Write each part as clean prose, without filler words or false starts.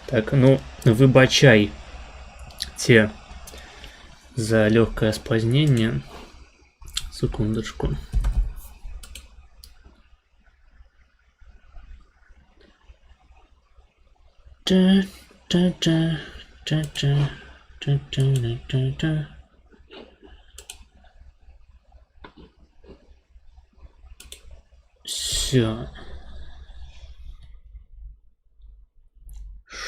Так, ну, выбачай те за легкое спознение. Секундочку. Все.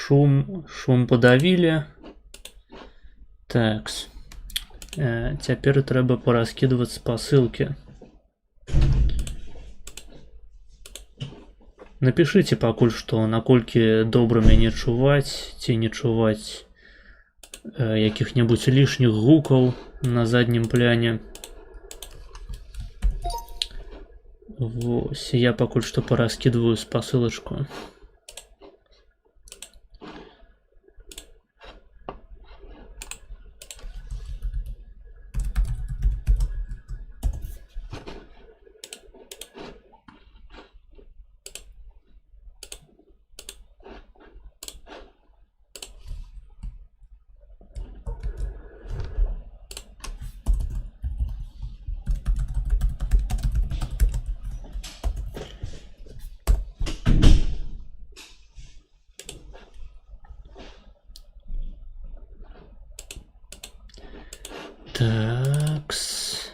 Шум подавили. Так. Теперь треба пораскидывать спасылки. Напишите пакуль што наколькі добра мяне чуваць, ці не чуваць якіх-небудзь лішніх гукаў на заднім пляне. Вось, я пакуль што пораскидываю спасылачку. Такс.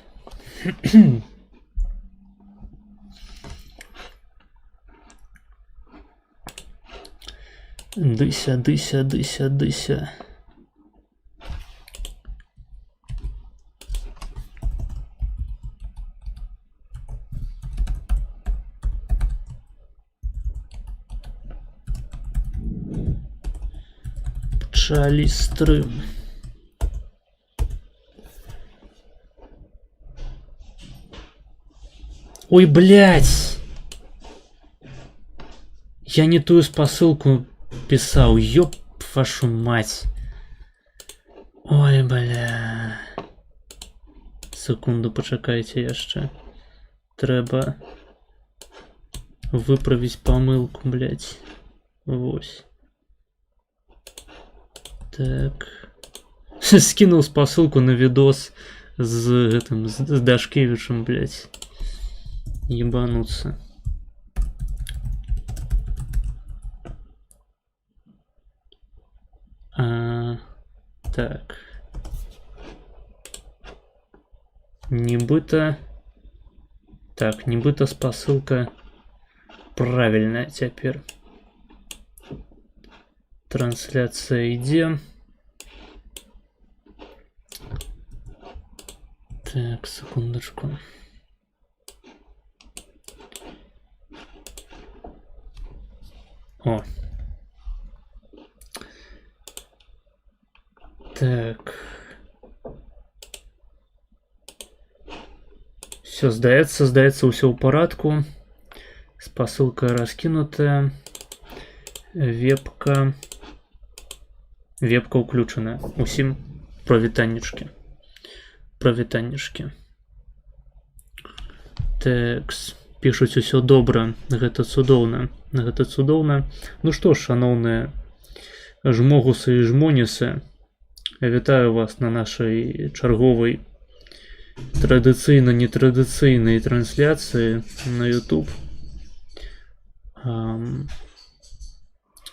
Дыся. Пчалі стрым. Ой, блядь! Я не ту спасылку писал, ёб вашу мать. Ой, бля. Секунду, пачакайце яшчэ. Трэба выправіць памылку, блядь. Вось. Так. Скинул спасылку на видос с Дашкевичем, блядь. Ебануться. Так. Нібыта. Так, нібыта спасылка правильная теперь. Трансляция ідзе. Так, секундочку. О. Так. Все, здаецца, ўсё ў парадку. Спасылка раскінутая. Вебка ўключана. Усім прывітаннічкі. Такс. Пишуць усё добра, гэта цудоўна. Ну што ж, шаноўныя жмогусы і жмонісы, вітаю вас на нашай чарговай традыцыйна-нетрадыцыйнай трансляцыі на YouTube.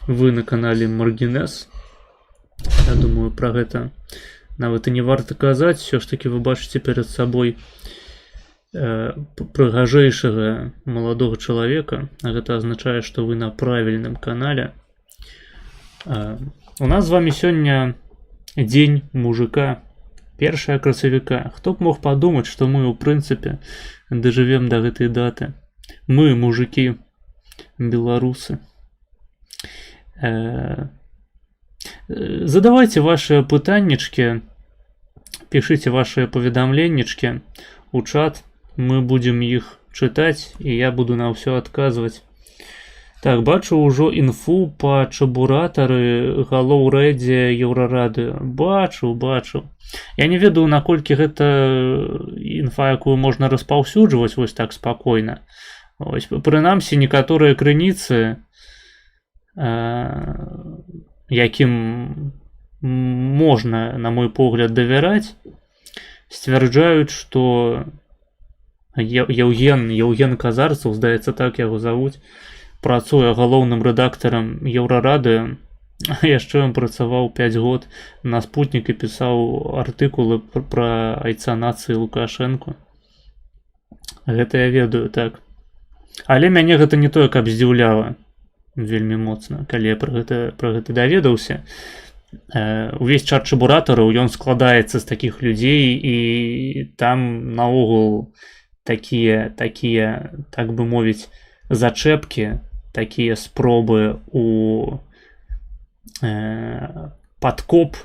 Вы на канале Маргінез. Я думаю, пра гэта нават і не варта казаць, все ж таки вы бачыце перад сабой прыгажэйшага маладога чалавека, а гэта азначае, што вы на правільным канале. У нас з вами сёння дзень мужика, 1 красавіка. Хто б мог падумаць, што мы, у прынцыпе, дажывем да гэтай даты. Мы, мужики, беларусы. Задавайте ваши пытаннічкі, пишите ваши паведамленнічкі у чат. Мы будем их читать, и я буду на все отказывать. Так, бачу ўжо інфу па чабуратары галоў-рэдзе Еўрарадыё. Бачу. Я не ведаю, наколькі гэта інфа, якую можна распаўсюджваць вось так спакойна. Прынамсі, некаторыя крыніцы якім можна, на мой погляд, давяраць, сцвярджаюць, што Яўген Казарцаў, здаецца, так яго завуць, працуе галоўным рэдактарам Еўрарадыё, а яшчэ ён працаваў 5 год на Спутнік і пісаў артыкулы пра айца нацыі Лукашэнку. Гэта я ведаю, так. Але мяне гэта не тое, каб здзіўляла вельмі моцна, калі я пра гэта даведаўся. Увесь чат чабуратараў, ён складаецца з такіх людзей, і там наогул такія, так бы мовіць, зачэпкі, такія спробы у падкоп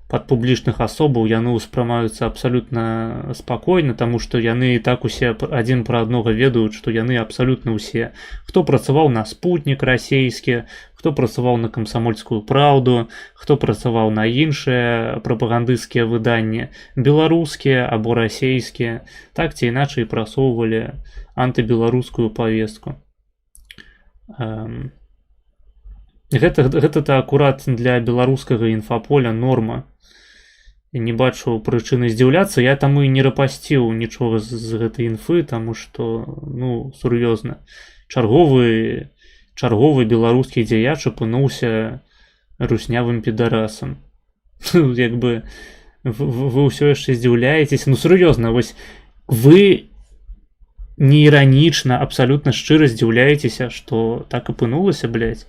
пад публічных асобаў, яны ўспрымаюцца абсалютна спакойна, таму што яны і так усе адзін пра аднога ведаюць, што яны абсалютна ўсе. Хто працаваў на Спутнік расійскі, хто працаваў на Камсамольскую праўду, хто працаваў на іншыя прапагандысцкія выданні, беларускія або расійскія, так ці іначай прасоўвалі антыбеларускую павестку. Гэта акурат для беларускага інфаполя норма. Не бачу прычыны здзіўляцца, я таму і не рэпасціў нічога з гэтай інфы, таму што, сур'ёзна, чарговы беларускі дзеяч апынуўся руснявым підарасам. Як бы вы ўсё яшчэ здзіўляецеся, сур'ёзна, вось вы не іранічна, абсалютна шчыра здзіўляецеся, што так апынулася, блядь.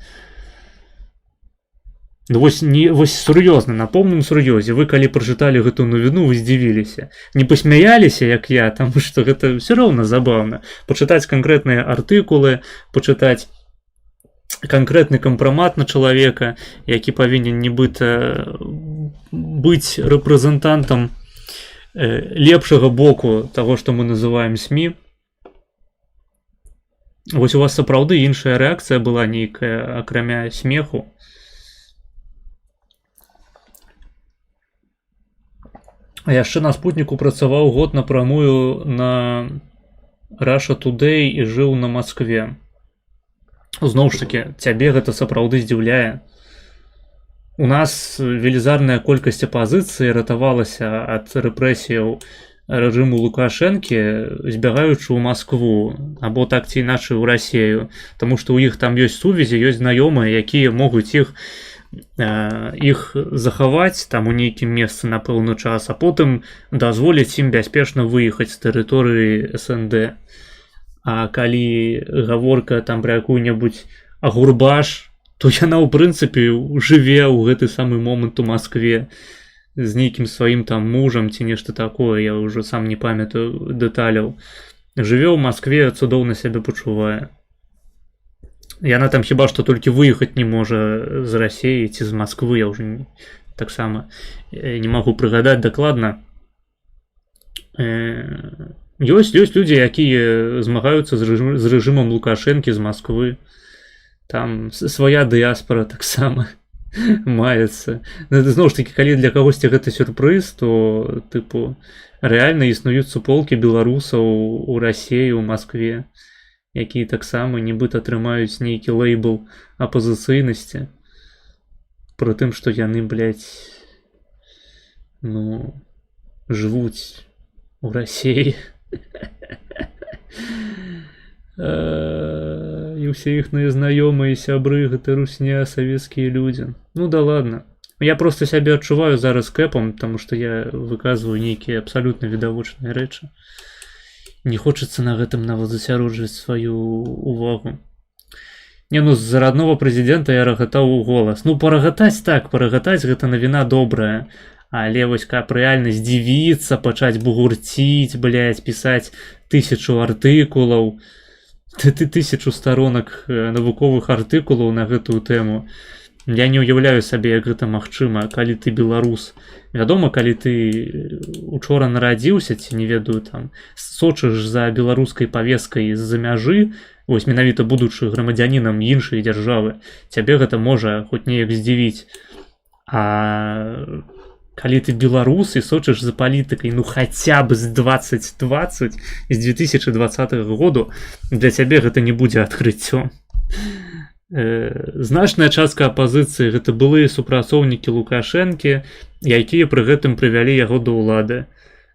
Вось сур'ёзна, на поўным сур'ёзе, вы калі прачыталі гэту навіну, вы здзівіліся. Не пасмяяліся, як я, таму што гэта ўсё роўна забаўна. Пачытаць канкрэтныя артыкулы, пачытаць канкрэтны кампрамат на чалавека, які павінен нібыта быць рэпрэзентантам лепшага боку таго, што мы называем СМІ. Вось у вас сапраўды іншая рэакцыя была нейкая, акрамя смеху. А яшчэ на Спутніку працаваў год напрамую на Russia Today і жыў на Маскве. Зноў ж такі, цябе гэта сапраўды здзіўляе. У нас велізарная колькасць апазіцыі ратавалася ад рэпрэсіяў рэжыму Лукашэнкі, збягаючы ў Маскву, або так ці іначай у Расію, таму што ў іх там ёсць сувязі, ёсць знаёмыя, якія могуць іх захаваць там у нейкім месцы на пэўны час, а потым дазволіць ім бяспечна выехаць з тэрыторыі СНД. А калі гаворка там пра якую-небудзь Агурбаш, то яна ў прынцыпе жыве ў гэты самы момант у Маскве з нейкім сваім там мужам ці нешта такое, я ўжо сам не памятаю дэталяў. Жыве ў Маскве, цудоўна сябе пачувае. Яна там хіба што толькі выехаць не можа з Расіі ці з Масквы, я ўжо таксама не магу прыгадаць дакладна. Ёсць людзі, якія змагаюцца з рэжымам Лукашэнкі з Масквы. Там свая дыяспара таксама маецца. Зноў ж такі, калі для кагосьці гэта сюрпрыз, то рэальна існуюць суполкі беларусаў у Расіі, у Маскве, якія таксама нібыта атрымаюць нейкі лэйбл апазіцыйнасці, пры тым, што яны, блядь, жывуць у Расіі. І ўсе іхныя знаёмыя і сябры гэта русня, савецкія людзі. Да ладно. Я проста сябе адчуваю зараз кэпам, таму што я выказваю нейкія абсалютна відавочныя рэчы. Не хочацца на гэтым нават засяроджваць сваю увагу. З роднога прэзідэнта я рагатаў у голас. Парагатаць гэта навіна добрая. Але вось каб рэальна здзівіцца, пачаць бугурціць, блядь, пісаць 1000 артыкулаў, 1000 сторонак навуковых артыкулаў на гэтую тэму. Я не ўяўляю сабе, як гэта магчыма, калі ты беларус. Вядома, калі ты учора нарадзіўся, ці не ведаю, там, сочыш за беларускай павесткай з-за мяжы, вось менавіта будучы грамадзянінам іншай дзяржавы, цябе гэта можа хоць неяк здзівіць. А калі ты беларус і сочыш за палітыкай, хаця б з 2020, з 2020 году, для цябе гэта не будзе адкрыццём. Значная частка апазіцыі гэта былыя супрацоўнікі Лукашэнкі, якія пры гэтым прывялі яго да ўлады.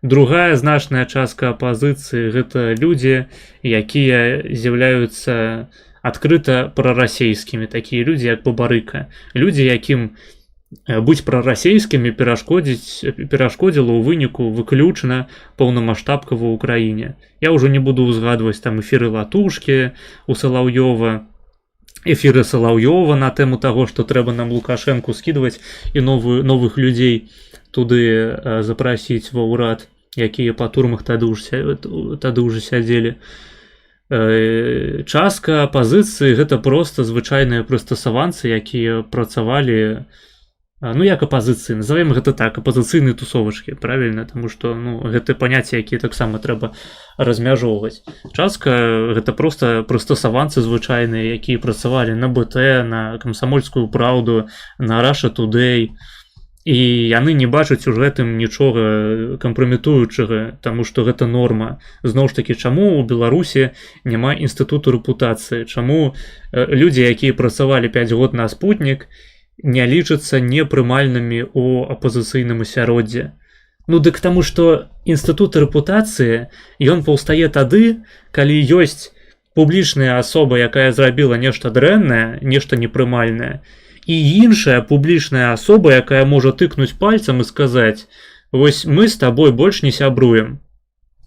Другая значная частка апазіцыі гэта людзі, якія з'яўляюцца адкрыта прарасейскімі, такія людзі як Бабарыка, людзі, якім быць прарасейскімі перашкодзіла ў выніку выключна паўнамаштабка ва ўкраіне. Я ўжо не буду ўзгадваць там эфіры Латушкі у Салаўёва, эфіры Салаўёва на тэму таго, што трэба нам Лукашэнку скідваць і новых людзей туды запрасіць ва ўрад, якія па турмах тады ўжо сядзелі. Частка апазіцыі гэта проста звычайныя прыстасаванцы, якія працавалі, ну як апазіцыі, назовем гэта так, апазіцыйныя тусовачкі, правільна, таму што гэта паняцці, якія таксама трэба размяжоўваць. Частка гэта проста прыстасаванцы звычайныя, якія працавалі на БТ, на Камсамольскую праўду, на Раша Тудэй, і яны не бачаць у гэтым нічога кампраметуючага, таму што гэта норма. Зноў ж такі, чаму ў Беларусі няма інстытуту рэпутацыі, чаму людзі, якія працавалі 5 год на Спутнік, не лічацца непрымальнымі ў апазіцыйным асяроддзі. Ну дык таму што інстытут рэпутацыі, ён паўстае тады, калі ёсць публічная асоба, якая зрабіла нешта дрэннае, нешта непрымальнае, і іншая публічная асоба, якая можа тыкнуць пальцам і сказаць: вось мы з табой больш не сябруем.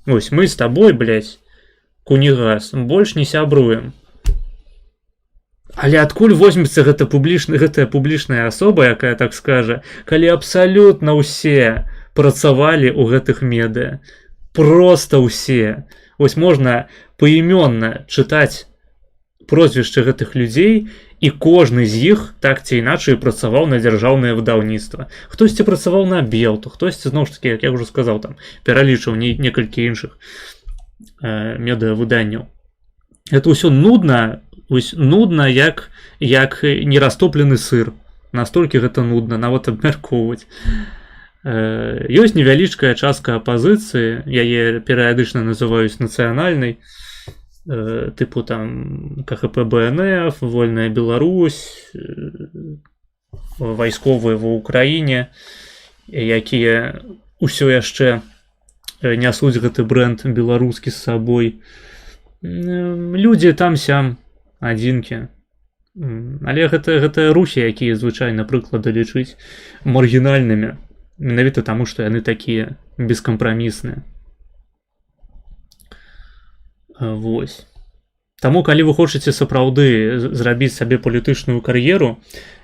Вось мы з табой, блядь, кунігас, больш не сябруем. Але адкуль возьмецца гэтая публічная асоба, якая так скажа, калі абсалютна ўсе працавалі ў гэтых медыа? Проста ўсе. Вось можна паімённа чытаць прозвішчы гэтых людзей, і кожны з іх так ці іначай працаваў на дзяржаўнае выдаўніцтва. Хтосьці працаваў на Белту, хтосьці, зноў ж такі, як я ўжо сказаў, там пералічыў некалькі іншых медыавыданняў. Гэта ўсё нудна, нудна, як нерастоплены сыр. Настолькі гэта нудна, нават абмяркоўваць. Ёсць невялічкая частка апазіцыі, яе перыядычна называюць нацыянальнай, тыпу там КХП БНФ, Вольная Беларусь, вайсковыя ва ўкраіне, якія ўсё яшчэ нясуць гэты брэнд беларускі з сабой. Людзі там-сям адзінкі. Але гэта рухі, якія звычайна прыклады лічыць маргінальнымі, менавіта таму, што яны такія бескампрамісныя. Вось. Таму, калі вы хочаце сапраўды зрабіць сабе палітычную кар'еру,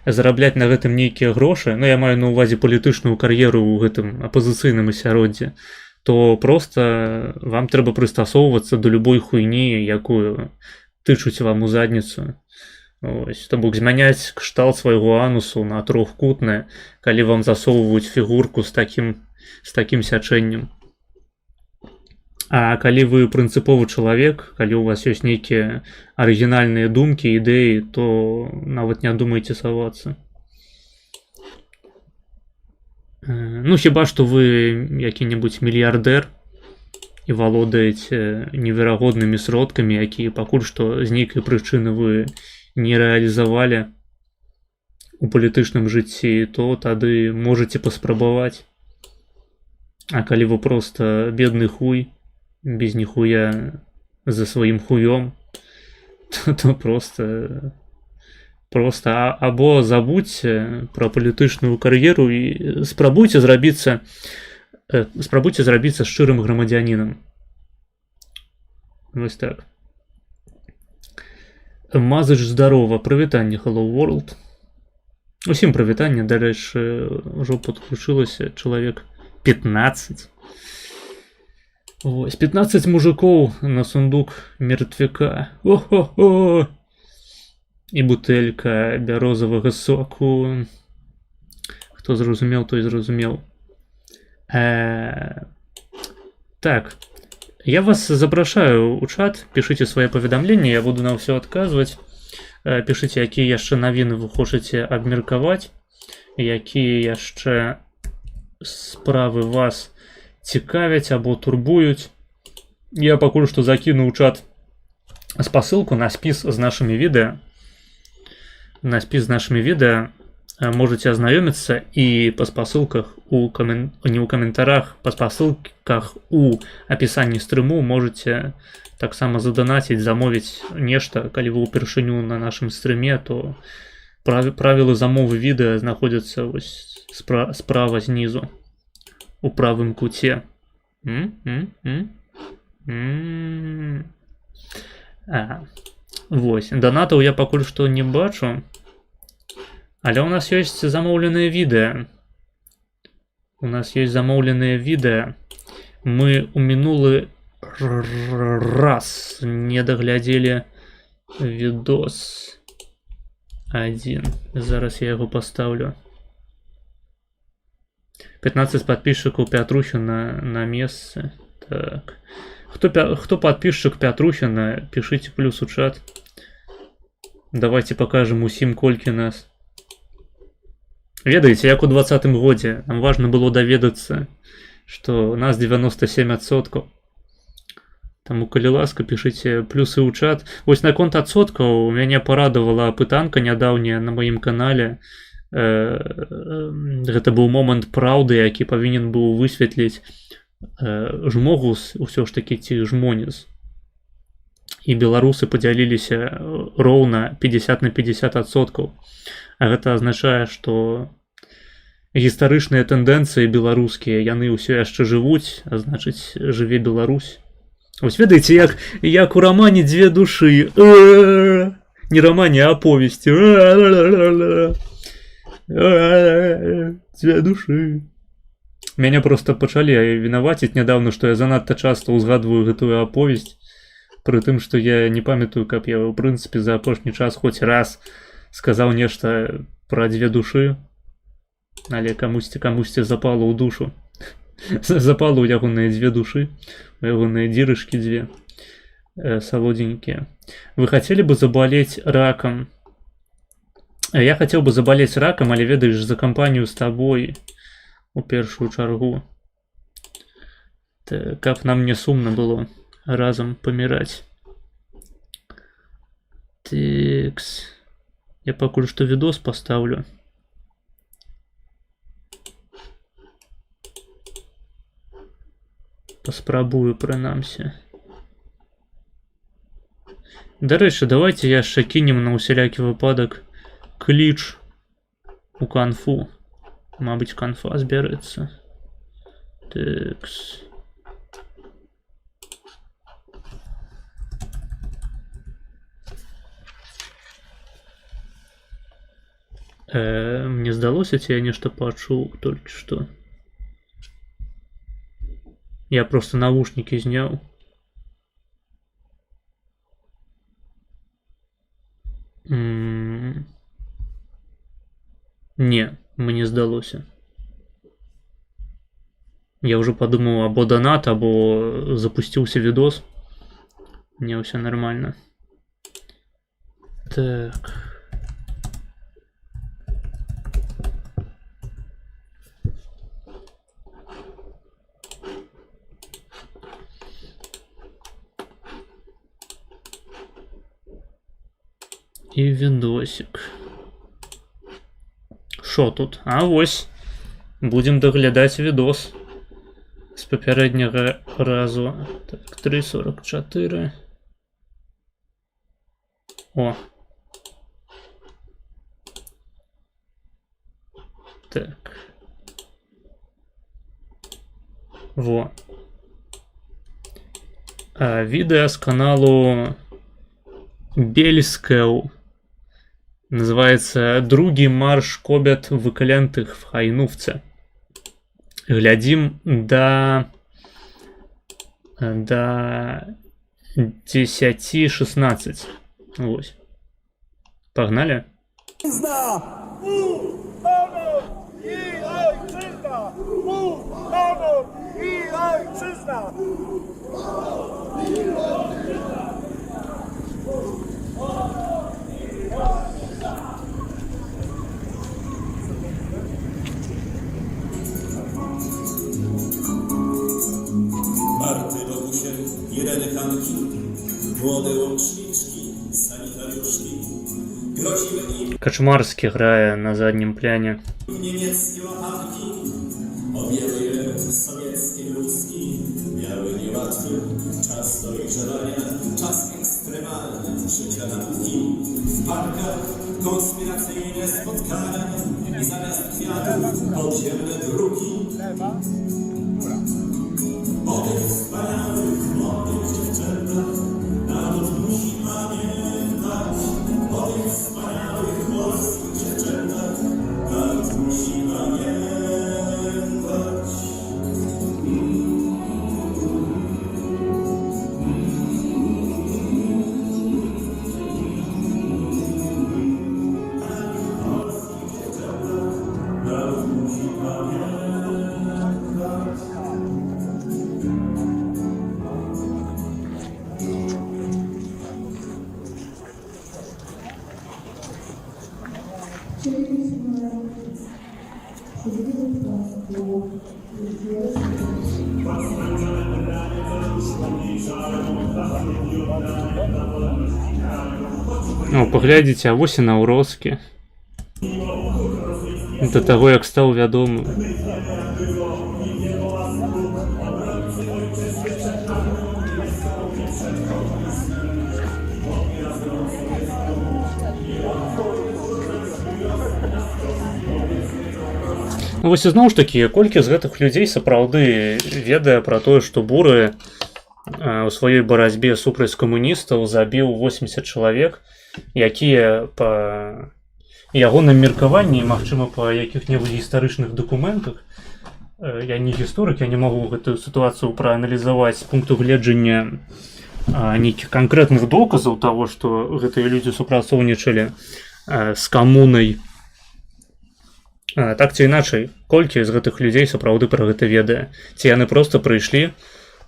зарабляць на гэтым нейкія грошы, ну я маю на ўвазе палітычную кар'еру ў гэтым апазіцыйным асяроддзі, то проста вам трэба прыстасоўвацца да любой хуйні, якую тычуць вам у задніцу. Ось, то бок змяняць кшталт свайго анусу на трохкутнае, калі вам засоўваюць фігурку з такім сячэннем. А калі вы прынцыповы чалавек, калі у вас ёсць нейкія арыгінальныя думкі, ідэі, то нават не думайце савацца. Ну, хіба што вы які-небудзь мільярдэр і валодаеце неверагоднымі сродкамі, якія пакуль што з нейкай прычыны вы не рэалізавалі у палітычным жыцці, то тады можаце паспрабаваць. А калі вы проста бедны хуй, без ніхуя за сваім хуём, то просто або забудьце пра палітычную кар'еру і спрабуйце зрабіцца шчырым грамадзянінам. Вось так. Мазыч здарова, прывітанне, Hello World. Усім прывітанне, дарэчы, ўжо падключылася чалавек 15. Ось, 15 мужикоў на сундук мертвяка. О-хо-хо! І бутэлька бярозавага соку. Хто зразумеў, той зразумеў. Так, я вас запрашаю ў чат, пішыце свае паведамленні, я буду на ўсё адказваць. Пішыце, якія яшчэ навіны вы хочаце абмеркаваць, якія яшчэ справы вас цікавяць або турбуюць. Я пакуль што закіну ў чат спасылку на спіс з нашымі відэа. на спіс з нашымі відэа можете ознайомиться і па спасылках не ў каментарах, па спасылках у апісанні стрыму можете таксама заданаціць, замовіць нешта. Калі вы ўпершыню на нашым стрыме, то правілы замовы відэа знаходзяцца вось справа знізу у правым куце. Вось, донатаў я пакуль што не бачу. Але у нас ёсць замоўленыя відэа. Мы ў мінулы раз не даглядзелі відос один. Зараз я яго пастаўлю. 15 подписчиков Петрухина на месцы. Так. Кто подписчик Петрухина, пишите плюс у чат. Давайте покажем усім, колькі нас. Ведаеце, як у 20-м годзе нам важно было даведацца, што нас 97%. Таму, калі ласка, пішыце плюсы ў чат. Вось наконт адсоткаў мяне парадавала пытанка нядаўняя на маім канале. Гэта быў момант праўды, які павінен быў высветліць жмогус ўсё ж такі ці жмонец. І беларусы падзяліліся роўна 50 на 50%. А гэта азначае, што гістарычныя тэндэнцыі беларускія, яны ўсё яшчэ жывуць, а значыць, жыве Беларусь. Вось ведаеце, як у рамане «Две душы». Не рамане, а аповесці. «Две душы». Мяне проста пачалі вінаваціць нядаўна, што я занадта часта ўзгадваю гэтую аповесць, пры тым, што я не памятаю, каб я, ў прынцыпе, за апошні час хоць раз сказаў нешта пра две душы, але камусьці запало ў душу. Запало ў ягоныя две душы, у ягоныя дзірышкі дзве салодзенькія. Вы хацелі бы забалець ракам? Я хацеў бы забалець ракам, але ведаеш, за кампанію з табой у першую чаргу. Каб нам не сумна было разам паміраць. Текс. Я пакуль што відос пастаўлю. Паспрабую прынамсі. Дарэчы, давайте яшчэ кінем на ўсялякі выпадак кліч у канфу. Мабыць, канфа збярэцца. Текс. Мне здалося, ці я нешта пачуў толькі што. Я просто навушнікі зняў. Не, мне здалося. Я ўжо падумаў, або донат, або запусціўся відос. Не, ўсё нормально. Так. І відосик. Шо тут? А вось. Будем даглядаць відос з папярэдняга разу. Так, 3:44. О. Так. Во. Відео з каналу Бельскеу. Называется «Другі марш кобят выклятых в Хайнувце». Глядим до 10:16. Вот. Погнали. Marty Bogusie, Ireny Hanki, młode łączniczki, sanitariuszki, Качмарский грає на заднім пляні. Niemieckie łapanki objęły sowieckie ludzki. Miały niełatwy czas dojrzewania, czas ekstremalny życia nauki. W parkach konspiracyjne spotkania i zamiast kwiatów podziemne druki. O tych wspaniałych młodych dziewczętach naród musi pamiętać. O tych wspaniałych polskich dziewczętach naród musi pamiętać. Naród musi pamiętać. Ну, паглядзіце, а вось і наўрозкі. Да таго, як стаў вядомым. Ну, вось ізноў ж такі, колькі з гэтых людзей сапраўды ведае пра тое, што Буры у сваёй барацьбе супраць камуністаў забіў 80 чалавек, якія па ягоным меркаванні, магчыма, па якіх-небудзь гістарычных дакументах, я не гісторык, я не магу гэтую сітуацыю прааналізаваць з пункту гледжання нейкіх канкрэтных доказаў таго, што гэтыя людзі супрацоўнічалі з камунай. Так ці іначай, колькі з гэтых людзей сапраўды пра гэта ведае? Ці яны проста прыйшлі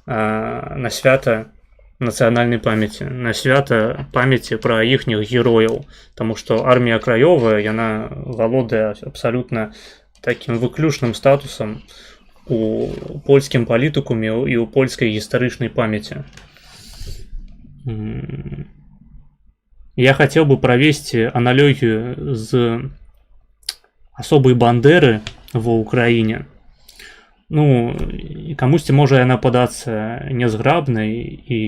на свята нацыянальнай памяці, на свята памяці пра іхніх герояў, таму што армія краёвая, яна валодае абсалютна такім выключным статусам у польскім палітыкуме і ў польскай гістарычнай памяці. Я хацеў бы правесці аналогію з асобай Бандеры ва ўкраіне. Ну, камусьці можа яна падацца нязграбнай і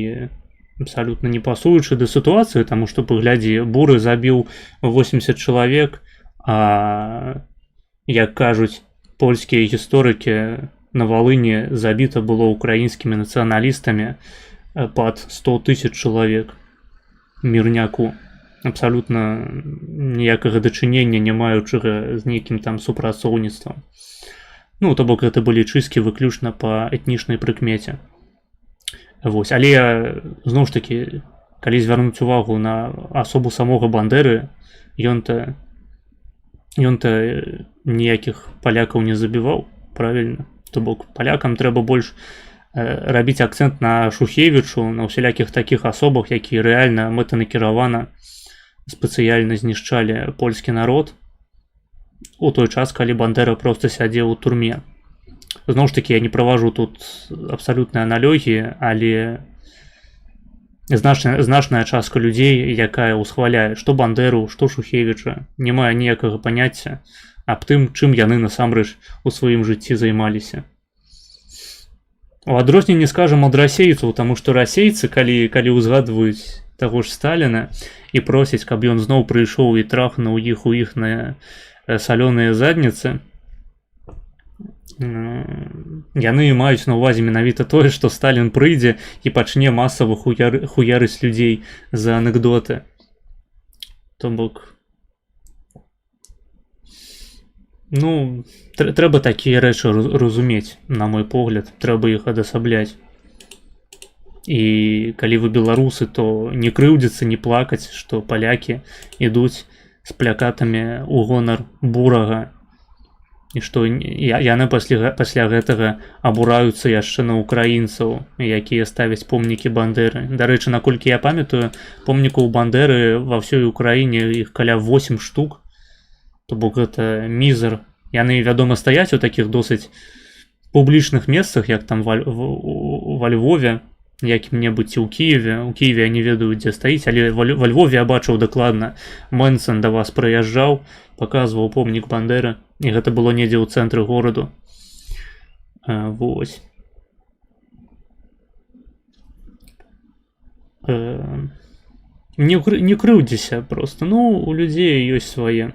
абсалютна не пасуючы да сітуацыі, таму што, паглядзі, Буры забіў 80 чалавек, а, як кажуць польскія гісторыкі, на Валыні забіта было украінскімі нацыяналістамі пад 100 000 чалавек мірняку. Абсалютна ніякага дачынення не маючага з нейкім там супрацоўніцтвам. Ну, то бок гэта былі чысткі выключна па этнічнай прыкмеце. Вось. Але, зноў ж такі, калі звярнуць увагу на асобу самога Бандеры, ён-то ніякіх палякаў не забіваў, правільна? То бок палякам трэба больш рабіць акцэнт на Шухевічу, на ўсялякіх такіх асобах, якія рэальна мэтанакіравана спецыяльна знішчалі польскі народ у той час, калі Бандера проста сядзеў у турме. Зноў ж такі, я не праважу тут абсалютнай аналогіі, але значная частка людзей, якая ўсхваляе што Бандеру, што Шухевіча, не мае ніякага паняцця аб тым, чым яны насамрэч у сваім жыцці займаліся. У адрозненні, скажам, ад расейцаў, таму што расейцы, калі ўзгадваюць таго ж Сталіна і просяць, каб ён зноў прыйшоў і трахнуў іх у іхныя салёныя задніцы, яны маюць на ўвазе менавіта тое, што Сталін прыйдзе і пачне масава хуярыць людзей за анекдоты. То бок, ну, трэба такія рэчы разумець, на мой погляд, трэба іх адасабляць. І калі вы беларусы, то не крыўдзіцца, не плакаць, што палякі ідуць з плакатамі ў гонар Бурага, і што яны пасля гэтага абураюцца яшчэ на украінцаў, якія ставяць помнікі Бандеры. Дарэчы, наколькі я памятаю, помнікаў Бандеры ва ўсёй Украіне іх каля 8 штук, то бок гэта мізер. Яны, вядома, стаяць у такіх досыць публічных месцах, як там ва Львове, якім-небудзь у Киеве я не ведаю, дзе стаіць, але во Львове я бачыў дакладна, Мэнсон да вас прыязджаў, паказваў помнік Бандеры, і гэта было недзе ў цэнтры гораду. Вось. Не крыўдзіся просто, ну, у людзей ёсць свае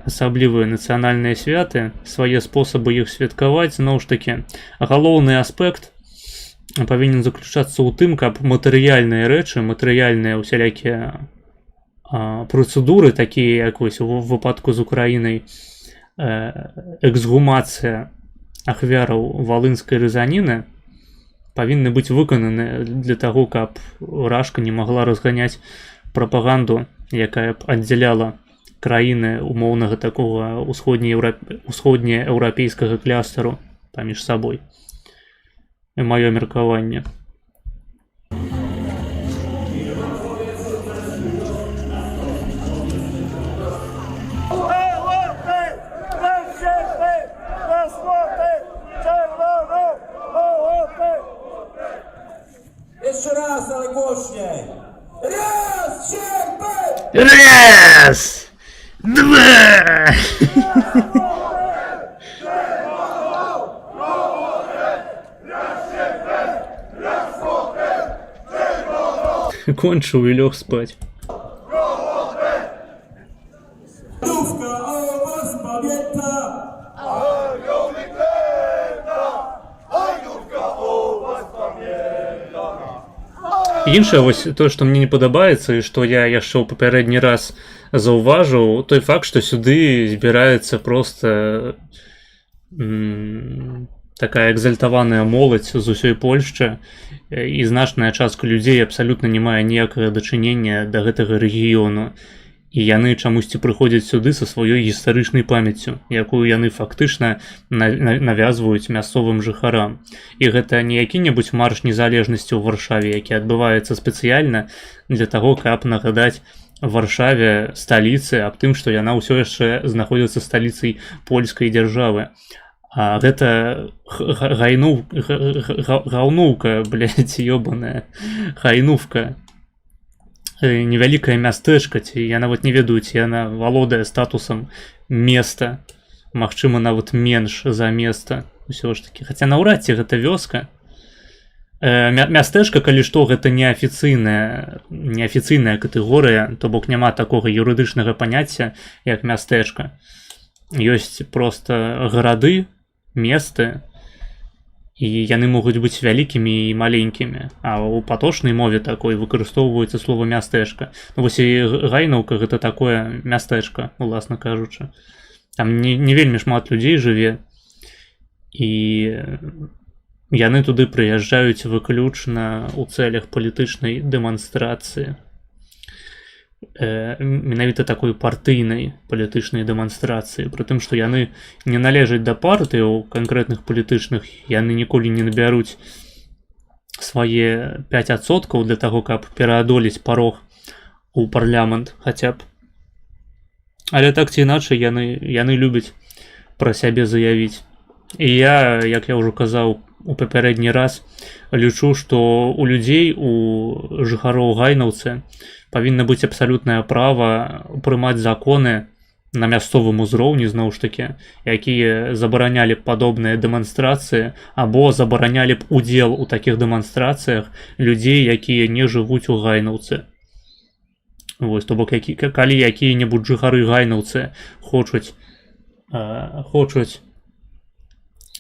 асаблівыя нацыянальныя святы, свае спосабы іх святкаваць. Зноў ж такі, галоўны аспект павінен заключацца ў тым, каб матэрыяльныя рэчы, матэрыяльныя усялякія працэдуры, такія як вось у выпадку з Украінай, эксгумацыя ахвяраў валынскай рызаніны, павінны быць выкананы для таго, каб Рашка не магла разганяць прапаганду, якая б аддзяляла краіны умоўнага такога усходнееўрапейскага клястару паміж сабой. Маё меркаванне. Jeszcze raz, ale głośniej! Raz, sierpy! Раз! Два! Кончил и лег спать. Lówka o was pamięta! Іншае вось тое, што мне не падабаецца і што я яшчэ ў папярэдні раз заўважыў, той факт, што сюды збіраецца проста такая экзальтаваная моладзь з усёй Польшчы, і значная частка людзей абсалютна не мае ніякага дачынення да гэтага рэгіёну. І яны чамусьці прыходзяць сюды са сваёй гістарычнай памяццю, якую яны фактычна навязваюць мясцовым жыхарам. І гэта не які-небудзь марш незалежнасці ў Варшаве, які адбываецца спецыяльна для таго, каб нагадаць Варшаве, сталіцы, аб тым, што яна ўсё яшчэ знаходзіцца сталіцай польскай дзяржавы. А гэта гаўнуўка, блядь, ёбаная, хайнуўка. Невялікае мястэчка, ці я нават не ведаю, ці яна валодае статусам места, магчыма, нават менш за места, усё ж такі. Хаця наўрад ці гэта вёска. Мястэчка, калі што, гэта неафіцыйная катэгорыя, то бок няма такога юрыдычнага паняцця, як мястэчка. Ёсць проста гарады, месты, і яны могуць быць вялікімі і маленькімі, а ў паточнай мове такой выкарыстоўваецца слова мястэчка. Ну, вось і Гайнаўка гэта такое мястэчка, уласна кажучы. Там не вельмі шмат людзей жыве, і яны туды прыязджаюць выключна ў цэлях палітычнай дэманстрацыі. Менавіта такой партыйнай палітычнай дэманстрацыі, пры тым, што яны не належаць да партыяў канкрэтных палітычных, яны ніколі не набяруць свае 5% для таго, каб пераадолець парог у парламент хаця б. Але так ці іначай яны любяць пра сябе заявіць. І я, як я ўжо казаў у папярэдні раз, лічу, што у людзей, у жыхароў Гайнаўцы павінна быць абсалютнае права прымаць законы на мясцовым узроўні, зноў ж такі, якія забаранялі б падобныя дэманстрацыі або забаранялі б удзел у такіх дэманстрацыях людзей, якія не жывуць у Гайнаўцы. Вось, то бок, калі якія-небудзь жыхары Гайнаўцы хочуць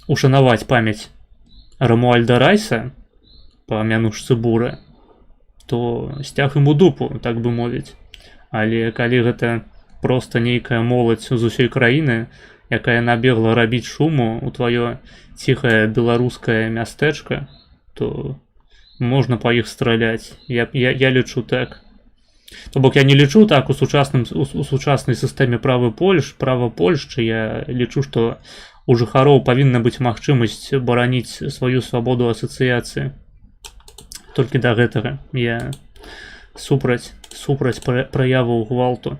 ушанаваць памяць Рамуальда Райса па мянушцы Буры, то сцяг ім у дупу, так бы мовіць. Але калі гэта проста нейкая моладзь з усёй краіны, якая набегла рабіць шуму ў тваё ціхае беларускае мястэчка, то можна па іх страляць. Я лічу так. То бок я не лічу так у сучаснай сістэме права Польшчы, я лічу, што у жыхароў павінна быць магчымасць бараніць сваю свабоду асацыяцыі. Толькі да гэтага я супраць праяваў гвалту.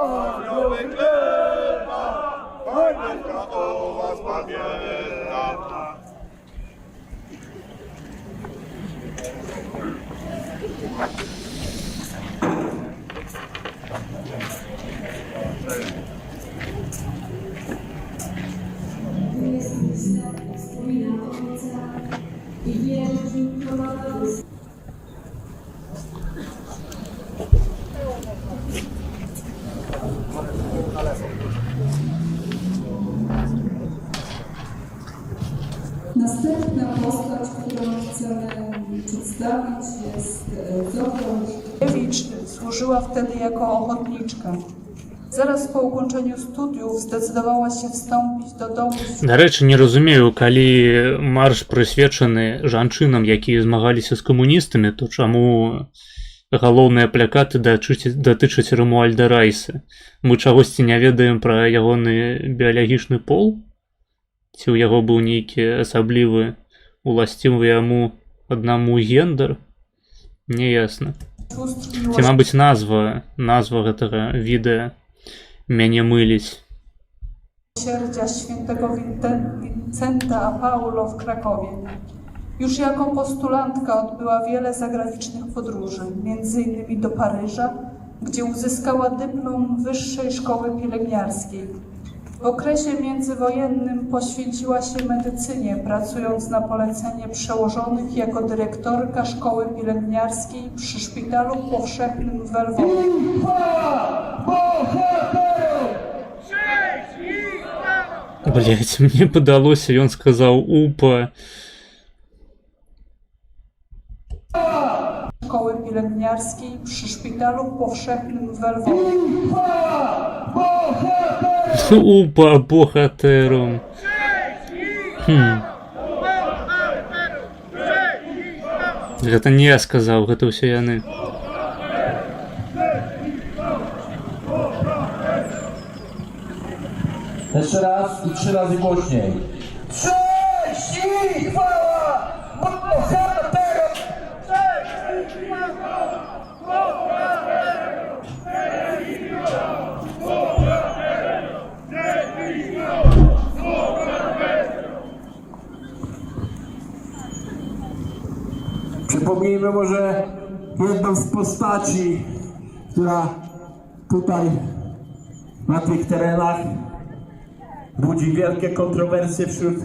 Aniołek gleba, Następna postać, którą chcemy przedstawić, jest Zofia Łuszkiewicz. Służyła wtedy jako ochotniczka. Zaraz po ukończeniu studiów zdecydowała się wstąpić do domu. Дарэчы, не разумею, калі марш прысвечаны жанчынам, якія змагаліся з камуністамі, то чаму галоўныя плакаты датычаць Рэмуальда Райса? Мы чагосьці не ведаем пра ягоны біялагічны пол? Ці ў яго быў нейкі асаблівы, уласцівы яму аднаму гендер? Няясна. Ці, мабыць, назва гэтага відэа мяне мыліць. Miłosierdzia świętego Wincenta a Paulo w Krakowie. Już jako postulantka odbyła wiele zagranicznych podróży, m.in. do Paryża, gdzie uzyskała dyplom Wyższej Szkoły Pielęgniarskiej. W okresie międzywojennym poświęciła się medycynie, pracując na polecenie przełożonych jako dyrektorka Szkoły Pielęgniarskiej przy Szpitalu Powszechnym w Lwowie. Блять, мне падалося, ён сказаў упа. Szkoły Pielęgniarskiej przy Szpitalu Powszechnym w Lwowie. Упа бохатером. Гэта не я сказаў, гэта ўсе яны. Jeszcze raz i 3 razy głośniej. Cześć i chwała bohaterom! Cześć i chwała bohaterom! Cześć i chwała bohaterom! Cześć i chwała bohaterom! Przypomnijmy może jedną z postaci, która tutaj na tych terenach budzi wielkie kontrowersje wśród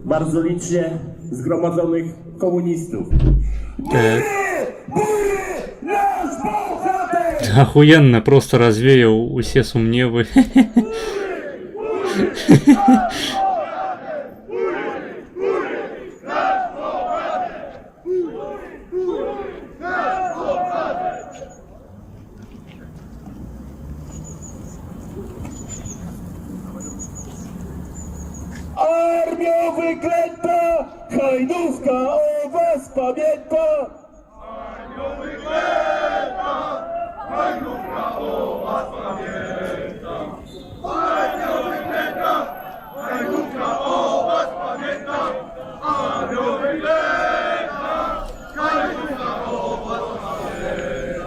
bardzo licznie zgromadzonych komunistów. Охуенно, просто развеял усе сумневы. Armio wyklęta, hajdówka o was pamięta! Armio wyklęta, hajdówka o was pamięta! Armio wyklęta, hajdówka o was pamięta! Armio wyklęta, hajdówka o was pamięta!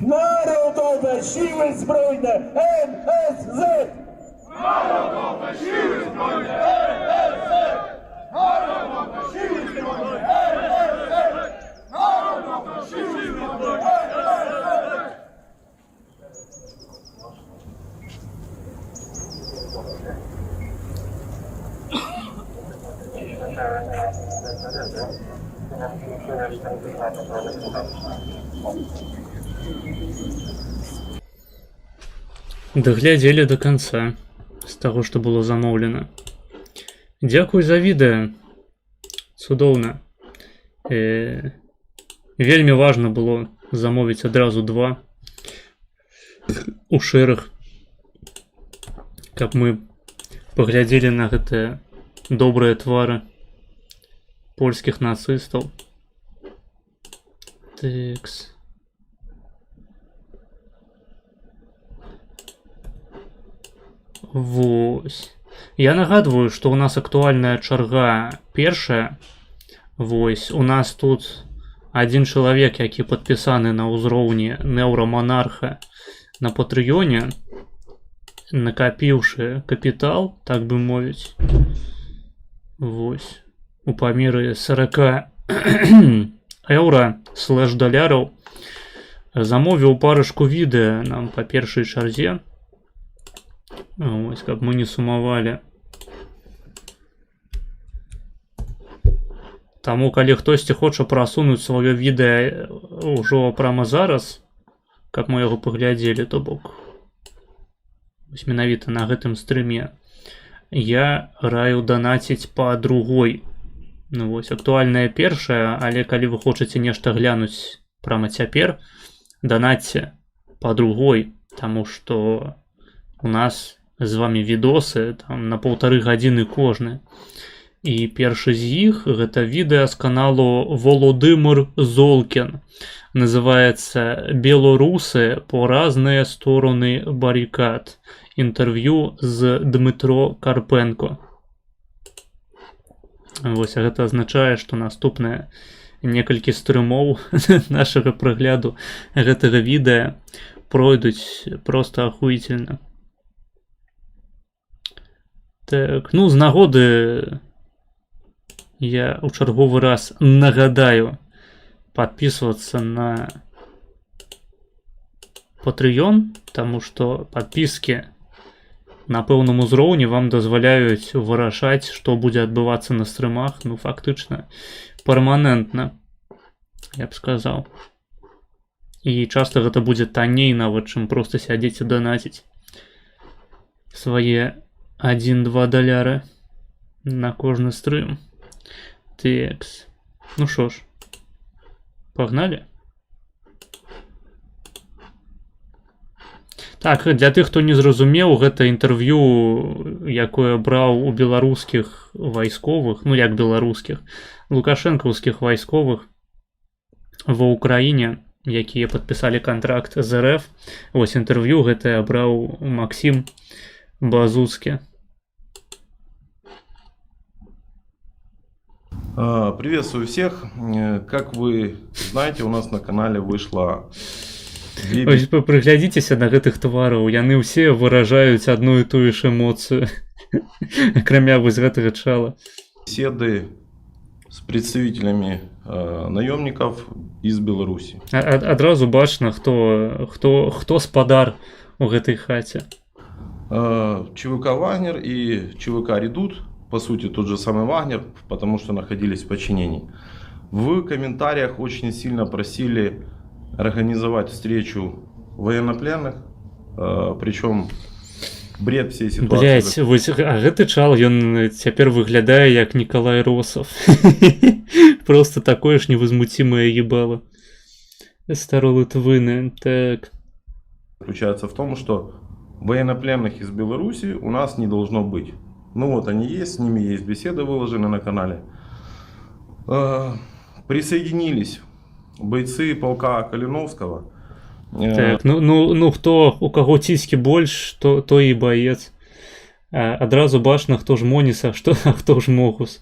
Narodowe Siły Zbrojne NSZ! Narodowe Siły Zbrojne NSZ! Narodowe Siły Zbrojne NSZ! Narodowe Siły Zbrojne NSZ! Доглядзелі до конца з таго, што было замоўлена. Дзякуй за відэа. Цудоўна. Вельмі важна было замовіць адразу 2 у шэраг, каб мы паглядзелі на гэтыя добрыя твары польскіх нацыстаў. Текс. Вось. Я нагадваю, што ў нас актуальная чарга першая. Вось, у нас тут адзін чалавек, які падпісаны на ўзроўні неўраманарха на Патрыёне, накапіўшы капітал, так бы мовіць, вось, у памеры 40 еўра/даляраў, замовіў парышку відэа нам па першай чарзе. Вось, каб мы не сумавалі. Таму, калі хтосьці хоча прасунуць сваё відэа ўжо прямо зараз, каб мы яго паглядзелі, то бок вось менавіта на гэтым стрыме, я раю данаціць па другой. Ну вось, актуальная першая, але калі вы хочаце нешта глянуць прямо цяпер, данатьце па другой, таму што у нас з вами відосы там на 1,5 гадзіны кожны. І першы з іх гэта відэа з каналу Володимир Золкін. Называецца «Белорусы по разныя стороны баррикад». Інтэрв'ю з Дмитро Карпенко. Вось, гэта азначае, што наступныя некалькі стрымоў нашага прагляду гэтага відэа пройдуць проста ахуительна. Так, ну, з нагоды я ў чарговы раз нагадаю подписываться на Patreon, таму што подписки на пэўным узроўні вам дазваляюць вырашаць, што будзе адбывацца на стрымах, ну, фактычна, перманентна, я б сказаў. І часта гэта будзе танней нават, чым проста сядзець і данаціць свае 1-2 даляры на кожны стрым. Текс. Ну шо ж, погнали? Так, для тых, хто не зразумеў, гэта інтэрв'ю, якое браў у беларускіх вайсковых, ну як беларускіх, лукашэнкаўскіх вайсковых ва Ўкраіне, якія падпісалі кантракт з РФ. Вось інтэрв'ю гэтае браў Максім Базуцкі. Приветствую всех. Как вы знаете, у нас на канале вышло... Прыглядзіцеся на гэтых твараў, яны ўсе выражаюць адну і тую ж эмоцыю, акрамя вось гэтага чала. Беседы с представителями наемников из Беларуси. Адразу бачна, хто спадар у гэтай хаце. ЧВК «Вагнер» и ЧВК «Редут», по сути тот же самый «Вагнер», потому что находились в подчинении. В комментариях очень сильно просили организовать встречу военнопленных, причем бред всей ситуации. Блять, вось, а гэты чал, ён цяпер выглядае як Николай Росов. Просто такое ж невозмутимое ебало. Старолытвыны, так. Заключается в том, что военнопленных из Беларуси у нас не должно быть. Ну вот они есть, с ними есть беседы выложены на канале. Присоединились бойцы полка Калиновского. Так, ну хто, у каго ціскі больш, то і баец. Адразу бачна, хто ж Моніс, а хто ж Могус.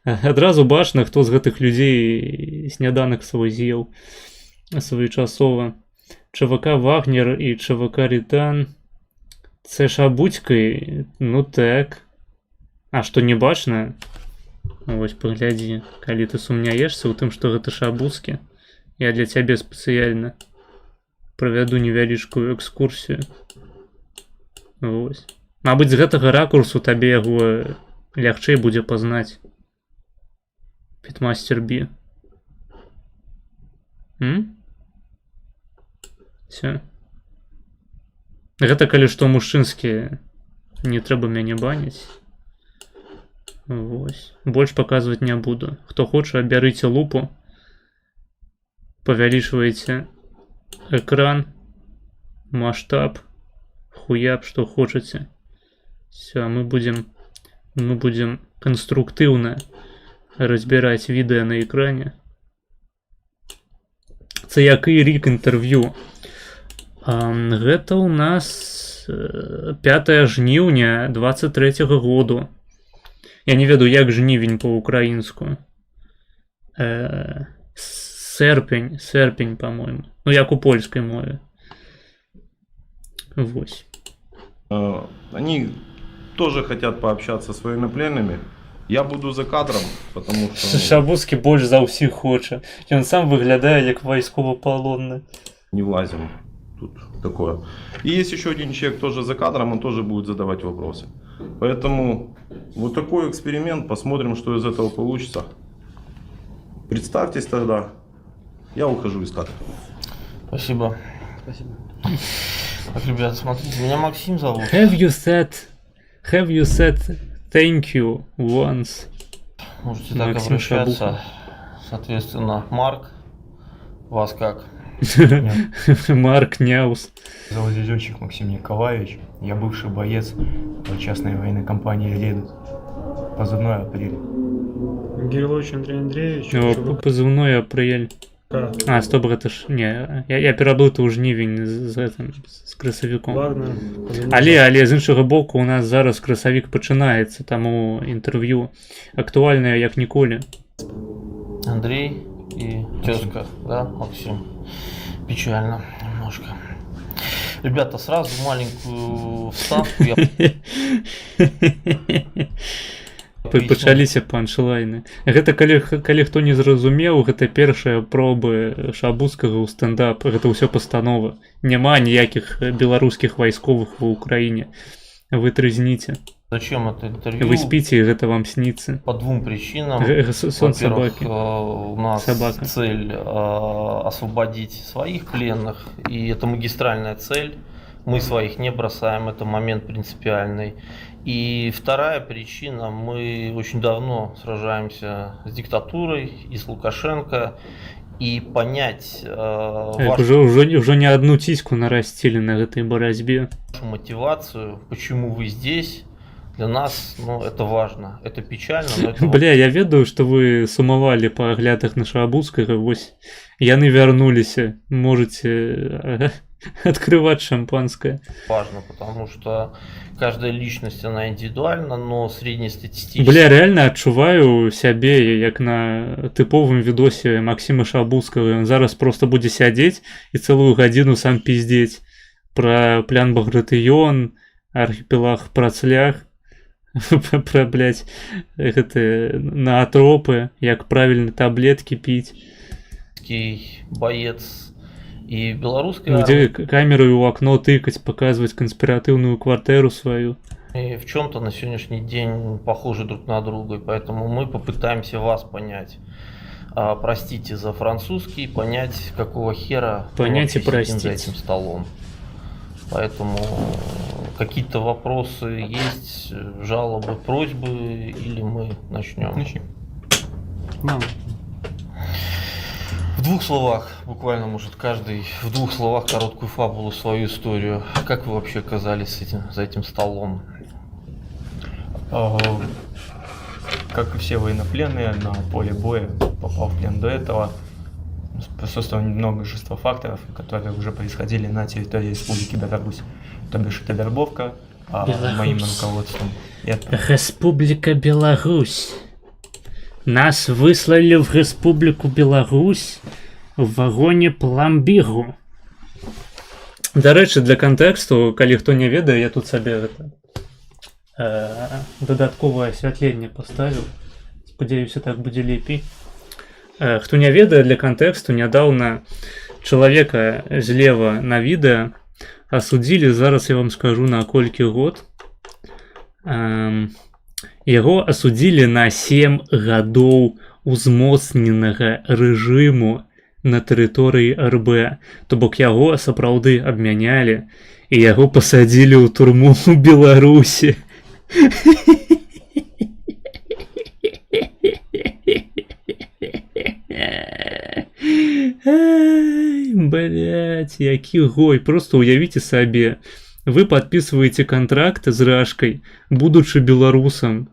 Адразу бачна, хто з гэтых людзей сняданак свой з'еў своечасова. ЧВК «Вагнер» і ЧВК «Ритан». Це шабуцькай, ну так. А што не бачна? Вось паглядзі, калі ты сумняешся ў тым, што гэта шабуцкі, я для цябе спецыяльна правяду невялічкую экскурсію. Вось. Мабыць, з гэтага ракурсу табе яго лягчэй будзе пазнаць. Питмастер Би. Все. Гэта калі што мужчынскі, не трэба мяне баніць. Вось. Больш паказваць не буду. Хто хоча, бярыце лупу, павялічваеце экран, маштаб, хуяб, што хочаце. Все, мы будем конструктыўна разбіраць відэа на экране. Це який рік інтерв'ю? Гэта ў нас 5 жніўня 23-го году. Я не ведаю, як жнівень по-украінску. Серпень, по-моему. Ну, як у польской мове. Вось. Они тоже хотят пообщаться с военнопленными. Я буду за кадром, потому что... Шабузкі больш за ўсіх хоча. Ён сам выглядае як вайсковапалонны. Не влазим. Тут такое. И есть еще один человек тоже за кадром, он тоже будет задавать вопросы. Поэтому вот такой эксперимент, посмотрим, что из этого получится. Представьтесь тогда. Я ухожу из кадра. Спасибо. Так, ребят, смотрите, меня Максим зовут. Have you said thank you once? Можете так Максим обращаться. Шабуха. Соответственно, Марк, вас как? Марк Няус. Зовут Зеленчик Максим Николаевич. Я бывший боец частной военной компании «Редут». Позывной «Апрель». Герович Андрей Андреевич. О, позывной апрель. А, стоп, это ж... Не, я пераблытаў жнівень з красавіком. Ладно. Але з іншага боку у нас зараз красавік пачынаецца, таму інтэрв'ю актуальнае як ніколі. Андрей и тезка, да, Максим? Печально немножко. Ребята, сразу маленькую вставку. Пачаліся панчлайны. Гэта калі хто не зразумеў, гэта першыя пробы Шабузкага ў стендап. Гэта ўсё пастанова. Няма ніякіх беларускіх вайсковых ва ўкраіне. Вы трызніце. Зачем это интервью? Вы спіце, і гэта вам сніцца. По двум причинам. Сон Во-первых, собаки. у нас Собака. цель освободить своих пленных, и это магистральная цель. Мы своих не бросаем, это момент принципиальный. И вторая причина, мы очень давно сражаемся с диктатурой и с Лукашенко, и понять Уже не одну тиську нарастили на этой борьбе. вашу мотивацию, почему вы здесь, для нас, ну, это важно, это печально, но это Бля, я ведаю, что вы сумовали по оглядах на Шабузкага, вось яны вярнуліся, можете открывать шампанское. важно, потому что каждая личность, она индивидуальна, но среднестатистически... Бля, реально адчуваю сябе, як на тыповым відосе Максима Шабузкага. Ён зараз просто будзе сядзець і цэлую гадзіну сам пиздзець про плян Багратыён, архіпелаг Працлях, про, блядь, гэты наатропы, як правильно таблетки піць. Боец и белорусская Где камерой у окно тыкать, показывать конспиративную квартиру свою. и в чем-то на сегодняшний день похожи друг на друга, и поэтому мы попытаемся вас понять. Простите за французский, понять, какого хера вы Понять и вообще сидим за простить. этим столом. Поэтому какие-то вопросы есть, жалобы, просьбы, или мы начнем? Начнем. В двух словах, буквально, может, каждый в двух словах короткую фабулу, свою историю. Как вы вообще оказались за этим столом? Как и все военнопленные, на поле боя попал в плен до этого. Присутствовало множество факторов, которые уже происходили на территории Республики Беларусь. То бишь это вербовка моим руководством. Республика Беларусь. Нас выслали в Республику Беларусь в вагоне пломбіру. До речі, для контексту, калі хто не ведае, я тут сабе дадатковае асвятленне поставіў. Спадзяюся, так будзе лепей. Хто не ведае, для контексту, нядаўна чалавека злева на відэа асудзілі, зараз я вам скажу, на колькі год. Яго асудзілі на 7 гадоў узмоцненага рэжыму на тэрыторыі РБ. То бок яго сапраўды абмянялі і яго пасадзілі ў турму ў Беларусі. Блять, які гой, просто уявіце сабе. Вы подписываете контракт з Рашкой, будучи беларусам.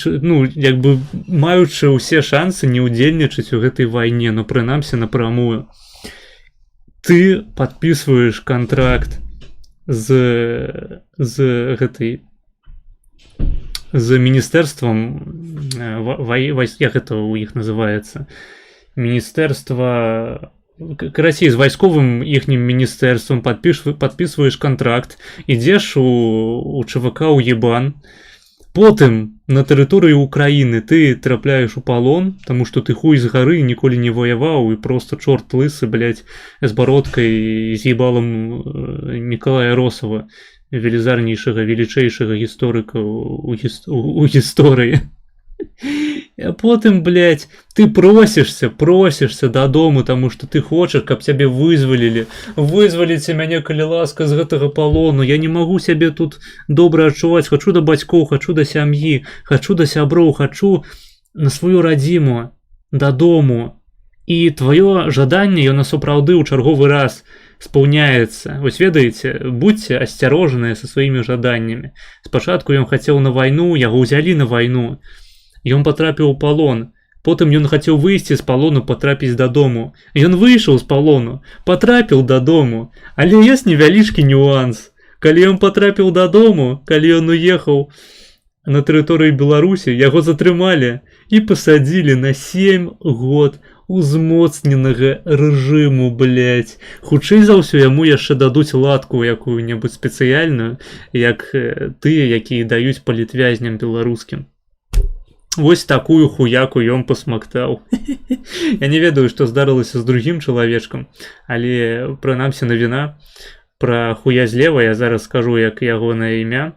Ну, як бы маючы ўсе шансы не ўдзельнічаць у гэтай вайне, но прынамсі напрамую. ты подписываешь контракт з міністэрствам як это у іх называецца, міністэрства, карацей, з вайсковым іхнім міністэрствам, подписываешь контракт, ідзеш у ЧВК уебан, потым на тэрыторыі Украіны ты трапляеш у палон, таму што ты хуй з гары ніколі не ваяваў і просто чорт лысы, блядь, з бародкай, з ебалам Мікалая Росава, велізарнейшага, велічэйшага гісторыка у гісторыі. А потым, блядь, ты просішся дадому, таму што ты хочаш, каб цябе вызвалілі. Вызваліце мяне, калі ласка, з гэтага палону. Я не магу сябе тут добра адчуваць. Хачу да бацькоў, хачу да сям'і, хачу да сяброў, хачу на сваю радзіму, дадому. І тваё жаданне, яно сапраўды ў чарговы раз спаўняецца. Вось ведаеце, будьце асцярожныя са сваімі жаданнямі. Спачатку ён хацеў на вайну, яго ўзялі на вайну. Ён патрапіў у палон. Потым ён хацеў выйсці з палону, патрапіць дадому. Ён выйшаў з палону, патрапіў дадому. Але ёсць невялічкі нюанс. Калі ён патрапіў дадому, калі ён уехаў на тэрыторыі Беларусі, яго затрымалі і пасадзілі на 7 год узмоцненага рэжыму, блядь. Хутчэй за ўсё яму яшчэ дадуць латку якую-небудзь спецыяльную, як тыя, якія даюць палітвязням беларускім. Вось такую хуяку ён пасмактаў. Я не ведаю, што здарылася з другім чалавечкам, але прынамсі навіна пра хуя злева, я зараз скажу, як ягонае імя.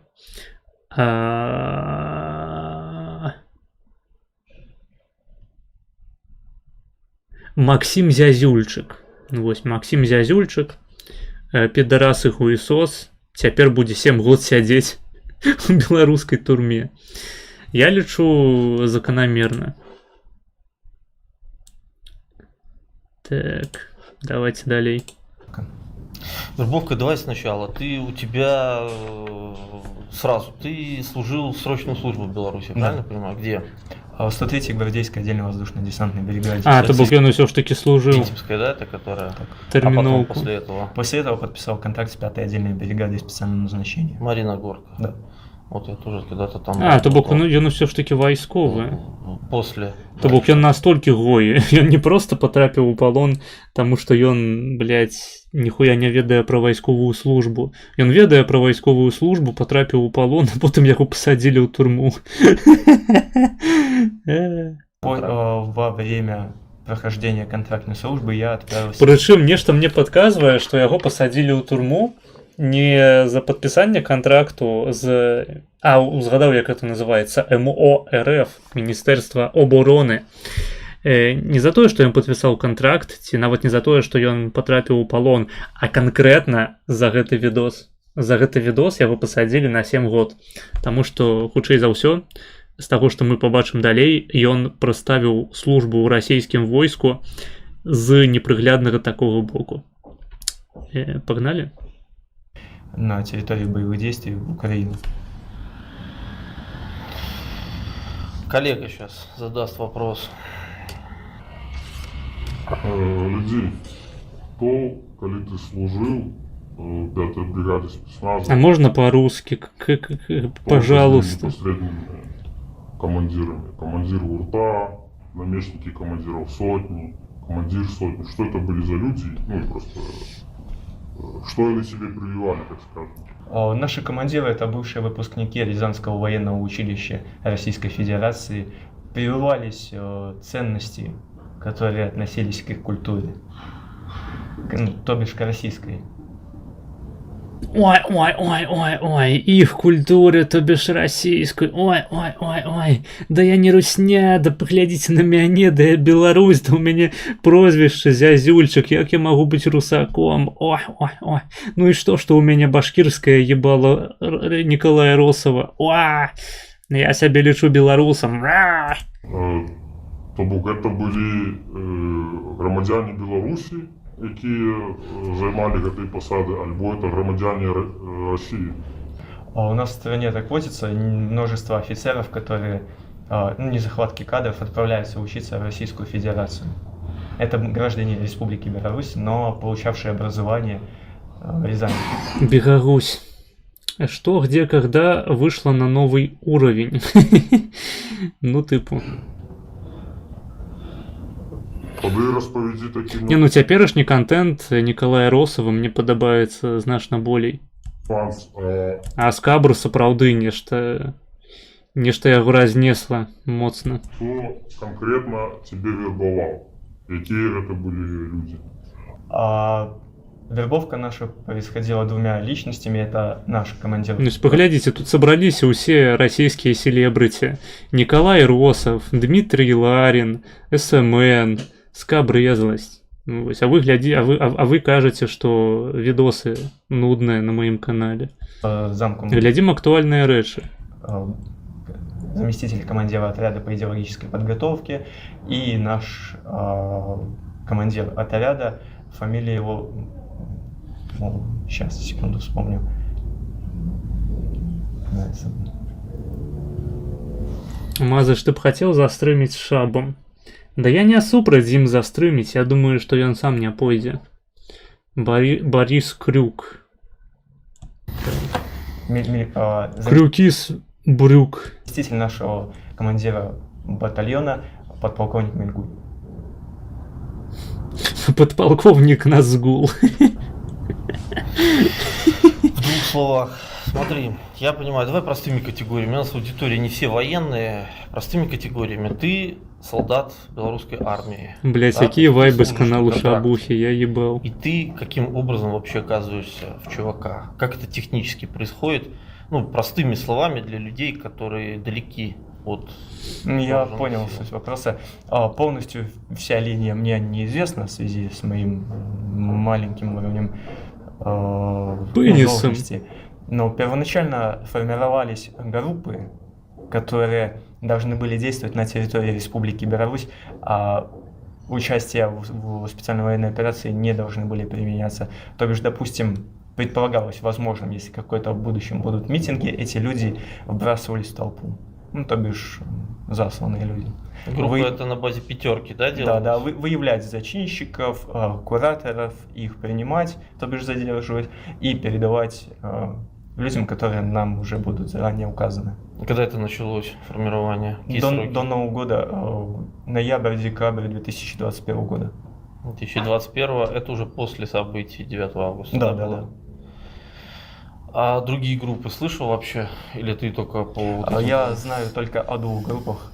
Максім Зязюльчык. Вось, Максім Зязюльчык, педарас і хуесос, цяпер будзе 7 год сядзець у беларускай турме. Я лічу закономерно. Так, давайте далее. Вербовка, давай сначала. У тебя сразу, ты служил срочную службу в Беларуси, правильно понимаю? Где? В 103-й гвардейской отдельной воздушно-десантной бригаде. То бок ён усё ж таки служил. Витебская, да, это которая? Так. Терминовку. А потом после этого? После этого подписал контракт с 5-й отдельной бригадой специального назначения. Марина Горка. Да. Вот я тоже когда-то там... То бок ён усё ж таки вайсковы. После. То бок ён настолькі гой. Ён не просто потрапіў у палон, таму што ён, блядь, ніхуя не ведае пра вайсковую службу. Ён ведае пра вайсковую службу, потрапіў у палон, а потым яго пасадзілі ў турму. Во время прохождения контрактной службы я отправился... Прычым нешта мне падказвае, што яго пасадзілі ў турму не за падпісанне контракту з... узгадаў, як это называецца, МО РФ, Міністэрства обороны. Не за тое, што ён падпісаў контракт, ці нават не за тое, што ён патрапіў у палон, а канкрэтна за гэты відос. За гэты відос яго пасадзілі на 7 год. Таму што, хутчэй за ўсё, з таго, што мы пабачым далей, ён праставіў службу ў расійскім войску з непрыгляднага такога боку. Пагналі? На территории боевых действий в Украине. Коллега сейчас задаст вопрос. Людей, то, коли ты служил в 5-й бригаде спецназа... А можно по-русски? Пожалуйста. Непосредственными командирами. Командир УРТА, наместники командиров сотни, командир сотни. Что это были за люди? Просто... Что они себе прививали, так скажем? Наши командиры — это бывшие выпускники Рязанского военного училища Российской Федерации. Прививались ценности, которые относились к их культуре, то бишь к российской. Ой, их культуре, то бишь российской. Ой, да я не русня, да поглядите на мяне, да я Беларусь, да у меня прозвище Зязюльчик, як я могу быть русаком? Ой. Ну и что у меня башкирское ебало Николая Росова? Ой, я себя лечу белорусом. То бок это были громадяне Беларуси, які займали гэтай посады, альбо это громадяне России? У нас в стране так водится множество офицеров, которые, не захватки кадров, отправляются учиться в Российскую Федерацию. Это граждане Республики Беларусь, но получавшие образование в Рязани. Беларусь. Что, где, когда вышло на новый уровень? Ну, типу. Тады распавядзі такі Не, ну цяперашні контент Николая Росова мне падабаецца значна болей. фанс. А Скабр сапраўды нешта яго разнесла моцна. Хто конкретно тебе вербовал? Якія гэта былі люди? Вербовка наша происходила двумя личностями. Это наш командир. Ну, паглядзіце, тут сабраліся ўсе расійскія селебрыці. Николай Росов, Дмитрий Ларин, СМН, Скабрезласць. Ну, вось, а вы кажаце, што відосы нудныя на маім канале. Замком Глядзім актуальныя рэчы. заместитель командира отряда по идеологической подготовке и наш командир отряда, фамилия его, сейчас, секунду, вспомню. Маза, ты б хотел застримить с Шабом? Да я не супраць з ім застримить, я думаю, что ён сам не пойдзе. Борис Крюк. Крюкис Брюк. Заместитель нашего командира батальона, подполковник Мельгуй. Подполковник Назгул. В двух словах. Смотри, я понимаю, давай простыми категориями. У нас в аудитории не все военные. Простыми категориями. Ты солдат белорусской армии. Блять, да? какие вайбы с канала контракт. Шабухи, я ебал. И ты каким образом вообще оказываешься в ЧВК? Как это технически происходит? Ну, простыми словами для людей, которые далеки от... Я понял суть вопроса. Полностью вся линия мне неизвестна в связи с моим маленьким уровнем Пенисом. должности. Но первоначально формировались группы, которые должны были действовать на территории Республики Беларусь, а участие в специальной военной операции не должны были применяться. То бишь, допустим, предполагалось возможным, если какой-то в будущем будут митинги, эти люди вбрасывались в толпу. Ну, то бишь, засланные люди. Группа это на базе пятерки, да, делалось? Да, выявлять зачинщиков, кураторов, их принимать, то бишь задерживать, и передавать людям, которые нам уже будут заранее указаны. Когда это началось, формирование? До Нового года, ноябрь-декабрь 2021 года. 2021 это уже после событий 9 августа. Да. А другие группы слышал вообще? Или ты только по... Я знаю только о двух группах,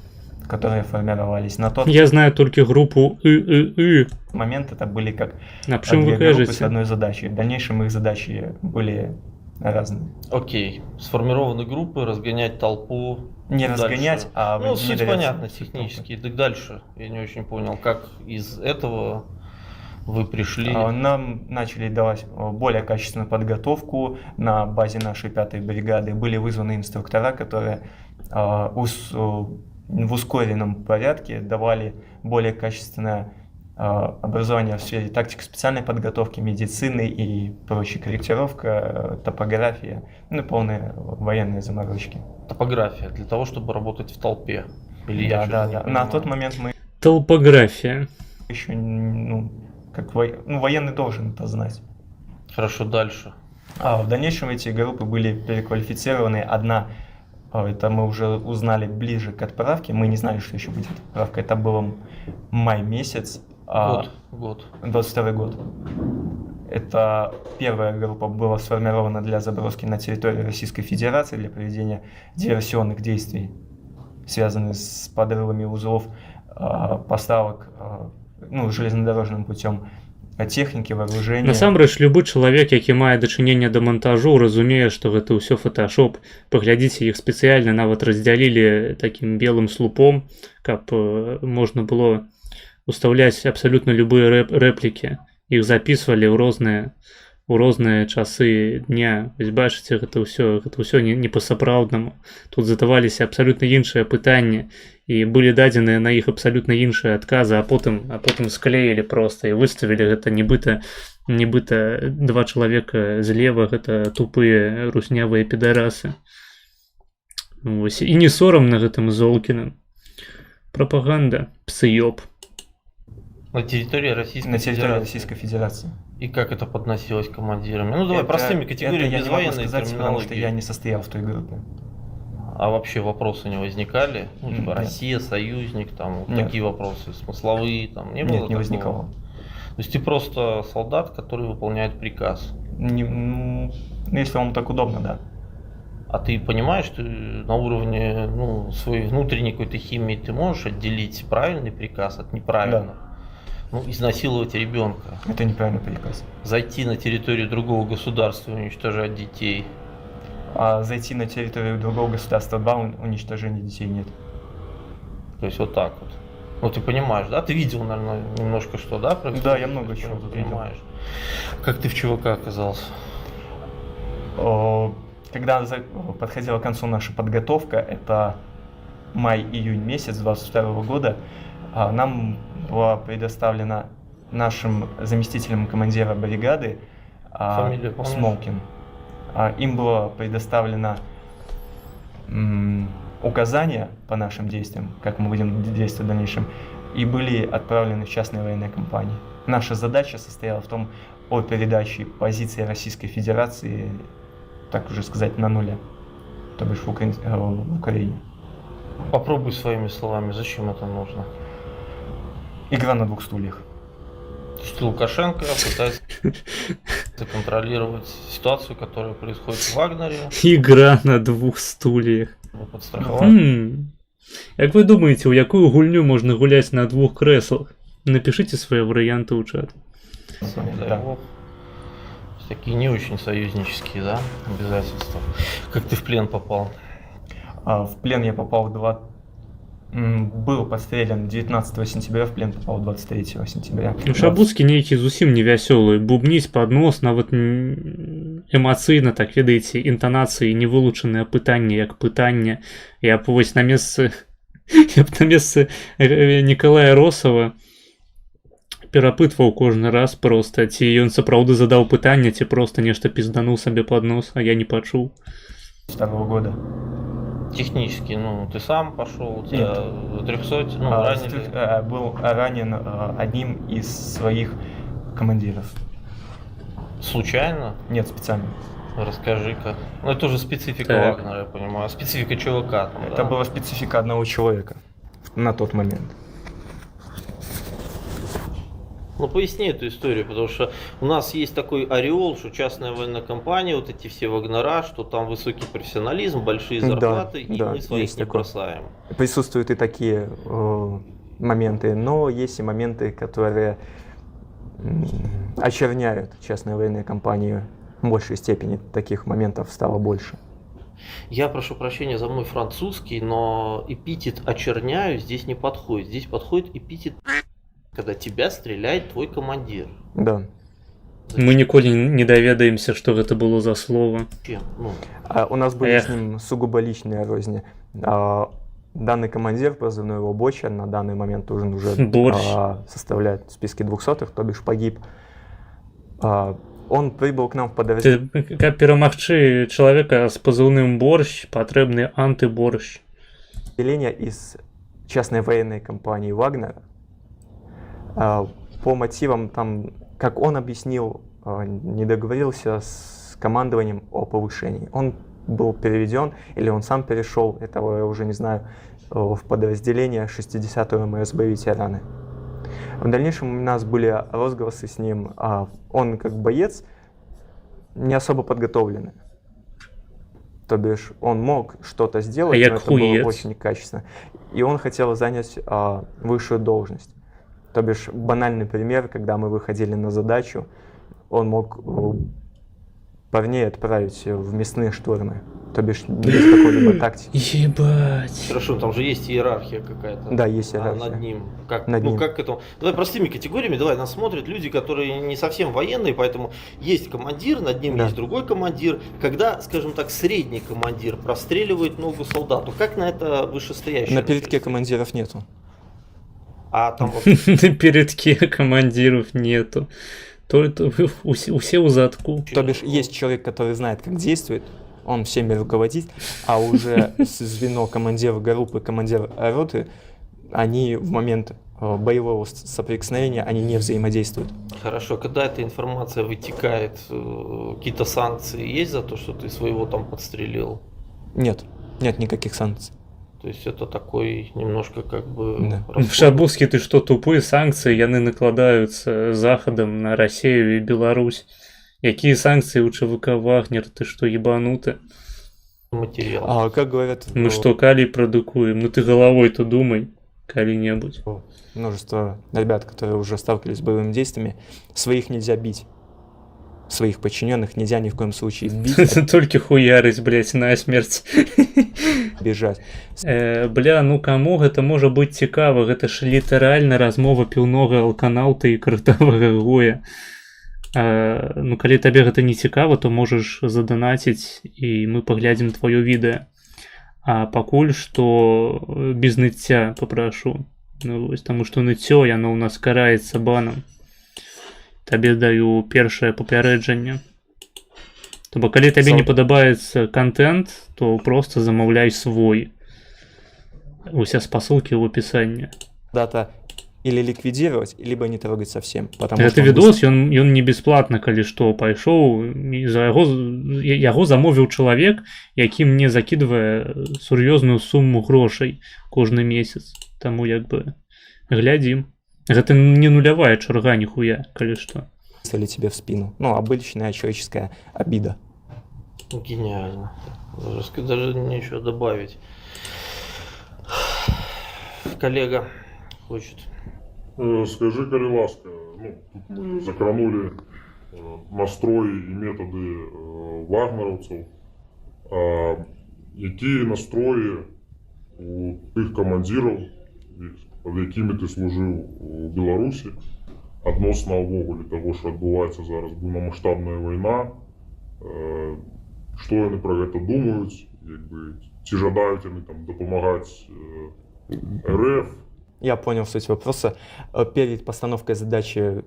которые формировались. На тот Я знаю только группу ИИИ. момент это были как На чем две вы группы с кажете? одной задачей. В дальнейшем их задачи были разные. Окей. Сформированы группы, разгонять толпу. Не Дальше. разгонять, а Ну, суть внедряться. понятна технически. Так дальше. Я не очень понял, как из этого вы пришли. Нам начали давать более качественную подготовку на базе нашей 5-й бригады. Были вызваны инструктора, которые в ускоренном порядке давали более качественное образование в сфере тактики специальной подготовки, медицины и прочей, корректировка, топография, ну и полные военные заморочки. Топография для того, чтобы работать в толпе. Или я что-то не На понимаю? тот момент мы Толпография. еще, военный должен это знать. Хорошо, дальше. В дальнейшем эти группы были переквалифицированы. Одна, это мы уже узнали ближе к отправке, мы не знали, что еще будет отправка. Это был май месяц. Год. 22 год. Это первая группа была сформирована для заброски на территорию Российской Федерации для проведения диверсионных действий, связанных с подрывами узлов поставок железнодорожным путем технікі, вооружения. Насамрэч, любы чалавек, які мае дачыненне да монтажу, разумее, што гэта ўсё фотошоп. Паглядзіце, іх спецыяльна нават раздзялілі такім белым слупом, каб можна было уставляць абсалютна любыя рэплікі. Іх записывалі ў розныя часы дня. Вось бачыце, гэта ўсё не па-сапраўднаму. Тут задаваліся абсалютна іншыя пытанні, і былі дадзеныя на іх абсалютна іншыя адказы, а потым склеілі проста і выставілі гэта нібыта два чалавека злева, гэта тупыя руснявыя підарасы. Вось. І не сорамна гэтым Золкіным. Прапаганда, псыёб. На территории Российской на территории Федерации. Российской Федерации. И как это подносилось командирами? Ну давай простыми категориями, это я без не могу военной сказать, потому терминологии. что я не состоял в той группе. А вообще вопросы не возникали? Ну, типа Нет. Россия, союзник, там вот Нет. такие вопросы, смысловые, там не было Нет, не такого? возникало. То есть ты просто солдат, который выполняет приказ. Ну, если вам так удобно, да. А ты понимаешь, что на уровне своей внутренней какой-то химии ты можешь отделить правильный приказ от неправильного? Ну, изнасиловать ребенка, Это неправильный приказ. зайти на территорию другого государства и уничтожать детей. А зайти на территорию другого государства, уничтожения детей нет. То есть вот так вот. Ну ты понимаешь, да? Ты видел, наверное, немножко что, да? Да, я много чего тут видел. понимаешь. Как ты в ЧВК оказался? Когда подходила к концу наша подготовка, это май-июнь месяц 22 года, нам была предоставлена нашим заместителем командира бригады Фамилию помнишь? Смолкин. Им было предоставлено указания по нашим действиям, как мы будем действовать в дальнейшем, и были отправлены в частные военные компании. Наша задача состояла в том, о передаче позиции Российской Федерации, так уже сказать, на нуле, то бишь в Украине. Попробуй своими словами, зачем это нужно? Игра на двух стульях. То есть Лукашенко пытается контролировать ситуацию, которая происходит в Вагнере, Ігра на двох стульях. подстраховать. Як ви думаєте, у яку гульню можна гуляти на двох креслах? Напишите свои варианты в чат. Не дай Да. бог. Такие не очень союзнические, да, обязательства. Как ты в плен попал? В плен я попал был подстрелян 19 сентября, в плен попал 23 сентября. Ну, Шабуцкі нейкі зусім не вясёлы, бубніць пад нос, нават эмацыйна, так ведаеце, інтанацыі, невылучанае пытанне як пытанне. Я б вось на месцы Николая Росова перапытваў кожны раз проста, ці ён сапраўды задаў пытанне, ці проста нешта піздануў сабе пад нос, а я не пачуў. 2 года. Технически, ты сам пошел, у тебя 300, ранили. Был ранен одним из своих командиров. Случайно? Нет, специально. Расскажи-ка. Ну, это уже специфика Так. Вагнера, я понимаю. Специфика ЧВК. Там, Это да? была специфика одного человека на тот момент. Ну, поясни эту историю, потому что у нас есть такой ореол, что частная военная компания, вот эти все Вагнера, что там высокий профессионализм, большие Да, зарплаты, и да, мы своих есть не такое. бросаем. Присутствуют и такие моменты, но есть и моменты, которые очерняют частные военные компании в большей степени. Таких моментов стало больше. Я прошу прощения за мой французский, но эпитет «очерняю» здесь не подходит. Здесь подходит эпитет, когда тебя стреляет твой командир. Да. Мы ніколі не даведаемся, што гэта было за слово. Чем? Ну, У нас были Эх. с ним сугубо личные розни. Данный командир, позывной его Боча, на данный момент уже Борщ. составляет в списке 200-х, то бишь погиб. Он прибыл к нам в подразделение. Каб перамагчы чалавека з пазыўным борщ, патрэбны антыборщ. Из частной военной компании Вагнера. По мотивам, там, как он объяснил, не договорился с командованием о повышении. Он был переведен, или он сам перешел, этого я уже не знаю, в подразделение 60-го МСБ ветераны. В дальнейшем у нас были розголосы с ним, он как боец не особо подготовленный. То бишь он мог что-то сделать, но это было очень некачественно. И он хотел занять высшую должность. То бишь банальный пример, когда мы выходили на задачу, он мог парней отправить в мясные штурмы. То бишь без какой-либо тактики. Ебать. хорошо, там же есть иерархия какая-то. Да, есть иерархия. Над ним. Как, Над ним. Как к этому? Давай простыми категориями, нас смотрят люди, которые не совсем военные, поэтому есть командир, над ним Да. есть другой командир. Когда, скажем так, средний командир простреливает ногу солдату, как на это вышестоящий? На передке командиров нету. А там вот На передке командиров нету. Усе у задку. То бишь есть человек, который знает, как действует, он всеми руководит, а уже звено командира группы, командир роты они в момент боевого соприкосновения, они не взаимодействуют. Хорошо, когда эта информация вытекает, какие-то санкции есть за то, что ты своего там подстрелил? Нет никаких санкций. То есть это такой немножко как бы... Да. В Шабуске ты что, тупые санкции, яны накладаюцца захадам на Россию и Беларусь. Якія санкции у ЧВК Вагнер, ты что, ебануты? материал. А как говорят, Мы что, калий продукуем? Ну ты головой-то думай, калий-нибудь. множество ребят, которые уже сталкивались с боевыми действиями, своих нельзя бить. Своих подчиненных нельзя ни в коем случае бить, Только хуярыць, блядь, насмерть. бежать. Бля, ну каму гэта можа быць цікава? Гэта ж літаральна размова піўнога алканаўта і крытавага гоя. Ну калі табе гэта не цікава, то можаш заданаціць і мы паглядзім твоё відэа. А пакуль што без ныцця папрашу. Ну вось, таму што ныццё яно ў нас караецца банам. Табе даю першае папярэджанне. То бок калі табе не падабаецца контент, то просто замаўляй свой. Уся спасылкі ў апісанні. Дата или ликвидировать, либо не трогать совсем. Потому Гэты что відос ён не бесплатна, калі што пайшоў, за яго замовіў чалавек, які мне закідвае сур'ёзную суму грошай кожны месяц. Таму як бы глядзім. Гэта не нулявая чарга ніхуя, калі што. Или тебе в спину. Ну, обычная человеческая обида. Гениально. Даже нечего добавить. Коллега хочет. Скажи, калі ласка, ну, тут мы закранули настрои и методы вагнеровцев. Якія настрои у тых командиров, под якімі ты служыў у Беларусі, адносна ўвогуле таго, што адбываецца зараз буйнамаштабная вайна, што яны пра гэта думаюць, як бы, ці жадаюць яны там дапамагаць РФ. Я понял суть вопроса. Перед постановкой задачи,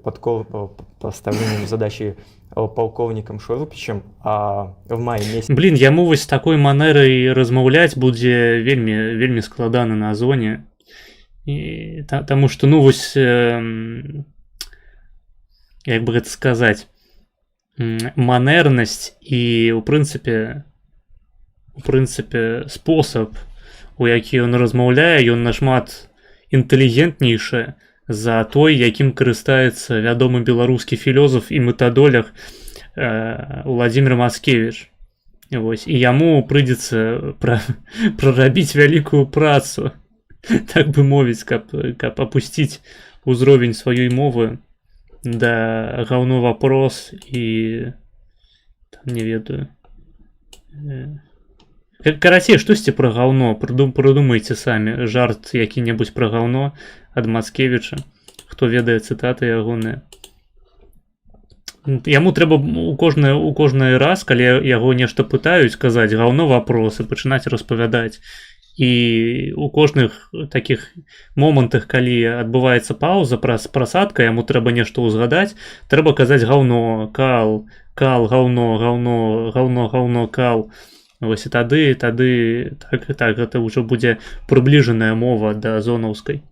поставлением задачи полковником Шурупичем, в мае месяце... Блин, яму вось такой манерай размаўляць будзе вельмі складана на зоне. І, таму што, ну вось, як бы гэта сказаць, манернасць і, у прынцыпе, спосаб, у які ён размаўляе, ён нашмат інтэлігентнейшы за той, якім карыстаецца вядомы беларускі філёзаф і метадолях Владимир Маскевич. Вось, і яму прыйдзецца прарабіць вялікую працу, так бы мовіць, каб апусціць узровень сваёй мовы да гаўно вопрос і там не ведаю. Карацей, штосьці пра гаўно, прыдумайце самі жарт які-небудзь пра гаўно ад Мацкевіча, хто ведае цытаты ягоныя. Яму трэба у кожны раз, калі яго нешта пытаюць, казаць гаўно вопросы, пачынаць распавядаць. І у кожных такіх момантах, калі адбываецца пауза, прасадка, яму трэба нешта ўзгадаць, трэба казаць гаўно, кал, гаўно, кал. Вось і тады так, гэта ўжо будзе прыбліжаная мова да зонаўскай.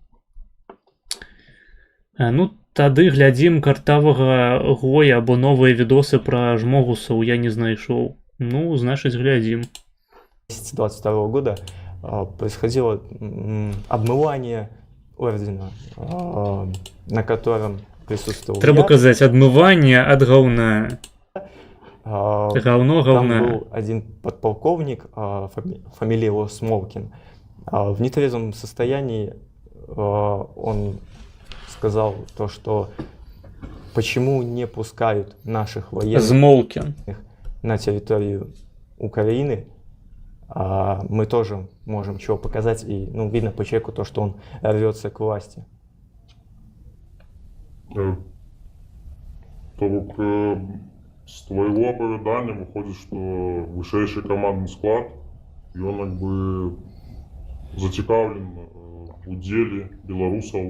Ну, тады глядзім картавага гоя або новыя відосы пра жмогусаў я не знайшоў. Ну, значыць, глядзім. С 22 года происходило обмывание ордена, на котором присутствовал Трэба казаць адмыванне ад гаўна. Гаўно. Там был один подполковник, фамилия его Смолкин. В нетрезвом состоянии он сказал то, что почему не пускают наших военных Змолкин на территорию Украины. Мы тоже можем чего показать, и ну, видно по человеку то, что он рвется к власти. С твоего оповедания выходит, что высший командный склад, и он как бы зацікавлен в деле белорусов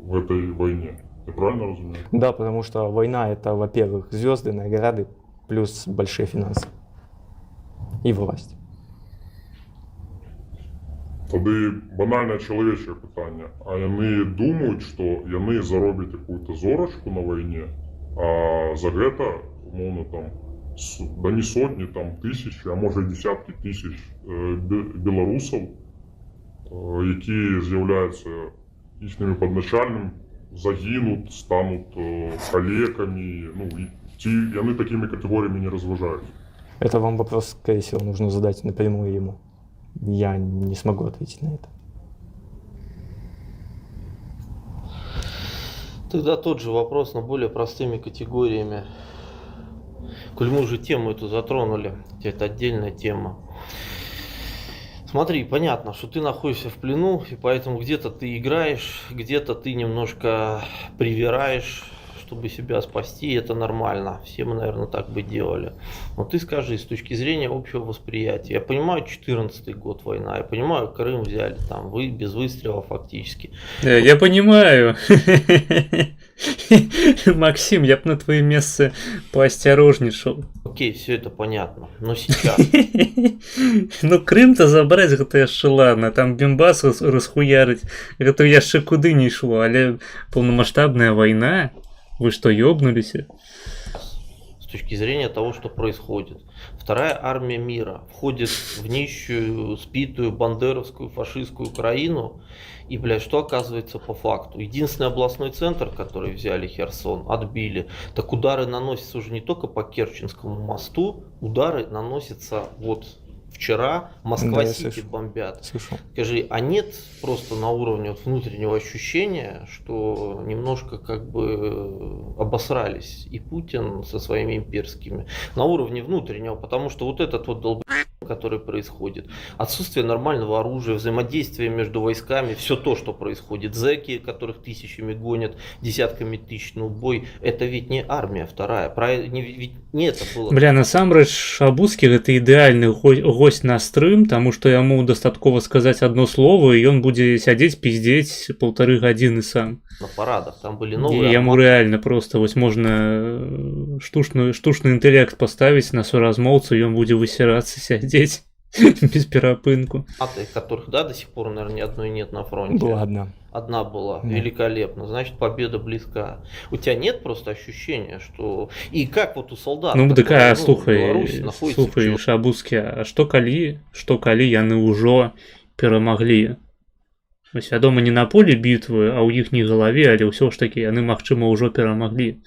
в этой войне. Я правильно разумею? Да, потому что война — это, во-первых, звезды, награды, плюс большие финансы и власть. Тоді банальне чоловіче питання. А вони думають, що вони зароблять якусь зорочку на війні, а за це, умовно, там, да не сотні, там, тисячі, а може і десятки тисяч білорусів, які з'являються їхніми подначальними, загинуть, стануть калеками, ну, и они такими категориями не разважают. Это вам вопрос, скорее всего, нужно задать напрямую ему. Я не смогу ответить на это. Тогда тот же вопрос, но более простыми категориями. Коль мы уже тему эту затронули, это отдельная тема. Смотри, понятно, что ты находишься в плену, и поэтому где-то ты играешь, где-то ты немножко привираешь, чтобы себя спасти, это нормально. Все мы, наверное, так бы делали. Но ты скажи, с точки зрения общего восприятия. Я понимаю, 14-й год война, я понимаю, Крым взяли там, вы без выстрела фактически. Я понимаю. Максим, я бы на твоем месте поосторожнейшел. Окей, все это понятно, но сейчас... Ну, Крым-то забрать, это яшчэ ладно, там Бімбас расхуярить, это яшчэ куды не шло, але полномасштабная война, вы что, ёбнулись? С точки зрения того, что происходит. Вторая армия мира входит в нищую, спитую, бандеровскую, фашистскую Украину. И, блядь, что оказывается по факту? Единственный областной центр, который взяли, Херсон, отбили. Так удары наносятся уже не только по Керченскому мосту, удары наносятся вот вчера, Москва-Сити бомбят. Слышал. Скажи, а нет просто на уровне вот внутреннего ощущения, что немножко как бы обосрались и Путин со своими имперскими, на уровне внутреннего, потому что вот этот вот долб***, который происходит, отсутствие нормального оружия, взаимодействие между войсками, все то, что происходит, зэки, которых тысячами гонят, десятками тысяч на убой, это ведь не армия вторая, ведь не это было. Бля, насамрэч Шабуцкі гэта ідэальны гость на стрым, таму што яму дастаткова сказаць одно слово, і ён будзе сядзець пиздзець 1,5 гадзіны сам. На парадах там были новые. Яму рэальна просто вось можна штучны інтэлект паставіць на суразмоўцу, ён будзе высірацца сядзець без перапынку. Которых, да, до сих пор, наверное, ни одной нет на фронте. Была одна. Одна была, да. Великолепно. Значит, победа близка. У тебя нет просто ощущения, что... И как вот у солдат... Ну, такая, слухай, в... Шабуцкі, а што калі яны ўжо перамаглі? Вось, вядома, не на поле бітвы, а ў іхняй галаве, але ўсё ж такі яны, магчыма, ўжо перамаглі.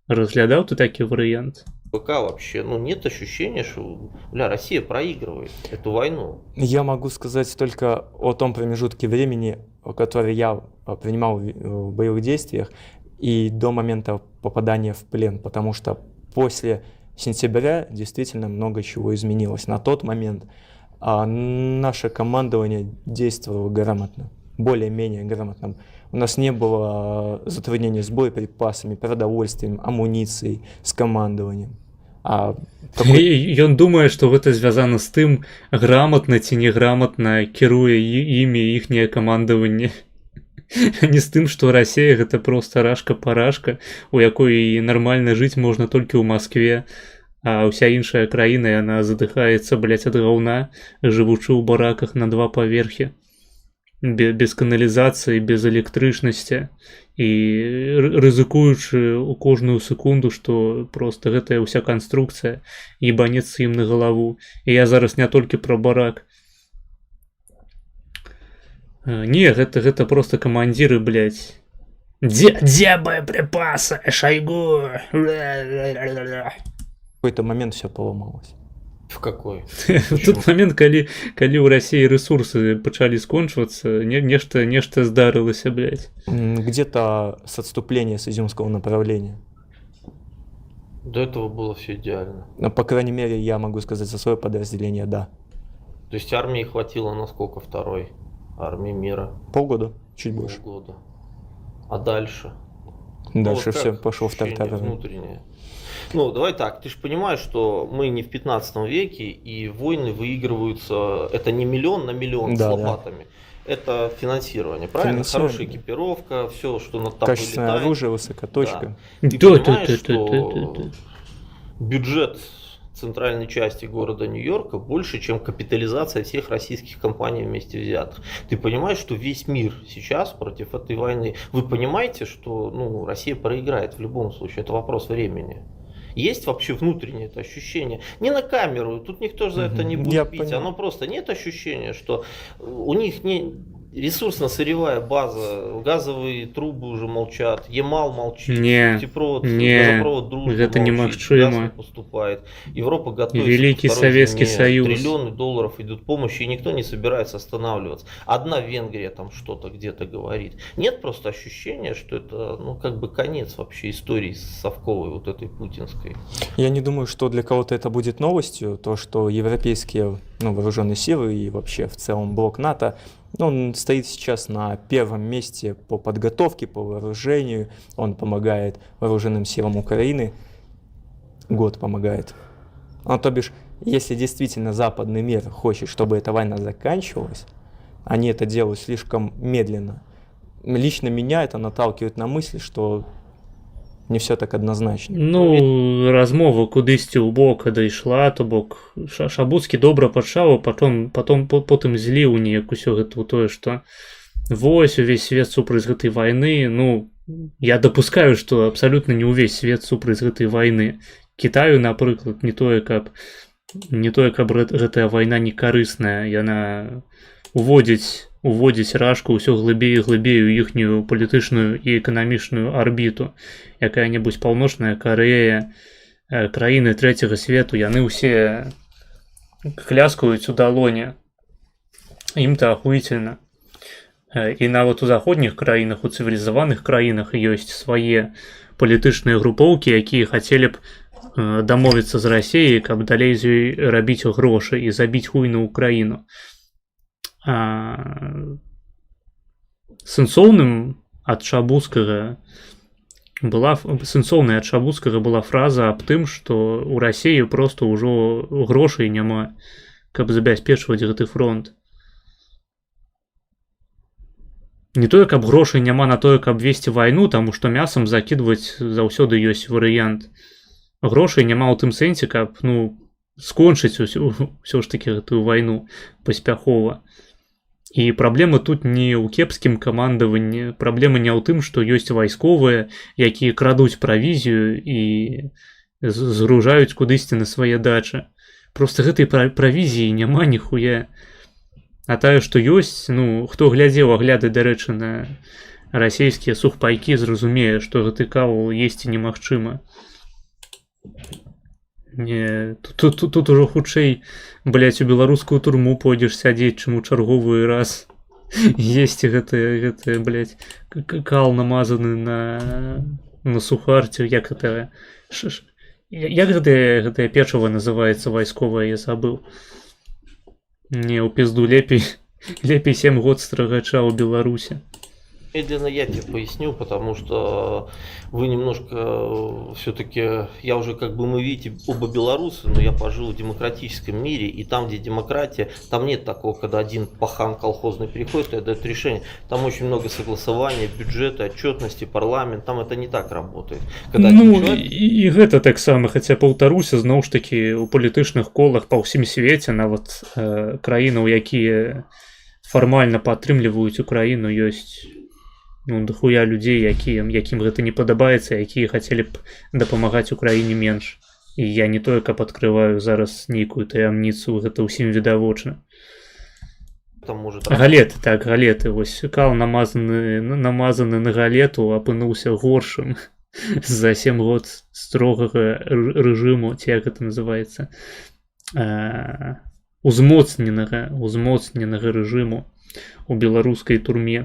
Разглядаў ты такі варыянт? ВК вообще, ну, нет ощущения, что, бля, Россия проигрывает эту войну. Я могу сказать только о том промежутке времени, который я принимал в боевых действиях, и до момента попадания в плен, потому что после сентября действительно много чего изменилось. На тот момент наше командование действовало грамотно, более-менее грамотно. У нас не было затруднений с боеприпасами, продовольствием, амуницией, с командованием. Ён думае, што гэта звязана з тым, грамотна ці неграмотна кіруе імі іхняе камандаванне. Не з тым, што Расія гэта проста рашка-парашка, у якой нармальна жыць можна толькі ў Маскве, а ўся іншая краіна, яна задыхаецца, блядь, ад гаўна, жывучы ў бараках на 2 паверхі. Без каналізацыі, без электрычнасці і рызыкуючы ў кожную секунду, што просто гэтая ўся канструкцыя ебанецца ім на галаву. І я зараз не толькі пра барак. Не, гэта просто камандзіры, блядь. Дзе боеприпасы, Шойгу? В какой-то момент все поломалось. В какой? В тот момент, калі ў Расіі рэсурсы пачалі скончвацца, нешта здарылася, блядь. Где-то с отступления с Изюмского направления. До этого было все идеально. Но, по крайней мере, я могу сказать за свое подразделение, да. То есть армии хватило на сколько второй армии мира? Полгода, чуть больше. Полгода. А дальше? Дальше все пошло в тартарары. Внутреннее. Ну, давай так, ты же понимаешь, что мы не в 15 веке, и войны выигрываются, это не миллион на миллион с лопатами. Да. Это финансирование, правильно? Хорошая экипировка, все, что над тобой качественное летает. оружие, высокоточка. Да. Ты понимаешь, что бюджет центральной части города Нью-Йорка больше, чем капитализация всех российских компаний вместе взятых. Ты понимаешь, что весь мир сейчас против этой войны? Вы понимаете, что Россия проиграет в любом случае? Это вопрос времени. Есть вообще внутреннее это ощущение? Не на камеру, тут никто за это не будет пить. Оно просто нет ощущения, что у них не ресурсно-сырьевая база, газовые трубы уже молчат, Ямал молчит, нефтепровод, газопровод Дружба это молчит, газ не поступает. Европа готовится Великий Советский Союз. Триллионы долларов идут помощи, и никто не собирается останавливаться. Одна Венгрия там что-то где-то говорит. Нет просто ощущения, что это как бы конец вообще истории совковой, вот этой путинской. Я не думаю, что для кого-то это будет новостью, то, что европейские вооруженные силы и вообще в целом блок НАТО, он стоит сейчас на первом месте по подготовке, по вооружению. Он помогает вооруженным силам Украины. Год помогает. То бишь, если действительно западный мир хочет, чтобы эта война заканчивалась, они это делают слишком медленно. Лично меня это наталкивает на мысль, что не все так однозначно. Размова кудысьці ў бок дайшла, то бок Шабуцкі добра пачаў, потым зліў неяк усё гэта ў тое, што вось увесь свет супраць гэтай вайны. Я дапускаю, што абсалютна не ўвесь свет супраць гэтай вайны. Кітаю, напрыклад, не тое, каб гэтая вайна не карысная, яна уводзіць рашку ўсё глыбей і глыбей у іхнюю палітычную і эканамічную арбіту. Якая-небудзь Паўночная Карэя, краіны трэцяга свету, яны ўсе кляскаюць у далоне. Ім-то ахуительна. І нават у заходніх краінах, у цывілізаваных краінах ёсць свае палітычныя групоўкі, якія хацелі б дамовіцца з Расіяй, каб далей з ёй рабіць грошы і забіць хуй на Украіну. Сэнсоўная ад Шабуцкага была фраза аб тым, што ў Расіі проста ўжо грошай няма, каб забяспечваць гэты фронт. Не тое, каб грошай няма на тое, каб весці вайну, таму што мясам закідваць заўсёды ёсць варыянт. Грошай няма ў тым сэнсе, каб скончыць ўсё ж такі гэтую вайну паспяхова. І праблема тут не ў кепскім камандаванні, праблема не ў тым, што ёсць вайсковыя, якія крадуць правізію і згружаюць кудысьці на свае дачы. Проста гэтай правізіі няма ніхуя. А тое, што ёсць, хто глядзеў агляды, дарэчы, на расійскія сухпайкі, зразумее, што гэты кавал есці немагчыма. Не, тут ужо хутчэй, у беларускую турму пойдзеш сядзець, чым у чарговы раз есці гэты, кал намазаны на сухарці, як гэтае печыва называецца вайсковае, я забыў. Не, у пизду лепей 7 год строгача у Беларуси. Медленно я тебе поясню, потому что вы немножко все-таки, я уже мы видите, оба белорусы, но я пожил в демократическом мире, и там, где демократия, там нет такого, когда один пахан колхозный приходит и дает решение. Там очень много согласования, бюджета, отчетности, парламент, там это не так работает. Когда и гэта таксама, хаця паўтаруся, зноў ж такі у палітычных колах па ўсім свеце, нават краінаў, якія фармальна падтрымліваюць Украіну, ёсць дохуя людзей, якім гэта не падабаецца, якія хацелі б дапамагаць Украіне менш. І я не тое, каб адкрываю зараз нейкую таямніцу, гэта ўсім відавочна. Галеты, вось кал намазаны на галету апынуўся горшым за 7 год строгага рэжыму, ці як гэта называецца, узмоцненага рэжыму у беларускай турме.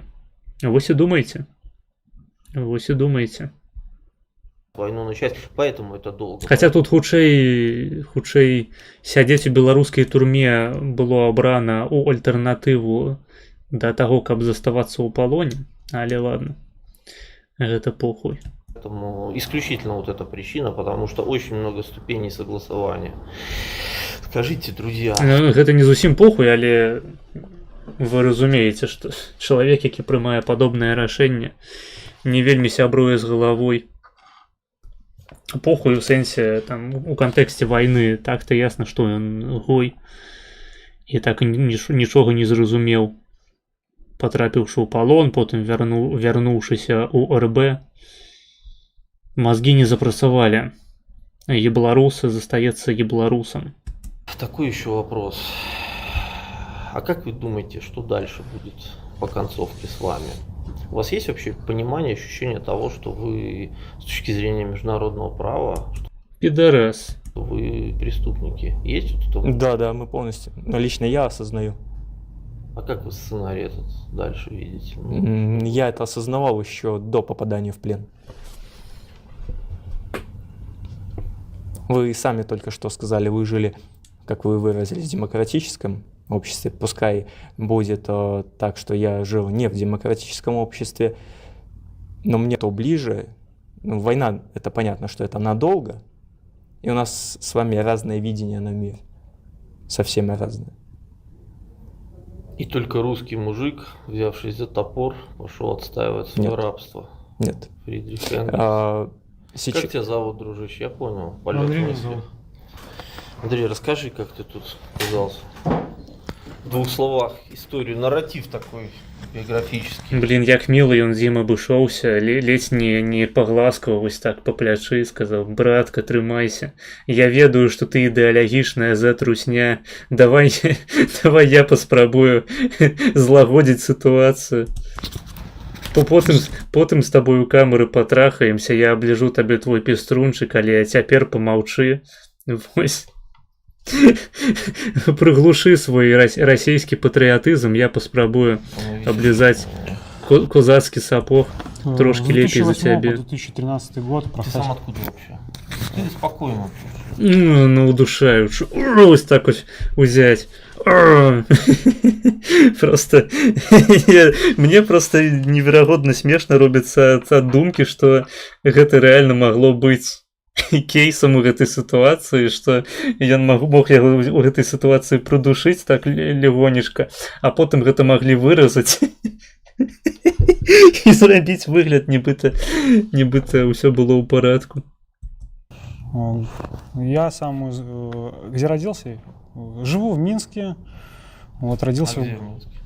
Вось и думаете. Войну начать, поэтому это долго. Хотя тут хутчэй сядзець у беларускай турме было абрана у альтэрнатыву да таго, каб заставацца ў палоне, але ладно, гэта похуй. Поэтому исключительно вот эта причина, потому что очень много ступеней согласования. Скажите, друзья. Гэта не зусім похуй, але вы разумееце, што чалавек, які прымае падобнае рашэнне, не вельмі сябруе з галавой. Похуй у сэнсе там у кантэксце вайны так-то ясна, што ён гой і так і нічога не зразумеў, патрапіўшы ў палон, потым вярнуўшыся ў РБ. Мозги не запрацавалі. Ебларусы застаецца ебларусам. Такой еще вопрос. А как вы думаете, что дальше будет по концовке с вами? У вас есть вообще понимание, ощущение того, что вы с точки зрения международного права, Пидорас. что вы преступники? Есть вот это? Да, мы полностью. Но лично я осознаю. А как вы сценарий этот дальше видите? Я это осознавал еще до попадания в плен. Вы сами только что сказали, вы жили, как вы выразились, в демократическом обществе. Пускай будет так, что я жил не в демократическом обществе, но мне то ближе. Ну, война, это понятно, что это надолго. И у нас с вами разное видение на мир. Совсем разное. И только русский мужик, взявшись за топор, пошел отстаивать свое рабство. Нет. Фридрих Энгельс. Сейчас... Как тебя зовут, дружище? Я понял. Полет Андрей мысли. зовут. Андрей, расскажи, как ты тут оказался. В 2 словах историю, нарратив такой биографический. Блин, як мило ён з ім абышоўся, ледзь не пагласкаў вось так па плячы, сказаў: братка, трымайся, я ведаю, што ты ідэалагічная затрусня, давай я паспрабую злагодзіць сітуацыю. Потым з табой у камеры патрахаемся, я абліжу табе твой пеструнчык, але цяпер помаўчы. Вось. Прыглушы свой расійскі патрыятызм, я паспрабую аблізаць козацкі сапог трошки лепей за цябе. 2013 год. Ты сам откуда вообще? Ты спокойно. Ну, удушаючы. Ось так ось узять. Просто мне просто неверагодна смешна робіцца ад думкі, што гэта рэальна магло быць кейсам у гэтай сітуацыі, што ён мог яго ў гэтай сітуацыі прыдушыць так легонечка, а потым гэта маглі выразаць і зрабіць выгляд, нібыта ўсё было ў парадку. Я сам где родился? Живу в Минске. Вот родился. А где в Минске?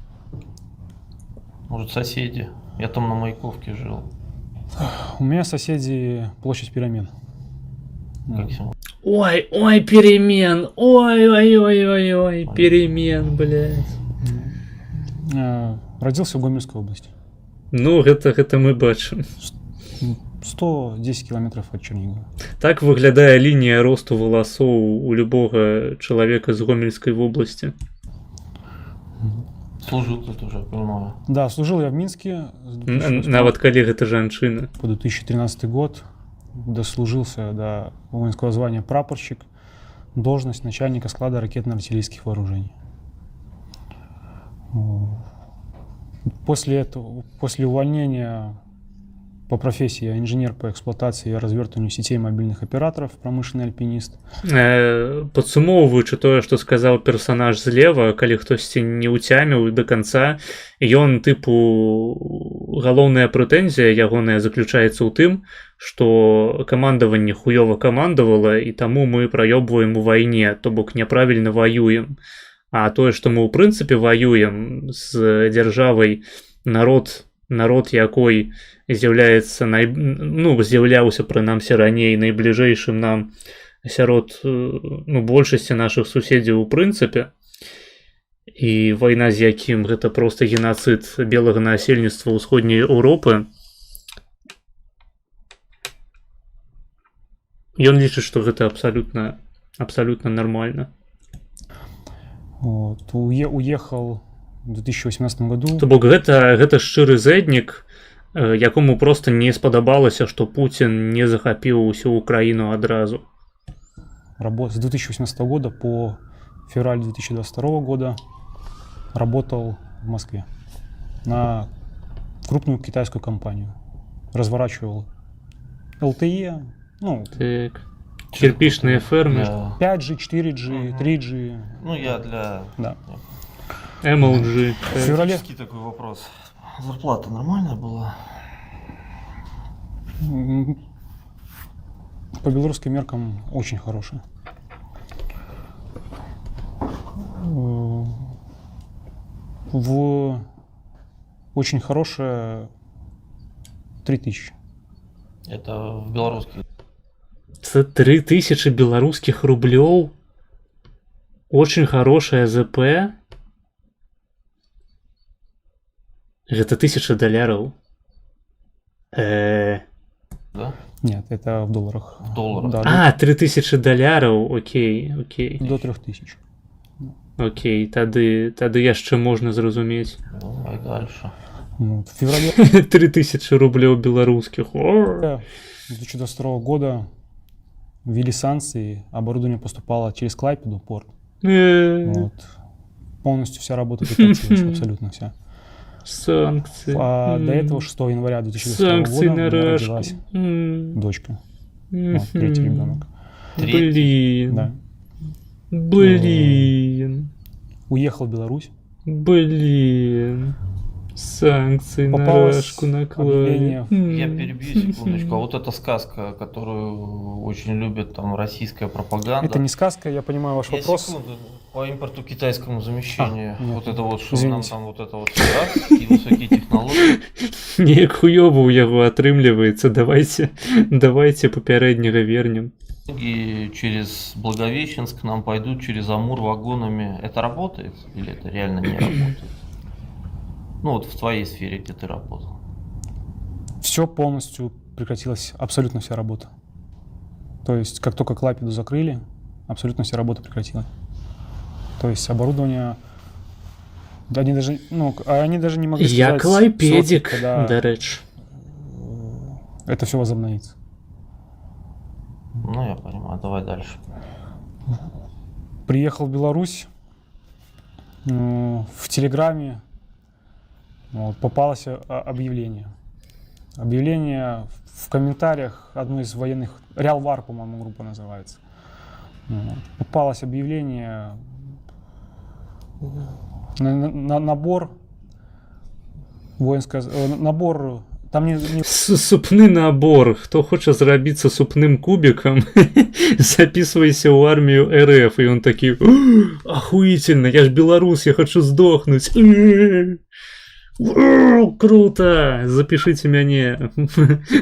Может, соседи? Я там на Маяковке жил. У меня соседи площадь Перемен. Ой, перемен. Ой, перемен, блядь. Родился в Гомельской области. Ну, гэта мы бачым. 110 километров от Чернигова. Так выглядае лінія росту валасоў у любога чалавека з Гомельскай вобласці. Служил ты тоже, понимаю. Да, служил я в Минске. Нават калі гэта жанчына. По 2013 год дослужился до воинского звания прапорщик, должность начальника склада ракетно-артиллерийских вооружений. После увольнения по профессии я инженер по эксплуатации и развертыванию сетей мобильных операторов, промышленный альпинист. Падсумоўваючы тое, што сказаў персанаж злева, калі хтосьці не ўцяміў да канца, ён тыпу галоўная прэтэнзія ягоная заключаецца ў тым, што камандаванне хуёва камандавала, і таму мы праёбваем у вайне, то бок няправільна ваюем. А тое, што мы ў прынцыпе ваюем з дзяржавай, народ якой з'яўляецца з'яўляўся прынамсі раней найбліжэйшым нам сярод большасці нашых суседзяў у прынцыпе, і вайна з якім гэта проста генацыд белага насельніцтва ўсходняй Еўропы, ён лічыць, што гэта абсалютна нармальна. Вот. Уехал в 2018 году. То бок гэта шчыры зэднік, якому просто не спадабалася, што Путін не захапіў усю Украіну адразу. С 2018 года по февраль 2022 года работал в Москве на крупную китайскую компанию. Разворачивал LTE, так, кирпичные фермы. 5G, 4G, 3G. Я для... Да. MLG. В феврале... Такой вопрос. Зарплата нормальная была? По белорусским меркам очень хорошая. В очень хорошая 3000. Это в белорусских. Це 3000 белорусских рублей. Очень хорошая ЗП. Это $1000. Да? Нет, это в долларах. В долларах. Да, А, $3000. Окей, окей. до 3000. Окей, тады яшчэ можна зразумець. Давай дальше. Вот. В феврале 3000 рублей белорусских. О! 2022 года ввели санкции, оборудование поступало через Клайпеду, порт. Вот. Полностью вся работа прекратилась, абсолютно вся. Санкции. А до этого 6 января 2022 Санкции года на у меня рашку. родилась дочка. Вот, третий ребенок. Блин. Да. Блин. Уехал в Беларусь. Блин. Санкции на Попалось рашку объявление. наклали. Я перебью секундочку. А вот эта сказка, которую очень любит там российская пропаганда. Это не сказка, я понимаю ваш Я вопрос. секунду. По импорту китайскому замещению. нет. Вот это вот, что Извините. нам там вот это вот раз, и высокие технологии. Неяк хуёва ў яго атрымліваецца. Давайте папярэдняга вернем. И через Благовещенск нам пойдут через Амур вагонами. Это работает или это реально не работает? Ну вот в твоей сфере, где ты работал. Все полностью прекратилось, абсолютно вся работа. То есть, как только Клайпеду закрыли, абсолютно вся работа прекратилась. То есть оборудование, они даже не могли сказать Як лайпедик, сроки, когда да рэч. это все возобновится. Ну я понимаю, давай дальше. Приехал в Беларусь, в Телеграме вот, попалось объявление. Объявление в комментариях одной из военных, Реалвар, по-моему, группа называется. Вот. Попалось объявление на набор набор, там не Супны набор. Хто хоча зрабіцца супным кубиком, записывайся ў армію РФ. И он такой: охуительно, я ж белорус, я хочу сдохнуть. Круто! Запишите меня.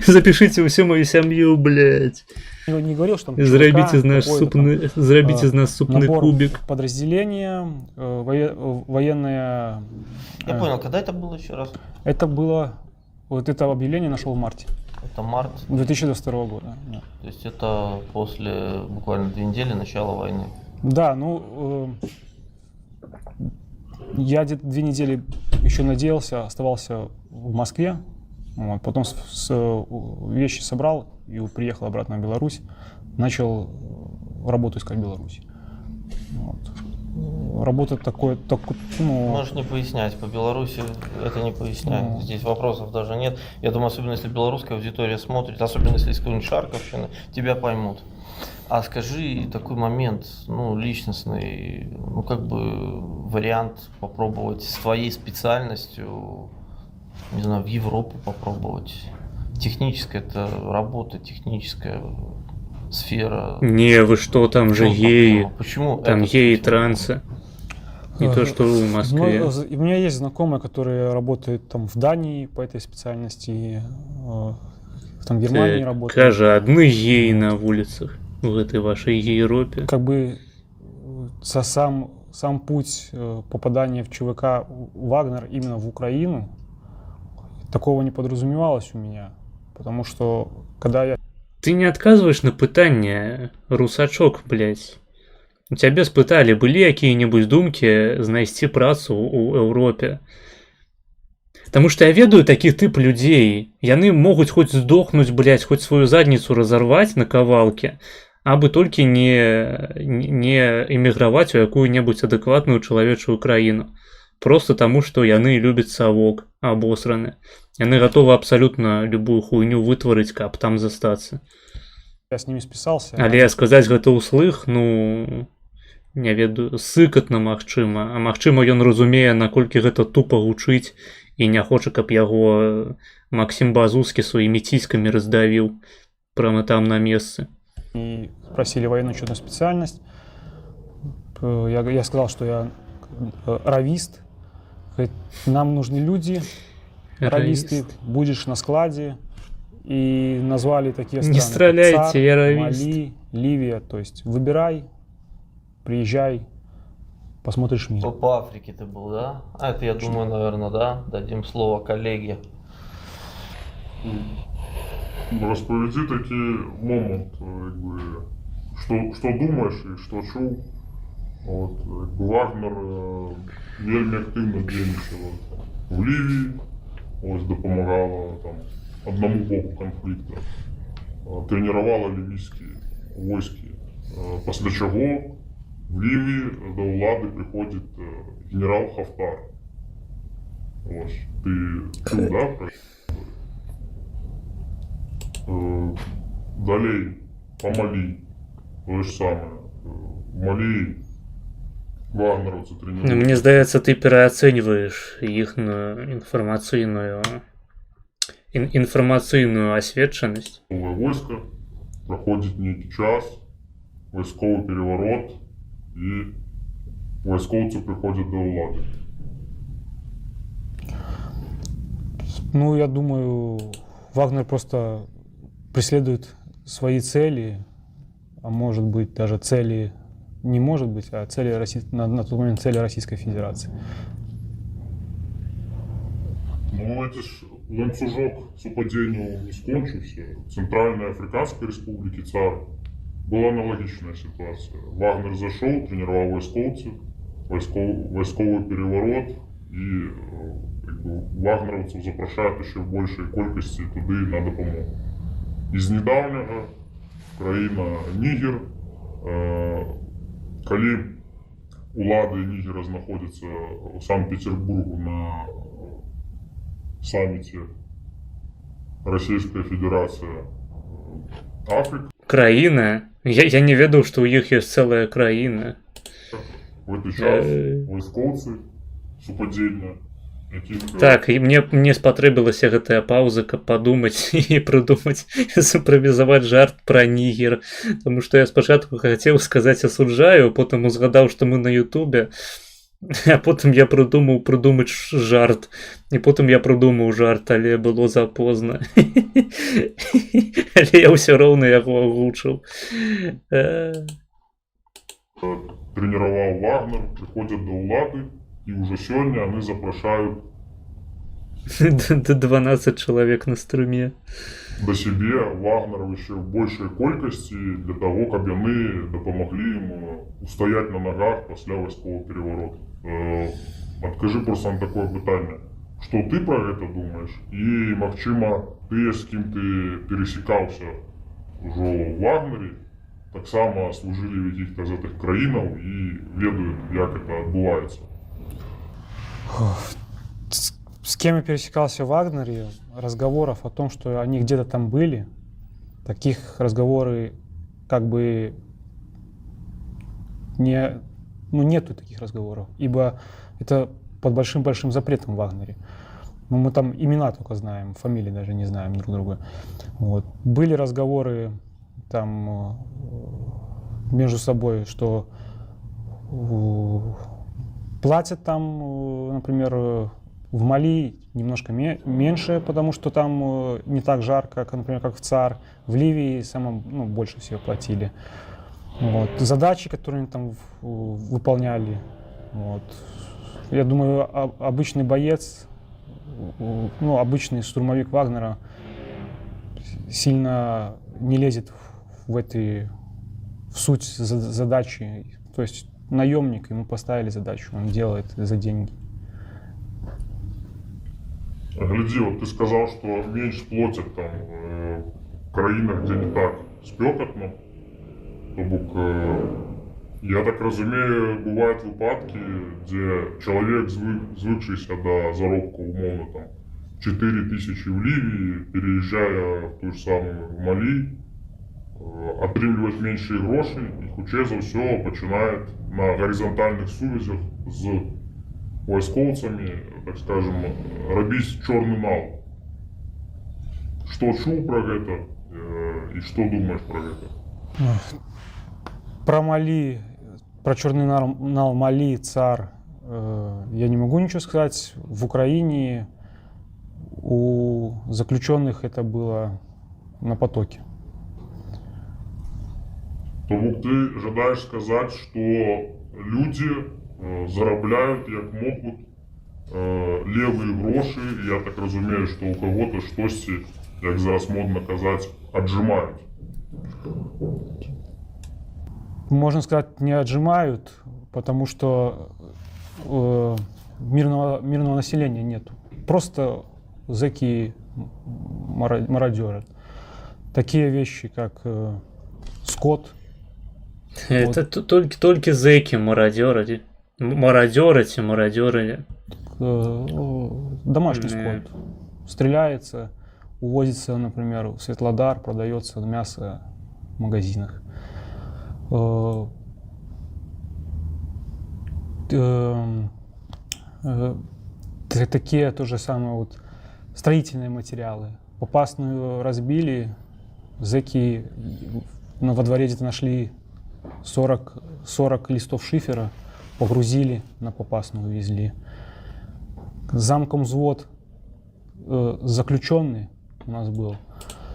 Запишите всю мою семью, блядь. не говорил, что там Зрабіце какой-то з нас супны набор кубик. подразделения, военное. Я понял, когда это было еще раз? Это было, вот это объявление нашел в марте Это март. 2022 года. Да. То есть это после буквально 2 недели начала войны. Да, я где-то 2 недели еще надеялся, оставался в Москве, вот, потом вещи собрал и приехал обратно в Беларусь, начал работу искать в Беларуси. Вот. Работа такой, Можешь не пояснять, по Беларуси это не поясняет. Здесь вопросов даже нет. Я думаю, особенно если белорусская аудитория смотрит, особенно если из какой-нибудь Шарковщины, тебя поймут. А скажи такой момент, личностный, как бы вариант попробовать с твоей специальностью, не знаю, в Европу попробовать. Техническая это работа, техническая сфера. Не, вы что, там же геи. Почему? Там геи, трансы. Не то, что в Москве. У меня есть знакомые, которые работают там в Дании по этой специальности, там в Германии работают. Кажа, одни геи на улицах в этой вашей Европе. Как бы сам путь попадания в ЧВК Вагнер именно в Украину, такого не подразумевалось у меня. Потому что, когда я... Ты не отказываешь на пытанне, русачок, блядь. У тебя спытали, были какие-нибудь думки знайсці працу у Европе? Потому что я ведаю такі тып людзей. Яны могуць хоць здохнуць, блядь, хоць свою задницу разорвать на кавалке, абы толькі не эміграваць у якую-небудзь адэкватную чалавечую краіну. Просто таму, што яны любяць савок абосраны. Яны готовы абсолютно любую хуйню вытварыць, каб там застацца. Я с ними списался. Але сказаць гэта ўслых, не ведаю, сыкатна магчыма. А магчыма, ён разумее, наколькі гэта тупа гучыць і не хоча, каб яго Максім Базускі сваімі ціскамі раздавіў прямо там на месцы. И спросили военную учетную специальность. Я сказал, что я равист. Говорит, нам нужны люди, рависты, будешь на складе. И назвали такие страны. Не стреляйте, как ЦАР, я равист. Мали, Ливия. То есть выбирай, приезжай, посмотришь мир. По Африке ты был, да? А это, я думаю, наверное, да? Дадим слово коллеге. Розповіді такий момент, якби, що думаєш і що чув. От, якби Вагнер вельми активно діяльничав в Лівії, ось допомагала там одному боку конфлікту, тренувала лівійські війська. Після чого в Лівії до влади приходить генерал Хафтар. Ось, ти чув, да, про Далее по Мали, то же самое. В Мали вагнеровцы Ну, тренируют. мне здається, ти переоцінюєш їхню інформаційну освіченість. Новое войско, проходит некий час, войсковый переворот, и войсковцы приходят до влады. Ну, я думаю, Вагнер просто преследует свои цели, а может быть даже цели, не может быть, а цели на тот момент цели Российской Федерации. Ну, это ж ланцужок супадения не скончился. В Центральной Африканской Республике ЦАР была аналогичная ситуация. Вагнер зашел, тренировал войсковцев, войсковый переворот, и вагнеровцев запрошають ще в більшій кількості туди на допомогу. Із недавнього країна Нігер, коли улады Нигера знаходяться у Санкт-Петербургу на саммите Российская Федерация Африка. Країна? Я не ведав, що у них є ціла країна. В этот час войсковцы супадения. Так, і мне спотребілася гэтая пауза, каб падумаць і прыдумаць, суправізаваць жарт пра Нігер. Таму што я спачатку хацеў сказаць асуджаю, потым узгадаў, што мы на Ютубе, а потым я прыдумаць жарт. І потым я прыдумаў жарт, але было запозна. Але я ўсё роўна яго агучыў. Тренировал Вагнер, приходят до улады, и уже сегодня они запрошают 12 человек на струме. до себе Вагнеров еще в большей колькости для того, как они допомогли ему устоять на ногах после войскового переворота. Откажи просто на такое питание. Что ты про это думаешь? И, махчима, ты с кем ты пересекался уже в Вагнері, так само служили в якихось з цих країнах і ведають, як це відбувається. С кем я пересекался в Вагнере, разговоров о том, что они где-то там были, таких разговоров как бы нету таких разговоров, ибо это под большим-большим запретом в Вагнере. Ну, мы там имена только знаем, фамилии даже не знаем друг друга. Вот. Были разговоры там между собой, что платят там, например, в Мали немножко меньше, потому что там не так жарко, как, например, как в ЦАР. В Ливии больше всего платили. Вот. Задачи, которые они там выполняли. Вот. Я думаю, обычный боец, обычный штурмовик Вагнера сильно не лезет в суть задачи. То есть наемник, ему поставили задачу, он делает за деньги. Гляди, вот ты сказал, что меньше платят там в країнах, где не так спекотно. Я так разумею, бывают выпадки, где человек, звыкшийся до заробку умовно там 4000 в Ливии, переезжая в ту же самую Мали, отримлювати менші гроші і хоче за все починає на горизонтальних сувязях з військовцями, так скажем, робити чорний нал. Що чув про це і що думаєш про це? Про Мали, про Черный Нал Мали, ЦАР, я не могу ничего сказать. В Украине у заключенных это было на потоке. Тому ти жадаєш сказати, що люди заробляють як можуть леві гроші, і я так розумію, що у кого-то щось, як зараз модно казати, отжимають. Можно сказать, не отжимают, потому что мирного населения нет. Просто зэки мародерят. Такие вещи, как скот. Это только зэки мародерили. Мародерили. Домашний скот. Стреляется, увозится, например, в Светлодар, продается мясо в магазинах. Такие то же самое вот строительные материалы. Попасную разбили, зэки во дворе где-то нашли 40 листов шифера, погрузили, на попасную увезли. Замком взвод заключенный у нас был.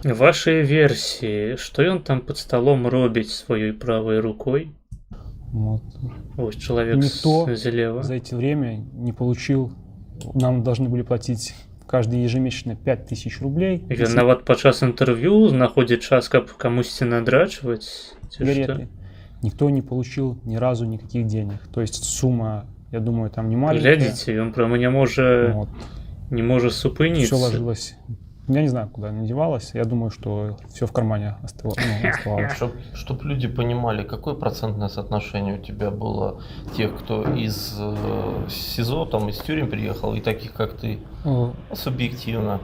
Ваши версии, что он там под столом робить своей правой рукой? Вот. Ось человек Никто злева. за это время не получил. Нам должны были платить каждый ежемесячно 5000 рублей. Ён нават падчас інтэрв'ю знаходзіць час, каб камусьці надрачваць. Сигареты. Никто не получил ни разу никаких денег. То есть сумма, я думаю, там не маленькая. Глядзіце, ён прямо не можа Вот. Все супыніцца. ложилось. Я не знаю, куда она девалась. Я думаю, что все в кармане оставалось. Чтоб люди понимали, какое процентное соотношение у тебя было тех, кто из СИЗО, там, из тюрем приехал, и таких, как ты, субъективно?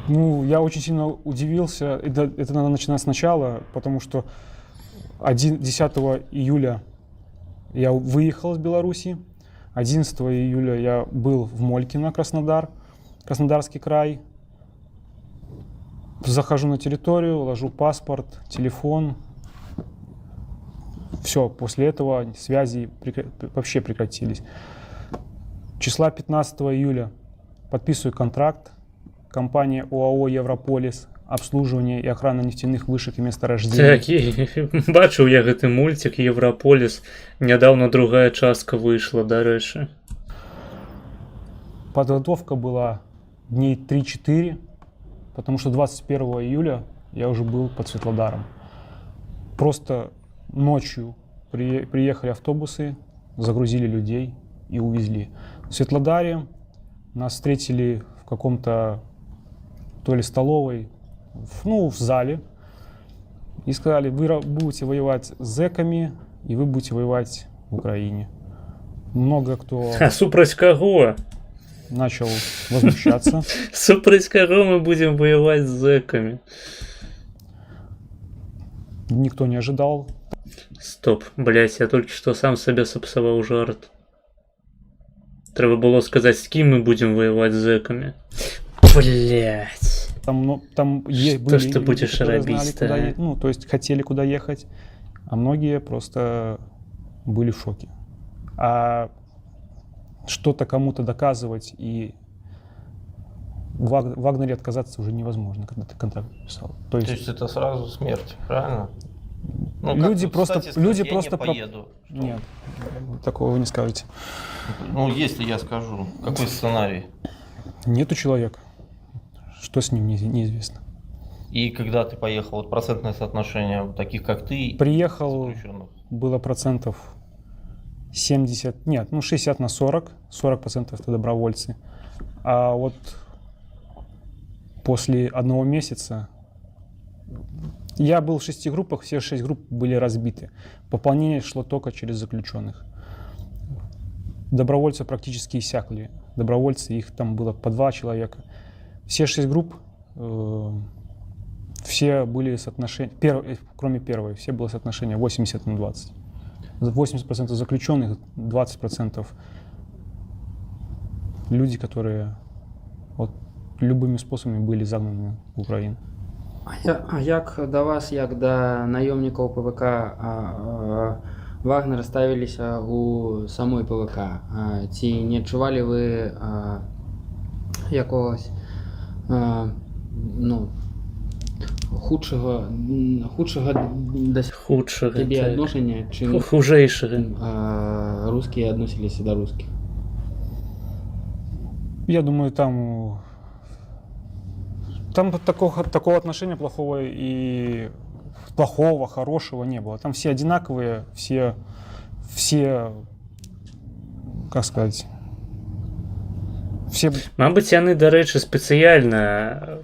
Ну, я очень сильно удивился. Это надо начинать сначала, потому что 10 июля я выехал из Беларуси. 11 июля я был в Молькино, Краснодарский край. Захожу на территорию, ложу паспорт, телефон. Все, после этого связи вообще прекратились. Числа 15 июля подписываю контракт. Компания ОАО «Европолис», обслуживание и охрана нефтяных вышек и месторождений. Так, бачыў я гэты мультик «Европолис». Нядаўна другая частка выйшла, дарэчы. Подготовка была дней 3-4, потому что 21 июля я уже был под Светлодаром. Просто ночью приехали автобусы, загрузили людей и увезли. В Светлодаре нас встретили в каком-то то ли столовой, в зале, и сказали: вы будете воевать с зэками, и вы будете воевать в Украине. Много кто А супраць каго? начал возмущаться. Супраць каго мы будем воевать с зэками? Никто не ожидал. Стоп, блять, я только что сам себе сапсаваў жарт. Трэба было сказать, с кем мы будем воевать с зэками. Блять. Там Что ж ты будешь робить-то? Ну, то есть хотели куда ехать, а многие просто были в шоке. А что-то кому-то доказывать и в Вагнере отказаться уже невозможно, когда ты контракт подписал. То есть это сразу смерть, правильно? Ну, люди как, просто, кстати, сказать, люди я просто не поеду. Что? Нет, такого вы не скажете. Ну, если я скажу, какой сценарий? Нету человека. Что с ним неизвестно. И когда ты поехал, вот процентное соотношение таких, как ты, Приехал, заключенных? было процентов 70, нет, 60 на 40, 40% это добровольцы. А вот после 1 месяца я был в 6 группах, все 6 групп были разбиты. Пополнение шло только через заключенных. Добровольцы практически иссякли. Добровольцы, их там было по 2 человека. Все 6 групп, все были соотношения, кроме первой, все было соотношение 80 на 20. 80% заключенных, 20% люди, которые вот любыми способами были загнаны в Украину. А як да вас, як да наёмнікаў ПВК Вагнера ставіліся у самой ПВК? Ці не адчувалі вы якогось ну, худшага да Худшага, сябе так. адношання, чым Хужэйшага. рускія адносіліся да рускіх? Я думаю, там такого отношения плохого и плохого, хорошего не было. Там все одинаковые, все, как сказать, все... Мабыць, яны, дарэчы, спецыяльна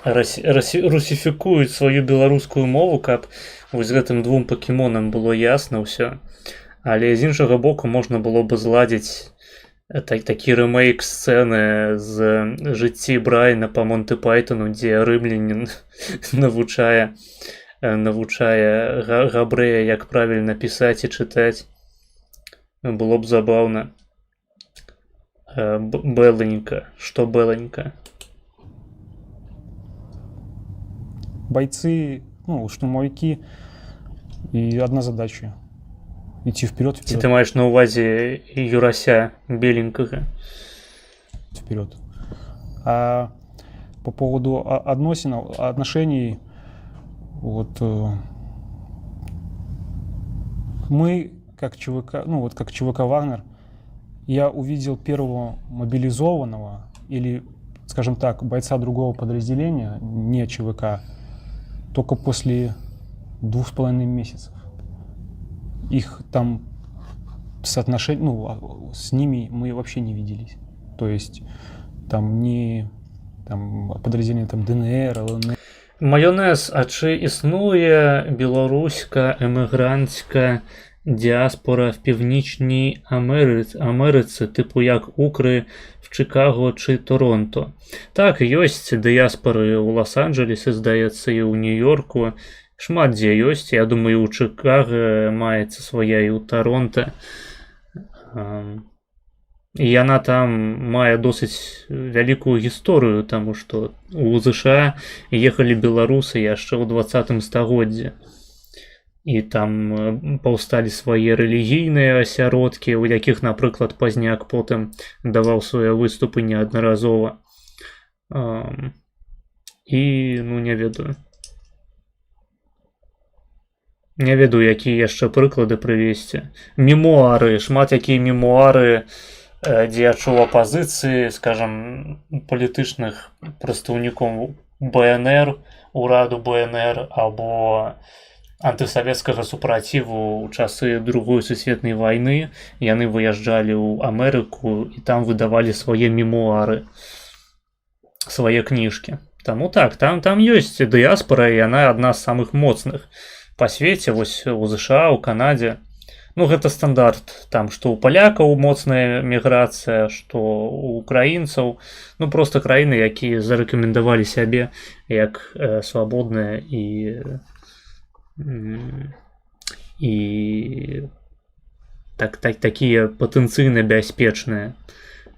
русіфікуюць сваю беларускую мову, каб вось гэтым двум пакемонам было ясна ўсё. Але з іншага боку можна было бы зладзіць такі рэмейк сцэны з жыцці Брайана па Монты Пайтону, дзе рымлянін навучае габрэя, як правільна пісаць і чытаць. Было б забаўна. Беленька. Што Беленька? Бойцы, ну, штурмовики, и одна задача — идти вперед. Ці ты маеш на увазе Юрася беленькага? Вперед. А по поводу отношений, вот мы, как ЧВК, ну вот как ЧВК «Вагнер», я увидел первого мобилизованного или, скажем так, бойца другого подразделения, не ЧВК, только после 2,5 месяцев. Их там соотношение, ну, с ними мы вообще не виделись. То есть там не там, подразделение там, ДНР, ЛНР. Маёнез, а чи існує білоруська емігрантська діаспора в Північній Америці, типу як Укри в Чикаго чи Торонто? Так, ёсць дыяспоры ў Лос-Анджелесе, здаецца, і ў Нью-Йорку. Шмат дзе ёсць. Я думаю, у Чикаго маецца свая і ў Торонто. І яна там мае досыць вялікую гісторыю, таму што ў ЗША ехалі беларусы яшчэ ў 20 стагоддзі. І там паўсталі свае рэлігійныя асяродкі, у якіх, напрыклад, Пазняк потым даваў свае выступы неаднаразова. І, ну, не ведаю. Не ведаю, якія яшчэ прыклады прывесці. Мемуары, шмат якія мемуары дзеячоў апазіцыі, скажам, палітычных прадстаўнікоў БНР, ураду БНР, або антысавецкага супраціву ў часы Другой сусветнай вайны. Яны выязджалі ў Амерыку і там выдавалі свае мемуары, свае кніжкі. Таму так, там ёсць дыяспора, і яна адна з самых моцных па свеце, вось у ЗША, у Канадзе. Ну, гэта стандарт, там, што ў палякаў моцная міграцыя, што ў украінцаў, ну, проста краіны, якія зарэкамендавалі сябе як свабодныя і такія патэнцыйна бяспечныя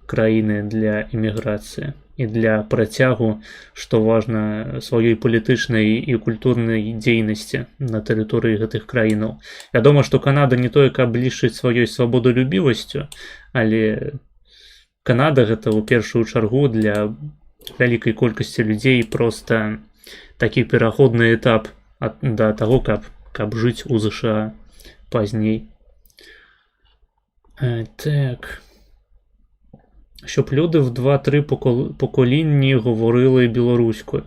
краіны для эміграцыі і для працягу, што важна, сваёй палітычнай і культурнай дзейнасці на тэрыторыі гэтых краінаў. Вядома, што Канада не тое, каб лічыць сваёй свабодолюбівасцю, але Канада гэта ў першую чаргу для вялікай колькасці людзей проста такі пераходны этап да таго, каб жыць у ЗША пазней. Так... Щоб люди в 2-3 поколінні говорили білоруською.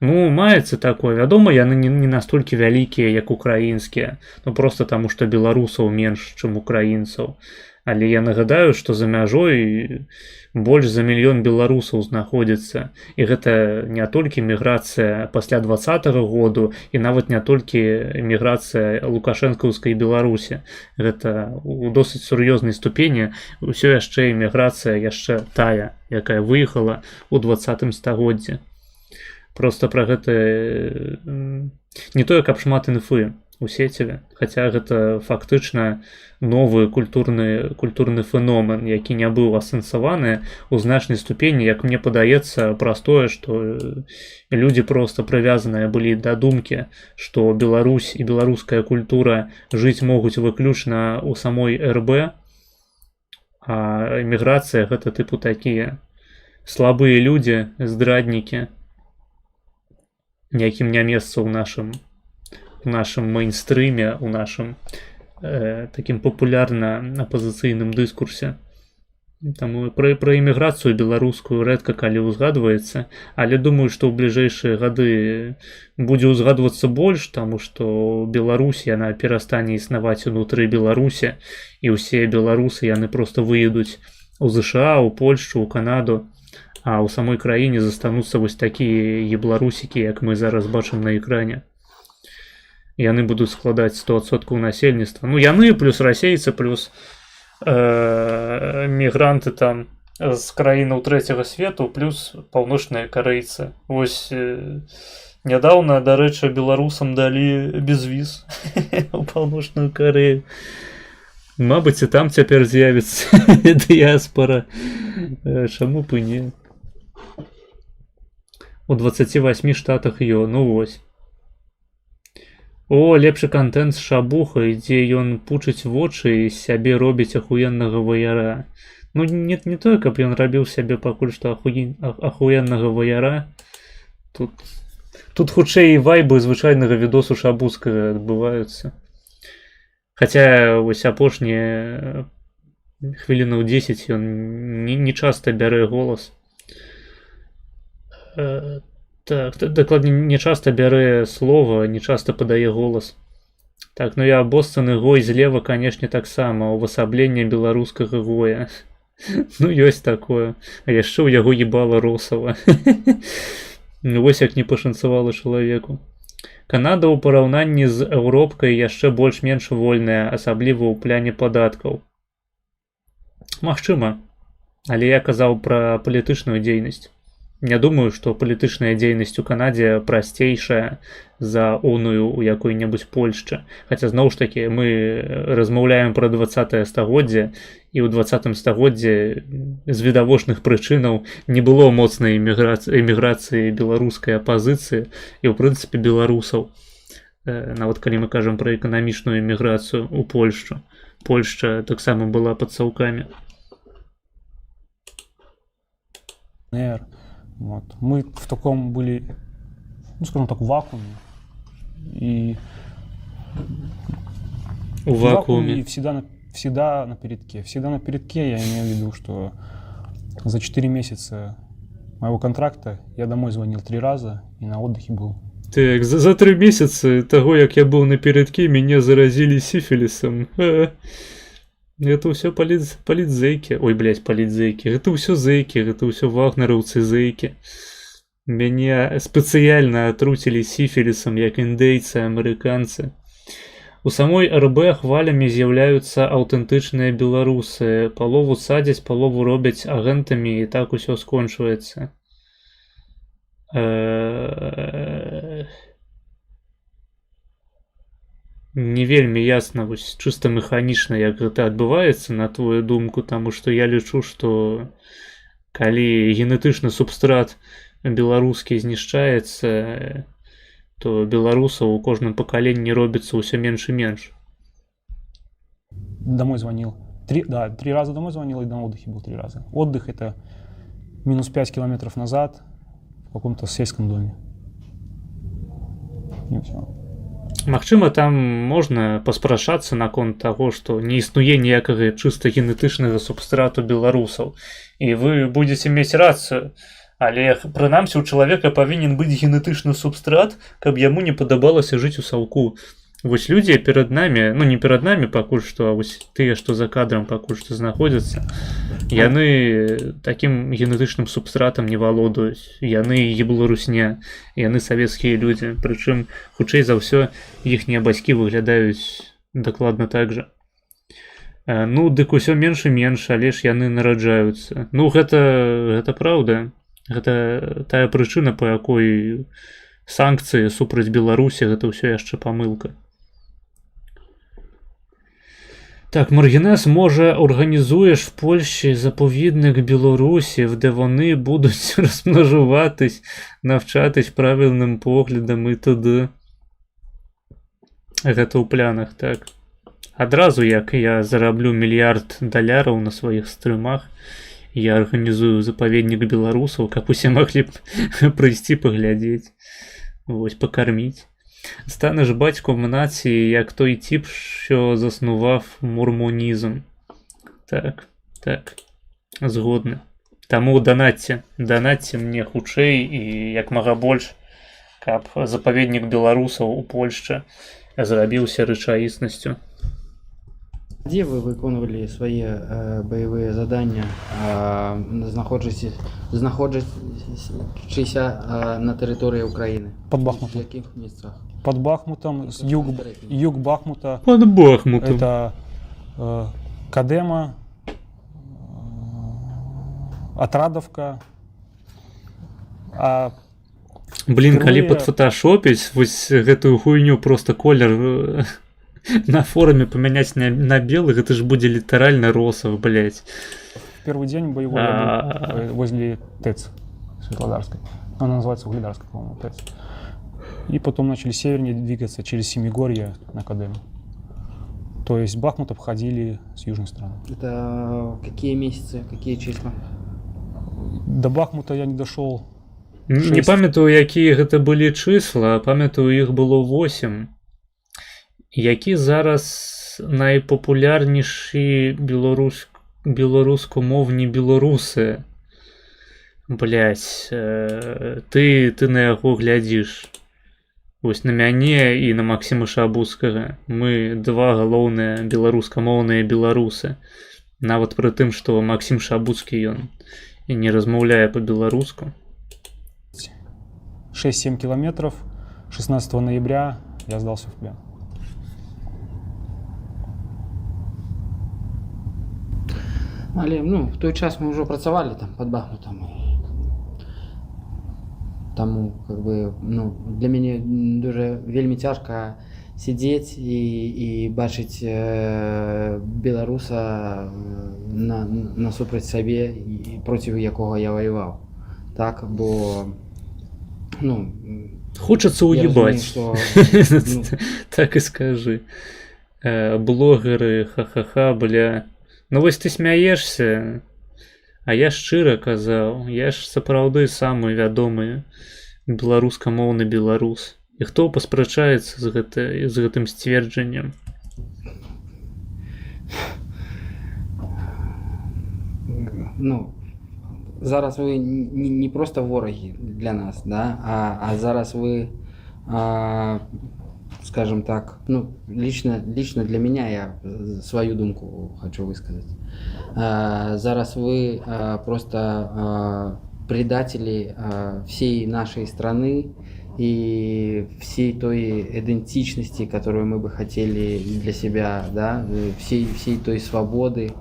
Ну, маецца такое. Вядома, яны не настолькі вялікія, як украінскія. Ну, просто таму, што беларусаў менш, чым украінцаў. Але я нагадаю, што за мяжой больш за 1 мільён беларусаў знаходзіцца. І гэта не толькі міграцыя пасля 20-го году, і нават не толькі міграцыя лукашэнкаўскай Беларусі. Гэта у досыць сур'ёзнай ступені ўсё яшчэ міграцыя яшчэ тая, якая выехала ў 20-м стагоддзі. Просто пра гэта не тое, каб шмат інфы. у сеціве, хаця гэта фактычна новы культурны феномен, які не быў асэнсаваны ў значнай ступені, як мне падаецца, праз тое, што людзі проста прывязаныя былі да думкі, што Беларусь і беларуская культура жыць могуць выключна ў самой РБ, а эміграцыя гэта тыпу такія слабыя людзі, здраднікі, якім не месца ў нашым мейнстрыме, у нашым такім папулярна апазіцыйным дыскурсе. Таму пра эміграцыю беларускую рэдка калі ўзгадваецца, але думаю, што ў бліжэйшыя гады будзе ўзгадвацца больш, таму што Беларусь, яна перастане існаваць унутры Беларусі, і ўсе беларусы яны проста выедуць у ЗША, у Польшчу, у Канаду, а ў самой краіне застануцца вось такія ебларусікі, як мы зараз бачым на экране. Яны будуць складаць 100% насельніцтва. Ну, яны плюс расейцы, плюс мігранты там з краінаў трэцяга свету, плюс паўночныя карэйцы. Вось нядаўна, дарэчы, беларусам далі безвіз у паўночную Карэю. Мабыць, і там цяпер з'явіцца дыяспара. Чаму б і не? У 28 штатах ну вось. О, лепшы контент з шабухай, дзе ён пучыць вочы і з сябе робіць ахуеннага ваяра. Ну, не тое, каб ён рабіў сябе пакуль што ахуеннага ваяра. Тут хутчэй вайбы звычайнага відосу шабускага адбываюцца. Хаця вось апошнія хвілінаў 10 ён не часта бярэ голас. Так, дакладней, не часта бярэ слова, не часта падае голас. Так, ну я абоссаны гой злева, канешне, таксама, увасабленне беларускага гоя. Ну, ёсць такое. А яшчэ ў яго ебала росава. Ну, вось як не пашанцавала чалавеку. Канада ў параўнанні з Еўропкай яшчэ больш-менш вольная, асабліва ў пляне падаткаў. Магчыма, але я казаў пра палітычную дзейнасць. Не думаю, што палітычная дзейнасць у Канадзе прасцейшая за оную ў якой-небудзь Польшчы. Хаця, зноў ж такі, мы размаўляем пра 20-е стагоддзе, і ў 20-м стагоддзе з відавочных прычынаў не было моцнай эміграцыі беларускай апазіцыі і, ў прынцыпе, беларусаў. Нават калі мы кажам пра эканамічную эміграцыю ў Польшчу. Польшча таксама была пад саўкамі. Вот. Мы в таком были, ну, скажем так, вакууме. И в вакууме. И всегда на передке. Всегда на передке, я имею в виду, что за 4 месяца моего контракта я домой звонил 3 раза и на отдыхе был. Так, за 3 месяца того, як я был на передке, меня заразили сифилисом. Это ўсё палітзэйкі. Ой, блядь, палітзэйкі. Гэта ўсё зэйкі, гэта ўсё вагнераўцы зэйкі. Мяне спецыяльна атруцілі сіфілісам, як індейцы, амерыканцы. У самой РБ хвалямі з'яўляюцца аўтэнтычныя беларусы. Палову садзяць, палову робяць агентамі, і так усё скончваецца. Не вельмі ясна, вось, чыста механічна, як гэта адбываецца, на твою думку, таму што я лічу, што калі генетычны субстрат беларускі знішчаецца, то беларусаў у кожным пакаленні робіцца ўсё менш і менш. Домой звонил. 3 раза домой звонил, и на отдыхе был 3 раза. Отдых — это минус 5 километров назад в каком-то сельском доме. И все. Магчыма, там можна паспрачацца наконт таго, што не існуе ніякага чыста генетычнага субстрату беларусаў. І вы будзеце мець рацыю. Але, прынамсі, у чалавека павінен быць генетычны субстрат, каб яму не падабалася жыць у саўку. Вось людзі перад намі, ну не перад намі пакуль што, а вось тыя, што за кадрам пакуль што знаходзяцца, яны такім генетычным субстратам не валодаюць. Яны ебларусня, яны савецкія людзі. Прычым, хутчэй за ўсё, іхнія бацькі выглядаюць дакладна так жа. Ну, дык усё менш і менш, але ж яны нараджаюцца. Ну, гэта праўда. Гэта тая прычына, па якой санкцыі супраць Беларусі, гэта ўсё яшчэ памылка. Так, Маргінес, може, організуєш в Польщі заповідник білорусів, де вони будуть розмножуватись, навчатись правильним поглядам і т.д. Гэта ў планах, так. Адразу, як я зараблю мільярд даляраў на сваіх стрымах, я арганізую запаведнік беларусаў, каб усе маглі б прыйсці паглядзець, вось, пакарміць. Станеш батьком нації, як той тип, що заснував мормонізм. Так, так, згодны. Таму данатьце мне хутчэй і як мага больш, каб запаведнік беларусаў у Польшчы зрабіўся рэчаіснасцю. Где вы выконывали свои боевые задания, знаходжачися на территории Украины? Под В Бахмутом. каких местах? Под Бахмутом, юг Бахмута. Под Бахмутом. Это Кадема, Отрадовка. Блін, калі Впервые- падфоташопіць вось гэтую хуйню, просто колер на форуме памяняць на белы, гэта ж будзе літаральна росаў, блядь. В первый день боевой я был возле ТЭЦ Светлодарской. Она называется Угледарская, по-моему, ТЭЦ. И потом начали севернее двигаться через Семигорье на Кадему. То есть Бахмут обходили с южной стороны. Это какие месяцы, какие числа? До Бахмута я не дошел. Не памятаю, якія гэта былі чысла, памятаю, іх было 8. Які зараз найпапулярнейшы беларускамоўні беларусы? Блядь, ты на яго глядзіш. Вось на мяне і на Максіма Шабуцкага. Мы два галоўныя беларускамоўныя беларусы. Нават пры тым, што Максім Шабуцкі ён і не размаўляе па-беларуску. 6-7 километров. 16 ноября я сдался в плен. Але, в той час мы уже працавали там под Бахмутом. Таму, для мяне дуже вельмі цяжка сидзець і бачыць беларуса насупраць сабе і проці якога я воеваў. Так, бо хочется уебать. Так и скажи. Блогеры, ха-ха-ха, бля. Ну вось ты смяешься, а я шчыра казаў, я ж сапраўды самы вядомы беларускамоўны беларус. І хто паспрачаецца з гэтым сцверджаннем? Зараз вы не просто вораги для нас, да, а зараз вы, скажем так, лично для меня, я свою думку хочу высказать. Зараз вы просто предатели всей нашей страны и всей той идентичности, которую мы бы хотели для себя, да, всей той свободы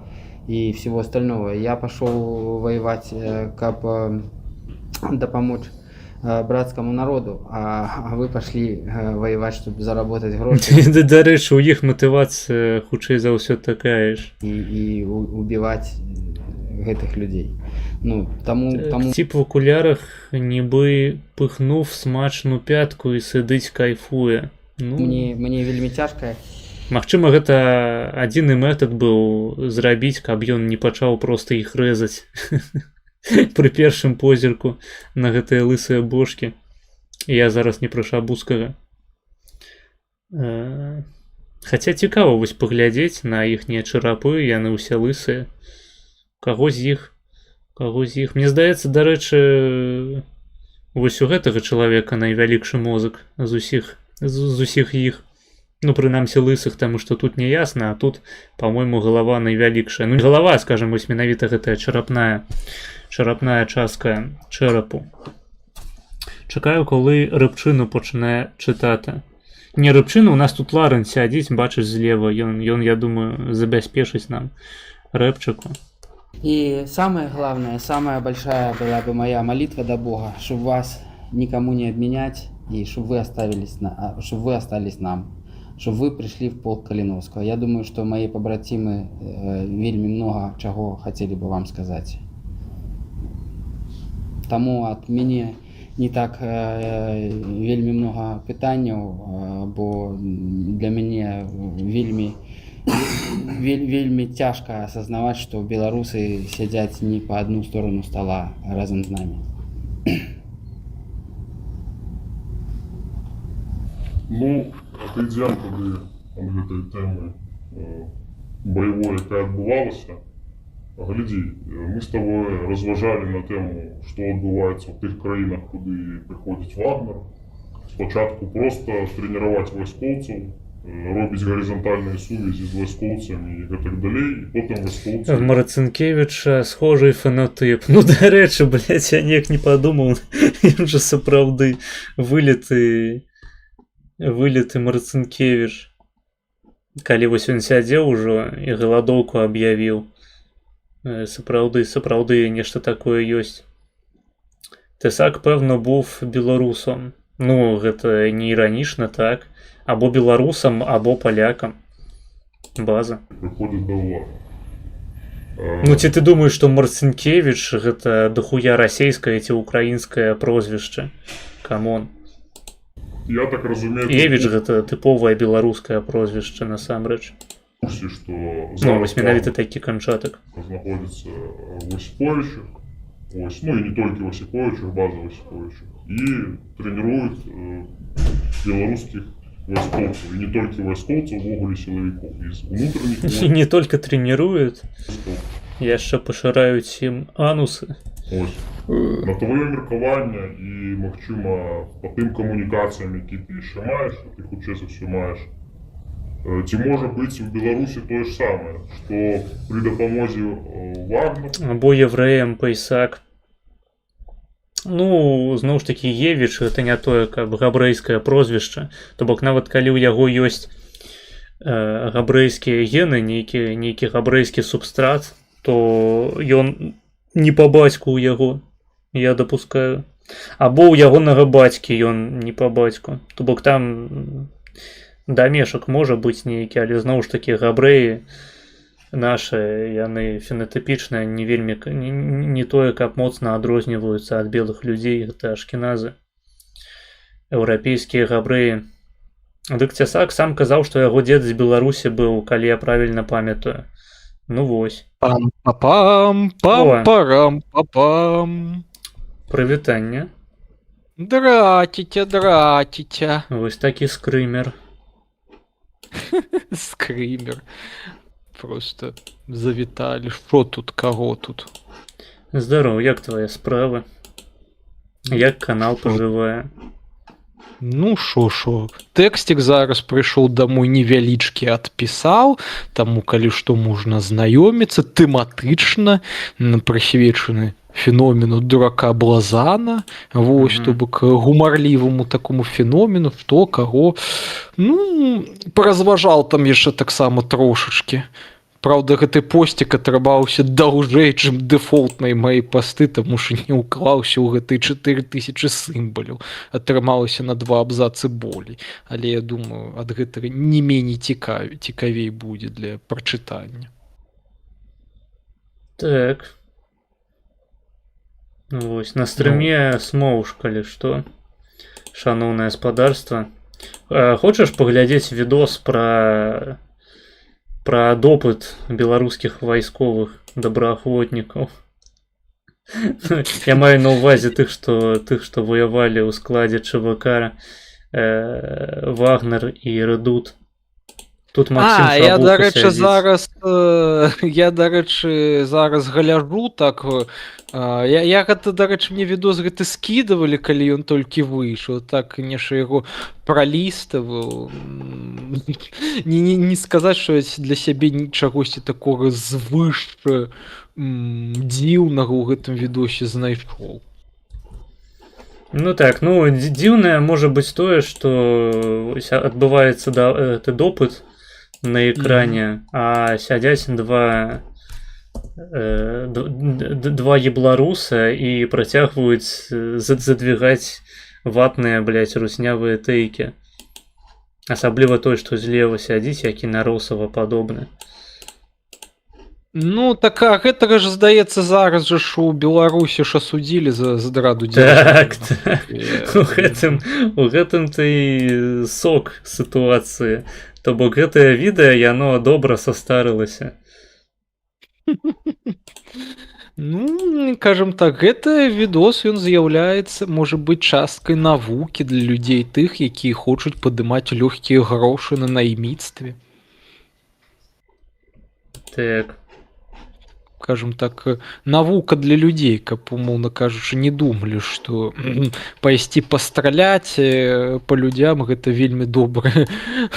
и всего остального. Я пошел воевать, как допомочь братскому народу, а вы пошли воевать, чтобы заработать гроши. До рэчы, у іх матывацыя хутчэй за ўсё такая ж. И убивать гэтых людей. Тип в окулярах нібы пыхнув смачну пятку і сидить кайфуе. Мне вельмі цяжка. Магчыма, гэта адзіны метад быў зрабіць, каб ён не пачаў проста іх рэзаць пры першым позірку на гэтыя лысыя бошкі. Я зараз не пра Шабуцкага. Хаця цікава вось паглядзець на іхнія чарапы, яны ўсе лысыя. Каго з іх? Мне здаецца, дарэчы, вось у гэтага чалавека найвялікшы мозг з усіх іх. Прынамсі лысых, таму што тут не ясна, а тут, па-мойму, галава найвялікшая. Не галава, скажам, вось менавіта гэтая чарапная частка чэрапу. Чакаю, коли Рыбчыну пачне чытати. Не Рыбчыну, у нас тут Ларен сядзіць, бачыш злева, ён, я думаю, забяспечыць нам рэпчыку. И самое главное, самая большая была бы моя молитва до Бога, чтобы вас никому не обменять и чтобы вы остались нам. чтобы вы пришли в полк Калиновского. Я думаю, что мои побратимы вельмі много чего хотели бы вам сказать. Тому от мяне не так вельмі много пытанняў, бо для мяне вельмі цяжка асазнаваць, што беларусы сядзяць не по одну сторону стола разам з нами. Ну, отойдем тады ад гэтай тэмы баявой, якая адбывалася. Глядзі, мы з тобой разважалі на тэму, што адбываецца ў тых краінах, куды прыходзіць Вагнер. Спачатку проста трэніраваць вайскоўцаў, робіць гарызантальныя сувязі з вайскоўцамі і гэтак далей, і потым вайскоўцы... В Марцинкевича схожий фенотип. Ну, до речі, блядь, я ніяк не подумав. Він же сапраўды вылеты Марцинкевич. Калі вось ён сядзеў ужо і галадоўку аб'явіў. Сапраўды нешта такое ёсць. Тесак, пэвна, був беларусам. Ну, гэта не іранічна, так? Або беларусам, або палякам. База. Прыходзіць да ўлады. Ну, ці ты думаеш, што Марцинкевич гэта дохуя расейскае ці украінскае прозвішча? Камон. Я так разумею... Евіч гэта тыповае беларускае прозвішча насамрэч. Што Ну, вось менавіта такі канчатак. Знаходзіцца в Осіповичах, ось, ну і не толькі в Осіповичах, база в Осіповичах, і трэніруюць беларускіх вайскоўцаў, і не толькі вайскоўцаў, увогуле сілавікоў. З унутраных... І не толькі трэніруюць, яшчэ пашыраюць ім анусы. Ось. На твоё меркаванне і, магчыма, па тым камунікацыям, які ты яшчэ маеш, ты хутчэй за ўсё маеш, ці можа быць у Беларусі тое ж самае, што пры дапамозе Вагнер... Або евреям Пайсак. Ну, зноў ж такі, Евіч гэта не тое, каб габрэйскае прозвішча. То бок нават калі ў яго ёсць габрэйскія гены, нейкі габрэйскі субстрат, то ён не па бацьку ў яго, я дапускаю. Або ў ягонага бацькі ён не па бацьку. То бок там... Дамешак можа быць нейкі, але зноў ж такі габрэі нашы, яны фенатыпічныя, не вельмі не тое, каб моцна адрозніваюцца ад белых людзей, гэта ашкеназы. Еўрапейскія габрэі. Дык Тесак сам казаў, што яго дзед з Беларусі быў, калі я правільна памятаю. Ну вось. Пам-пам, пам-парам, пам-пам. Прывітанне. Дратіця. Вось такі скрымер. Скрымер. Просто завіталі. Што тут, каго тут? Здароў, як твае справы? Як канал пажывае? Ну, шо. Тэксцік зараз прыйшоў дамой невялічкі адпісаў, таму калі што можна знаёміцца, тэматычна, прысвечаны феномену дурака Блазана, вось, то бок гумарліваму такому феномену, што, каго, ну, паразважаў там яшчэ таксама трошачкі. Праўда, гэты посцік атрымаўся даўжэй, чым дэфолтнай маёй пасты, таму што не ўклаўся ў гэтыя 4000 сімваляў. Атрымалася на 2 абзацы болей. Але я думаю, ад гэтага не меней цікавей будзе для прачытання. Так. Вось, на стрыме смоўж, калі што. Шаноўнае спадарства. Хочаш паглядзець відос пра допыт беларускіх вайсковых добраахвотнікаў? Я маю на ўвазе тых, што ваявалі ў складзе ЧВК Вагнер і Редут. Тут Максим Шабуха сядзіць. Я, дарэчы, зараз гляджу, так, я гэта, дарэчы, мне відос гэты скідавалі, калі ён толькі выйшаў, так, конечно, яго праліставаў. Не сказаць, што я для сябе чагосьці такога звыш дзіўнага ў гэтым відосе знайшоў. Ну так, ну, дзіўнае можа быць тое, што адбываецца гэты допыт на экране, а сядзяць два ебларуса і працягваюць задвигаць ватныя, блядь, руснявыя тэйкі. Асабліва той, што злева сядзіць, які на Росава падобны. Ну, так, а гэтага ж, здаецца, зараз жа ж у Беларусі ж асудзілі за здраду Так, дзяржавы. так. І- У гэтым ты сок сітуацыі. То бок гэтае відэа, яно добра састарылася. Ну, кажам так, гэты відос, ён з'яўляецца, можа быць, часткай навукі для людзей тых, якія хочуць падымаць лёгкія грошы на найміцтве. Так. Скажем так, навука для людзей, каб, умоўна кажучы, не думалі, што пайсці пастраляць па людзям гэта вельмі добры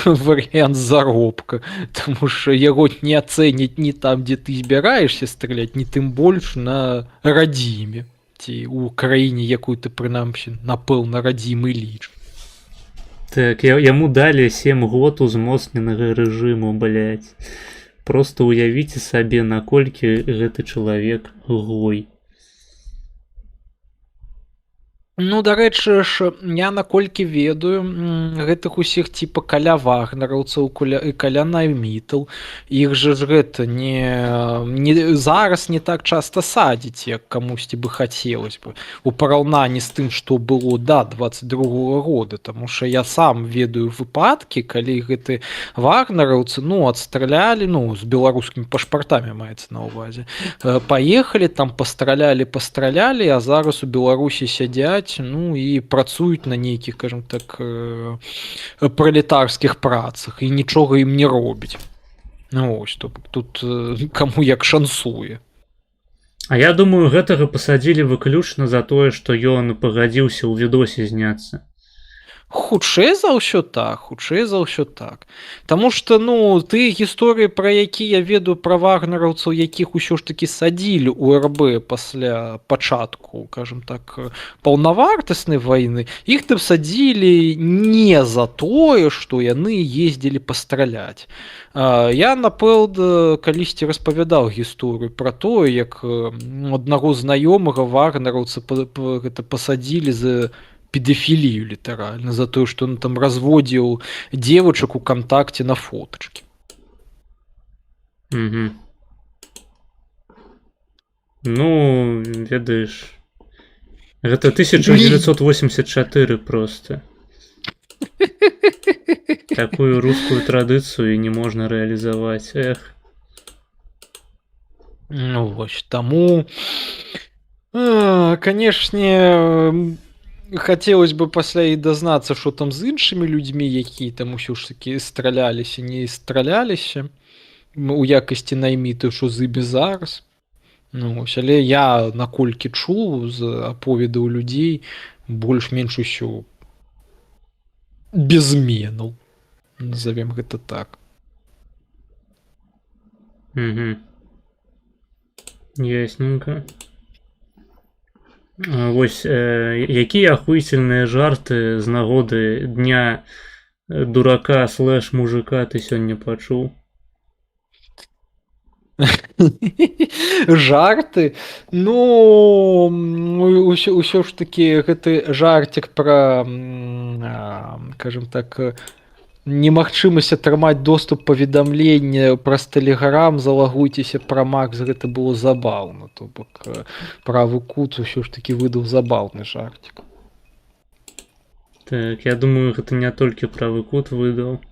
варыянт заробка, таму што яго не ацэняць ні там, дзе ты збіраешся страляць, ні тым больш на радзіме ці ў краіне, якую ты прынамсі напэўна радзімы ліч. Так, яму далі 7 год узмоцненага рэжыму, блядь. Просто уявіце сабе, наколькі гэты чалавек гой. Ну, дарэчы ж, я наколькі ведаю, гэтых усіх типа каля вагнераўцаў і каля наймітаў, іх жа ж гэта не зараз не так часта садзіць, як камусьці бы хацелось бы, у параўнанні з тым, што было да 22-го года, таму што я сам ведаю выпадкі, калі гэты вагнераўцы, ну, адстралялі, ну, з беларускімі пашпартамі маецца на ўвазе, паехалі, там пастралялі, а зараз у Беларусі сядзяць, ну і працуюць на нейкіх, кажам так, пралетарскіх працах і нічога ім не робіць. Ну ось, тут каму як шансуе. А я думаю, гэтага пасадзілі выключна за тое, што ён пагадзіўся ў відосе зняцца. Хутчэй за ўсё так. Таму што, ну, ты гісторыі, пра якія я ведаю пра вагнераўцаў, якіх усё ж такі садзілі ў РБ пасля пачатку, кажам так, паўнавартаснай вайны, іх там садзілі не за тое, што яны ездзілі пастраляць. Я, напэўна, калісьці распавядаў гісторыю пра тое, як аднаго знаёмага вагнераўца пасадзілі за педафілію літаральна, за тое, што он там разводзіў дзевачак у кантакце на фотачкі. Угу. Ну, ведаеш, гэта 1984 просто. Такую рускую традыцыю не можна рэалізаваць, эх. Ну, вось, таму, канешне, хацелось бы пасля і дазнацца, што там з іншымі людзьмі, якія там усё ж такі страляліся, не страляліся у якасці наймітаў, што з імі зараз. Ну, ось, але я наколькі чуў з аповедаў людзей, больш-менш усё без зменаў, назовем гэта так. Угу. Ясненько. Вось, якія ахуйцельныя жарты з нагоды дня дурака слэш мужика ты сёння пачуў? Жарты? Ну, ўсё ж такі гэты жартик пра, кажам так, немагчымасць атрымаць доступ паведамлення праз тэлеграм, залагуйцеся пра Макс, гэта было забаўна. То бок правы кут усё ж такі выдаў забаўны жартик. Так, я думаю, гэта не толькі правы кут выдаў.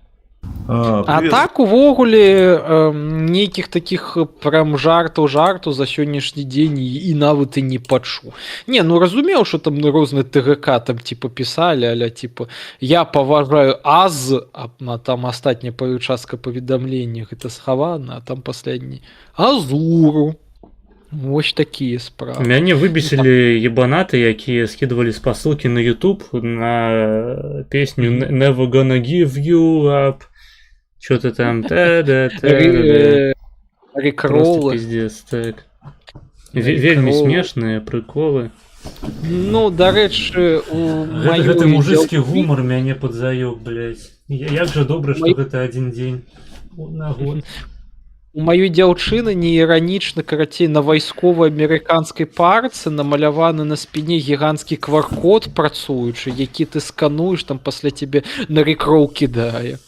А так, увогуле, нейкіх такіх прям жартаў за сённяшні дзень і нават і не пачуў. Не, ну разумеў, што там розныя ТГК там типа пісалі, але типа я паважаю АЗ, а там астатняя частка паведамлення гэта схавана, а там паслядні Азуру. Вось такія справы. Мяне выбесілі ебанаты, якія скідвалі спасылкі на YouTube на песню Never Gonna Give You Up. Чё-то там Рикролы. Просто пиздец, так. Вельмі смешныя приколы. Ну, дарэчы, у Гэты мужицкі гумор мяне падзаёк, блядь. Як жа добра, што гэта адзін дзень на год. У маёй дзяўчыны неіранічна, карацей, на вайсковай амерыканскай парцы намаляваны на спіне гіганцкі QR-код працуючы, які ты скануеш, там пасля цябе на рекроў кідае.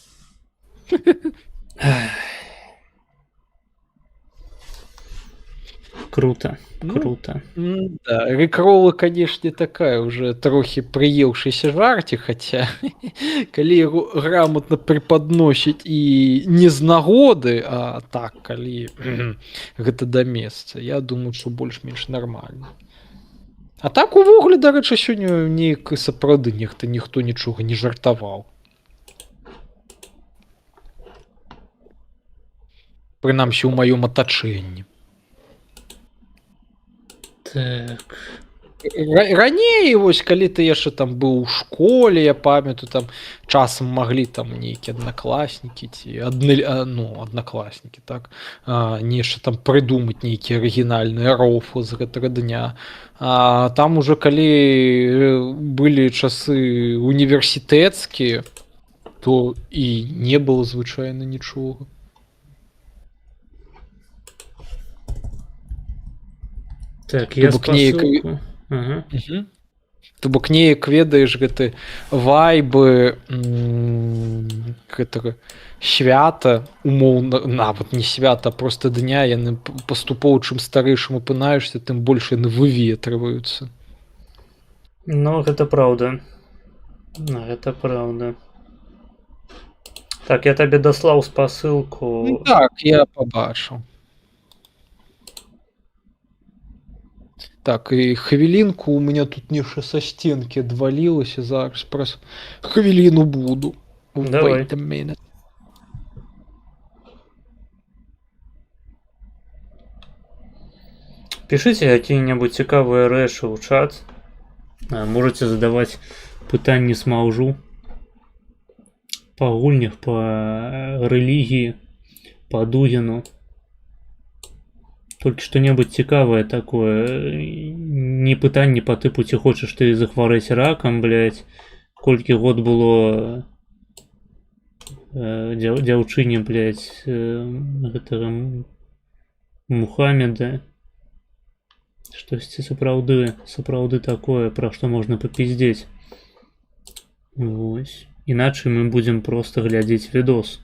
Круто, Ну, круто. Да, рекролы, канешне, такая уже трохі прыеўшыся жарці, хаця калі яго грамотна преподносіць і не з нагоды, а так, калі гэта да месца, я думаю, што больш-менш нармальна. А так увогуле, дарэчы, сёння неяк сапраўды ніхто нічога не жартаваў. Прынамсі, у маём атачэнні. Так. Раней, вось, калі ты яшчэ там быў у школе, я памятаю, там часам маглі там нейкія аднакласнікі ці аднакласнікі, так, нешта там прыдумаць нейкія арыгінальныя рофлы з гэтага дня. А там уже калі былі часы універсітэцкія, то і не было звычайна нічога. Так, я То бок неяк- спасылку. Ага. То бок неяк ведаеш гэты вайбы гэтага свята, умоўна, нават не свята, а проста дня, яны паступова, чым старэйшым апынаешся, тым больш яны выветрываюцца. Ну, гэта праўда. Гэта праўда. Так, я табе даслаў спасылку. Так, я пабачыў. Так, і хвілінку, у меня тут нешта са сценкі адвалілася, зараз праз хвіліну буду. Давай. Wait a minute. Пішыце якія-небудзь цікавыя рэчы ў чат. Можаце задаваць пытанні смаўжу па гульнях, па рэлігіі, па Дугіну. Толькі што-небудзь цікавае такое. Не пытанні па тыпу, ці хочаш ты захварэць ракам, блядь, колькі год было дзяўчыне, блядь, гэтага Мухаммеда. Штосьці сапраўды такое, пра што можна папіздзець. Вось. Іначай мы будзем проста глядзець відос.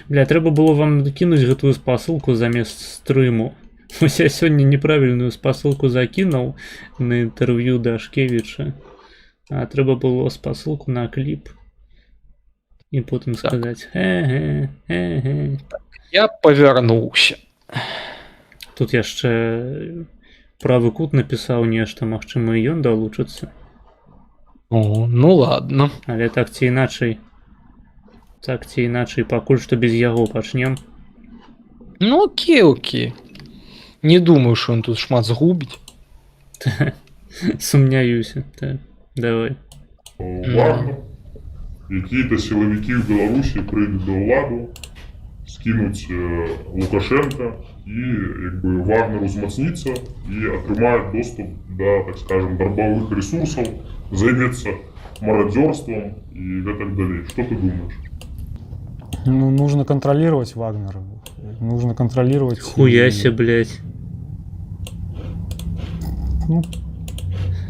Бля, трэба было вам кінуць гэтую спасылку замест стрыму. Вось я сёння неправільную спасылку закінуў на інтэрв'ю Дашкевіча. А трэба было спасылку на кліп. І потым сказаць: хе-хе. Я павярнуўся. Тут яшчэ правы кут напісаў нешта, магчыма, і ён далучыцца. О, ну ладно. Але так ці іначай, пакуль што без яго пачнем. Ну окей. Не думаю, што ён тут шмат згубіць. Сумняюся. Так, давай. Вагнер, какие-то силовики в Беларуси прийдуть до владу, скинуть Лукашенка, и как бы Вагнер узмацнится и отримает доступ до, так скажем, дробовых ресурсов, займется мародерством и так далее. Что ты думаешь? Ну, нужно контролировать Вагнера. Нужно контролировать... Хуяся, блядь. Ну,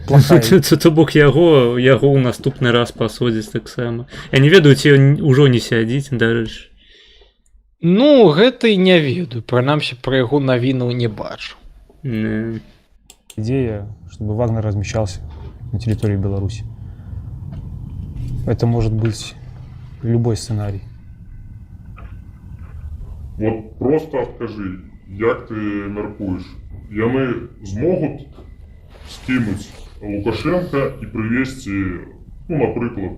плохая. То бок яго ў наступны раз пасадзіць таксама. Я не ведаю, ці ён ужо не сядзіць дальше. Ну, гэта і не ведаю. Прынамсі, пра яго навінаў не бачу. Идея, чтобы Вагнер размещался на территории Беларуси. Это может быть любой сценарий. Вот просто скажи, як ти міркуєш, яны змогут скинуть Лукашенка и привести, ну, например,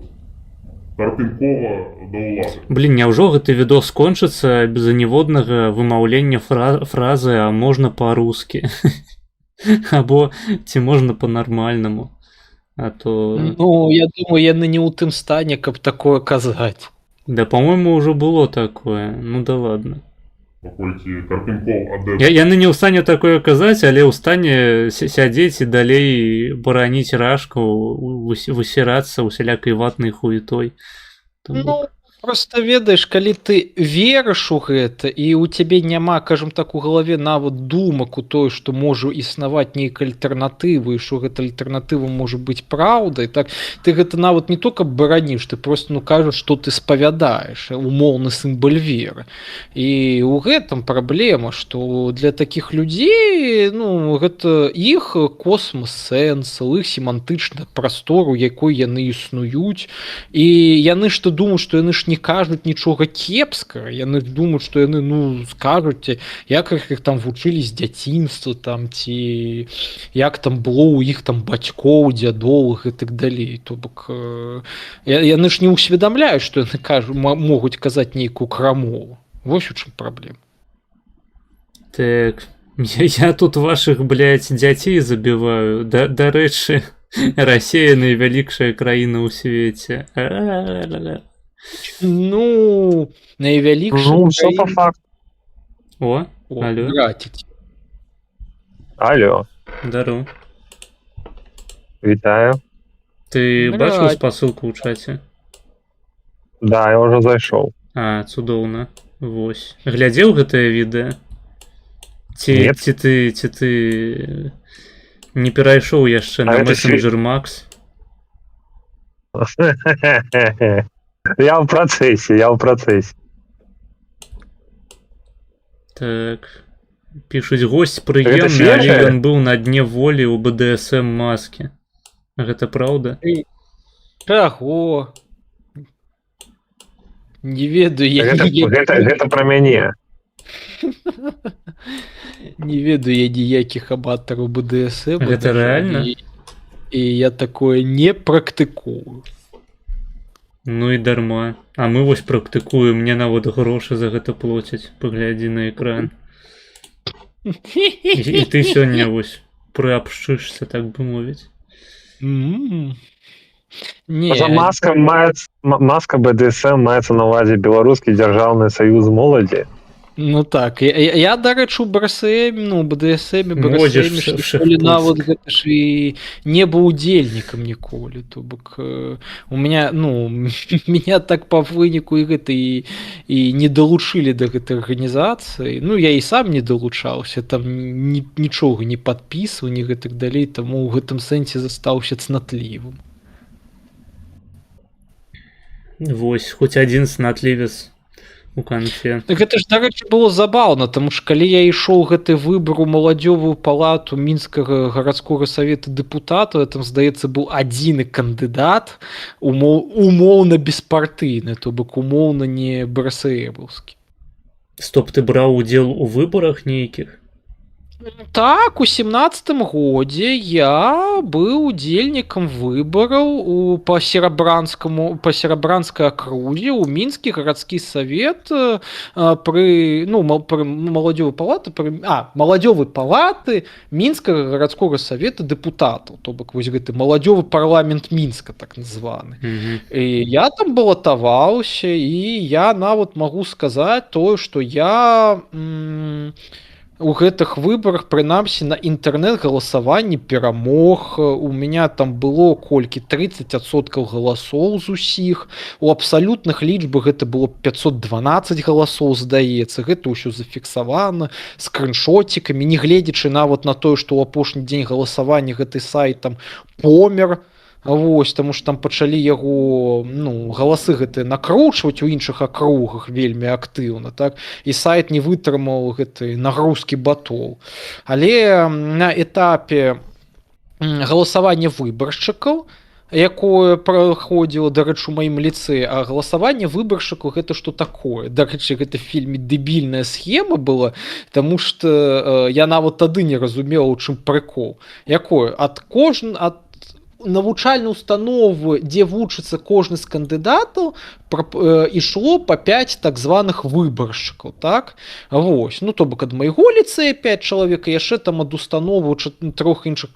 Карпенкова до ўлады? Блин, няўжо гэты відос скончыцца без аніводнага вымаўлення фразы «а можна па-рускі» або «ці можна па-нармальнаму». А то... Ну, я думаю, яны не ў тым стане, каб такое казаць. Да, по-моему, уже было такое. Ну да ладно. Паколькі Карпенков адэпт Яны не ў стане такое казаць, але ў стане сядзець і далей бараніць рашку, высірацца усялякай ватнай хуетой. Ну, просто ведаеш, калі ты верыш у гэта і ў цябе няма, кажам так, у галаве нават думак у тое, што можа існаваць нейкая альтэрнатыва і што гэта альтэрнатыва можа быць праўдай, так ты гэта нават не то каб бараніш, ты просто ну кажаш, што ты спавядаеш, умоўны сімвал веры. І ў гэтым праблема, што для такіх людзей ну гэта іх космас сэнсу, іх семантычная прастора, у якой яны існуюць, і яны што думаюць, што яны ж не кажуць нічога кепскага, яны думаюць, што яны ну скажуць, як іх там вучылі з дзяцінства там ці як там было ў іх там бацькоў, дзядоў і так далей. То бок яны ж не ўсведамляюць, што яны могуць казаць нейкую крамову. Вось у чым праблема. Так, я тут ваших, блядь, дзяцей забіваю. Дарэчы, Расія найвялікшая краіна ў свеце. Ну, найвялікшая Ну, все по факту. О, алло. братіць. Алло, Дару. вітаю. Ты Блядь. бачыў спасылку ў чаце? Да, я уже зайшоў. А, цудоўна. Вось. Глядзеў гэтае відэа? Ці Нет. ты не перайшоў яшчэ А на гэта Messenger Max? Я в процессе. Так. Пішуць, госць Гэта прыемны, але свежае? ён быў на дне волі ў BDSM маске. Гэта праўда? Чаго? Не ведаю, я Гэта про мяне. не ведаю я ніякіх аматараў БДСМ. Гэта рэальна? І я такое не практыкую. Ну і дарма. А мы вось практыкуем, мне нават грошы за гэта плоцяць. Паглядзі на экран. І ты сёння вось прыабшчышся, так бы мовіць. Не, Маска БДСМ маецца на ўвазе Беларускі дзяржаўны саюз моладзі. ну так, я дарэчы, у БРСМ, ну, БДСМ, Можеш БРСМ, шеф-курскі. нават гэта ж і не быў удзельнікам ніколі, то бок у меня, ну, меня так па выніку і гэта і не далучылі да гэтай арганізацыі, ну, я і сам не далучаўся, там нічога не падпісваў, ні гэтак далей, таму ў гэтым сэнсе застаўся цнатлівым. Вось, хоць адзін цнатлівец у канце. Гэта ж, дарэчы, было забаўна, таму ж калі я ішоў гэты выбар у маладзёвую палату мінскага гарадскога савета дэпутатаў, там, здаецца, быў адзіны кандыдат умоўна беспартыйны, то бок умоўна не БРСМаўскі. Стоп, ты браў удзел у выбарах нейкіх? Так, у 17-м годзе я быў удзельнікам выбараў па серабранскай акрузе ў мінскі гарадскі савет пры маладзёвай палаты мінскага гарадскога савета дэпутатаў, то бок вось гэты маладзёвы парламент Мінска, так названы. І я там балатаваўся, і я нават магу сказаць тое, што я у гэтых выбарах, прынамсі, на інтэрнэт-галасаванні перамог. У меня там было колькі 30% галасоў з усіх. У абсалютных лічбах гэта было 512 галасоў, здаецца. Гэта ўсё зафіксавана скрыншотикамі, не гледзячы нават на тое, што ў апошні дзень галасавання гэты сайт там помер. Вось, таму што там пачалі яго, ну, галасы гэтыя накручваць у іншых акругах вельмі актыўна, так, і сайт не вытрымаў гэтай нагрузкі батоў. Але на этапе галасавання выбаршчыкаў, якое праходзіла, дарэчы, у маім ліцэі, а галасаванне выбаршчыкаў гэта што такое? Дарэчы, гэта вельмі дэбільная схема была, таму што я нават тады не разумеў, у чым прыкол. Якое? Ад навучальнай установы, дзе вучыцца кожны з кандыдатаў, ішло па 5 так званых выбаршчыкаў, так? Вось, ну то бок ад майго ліцэя 5 чалавек, і яшчэ там ад установы 3 іншых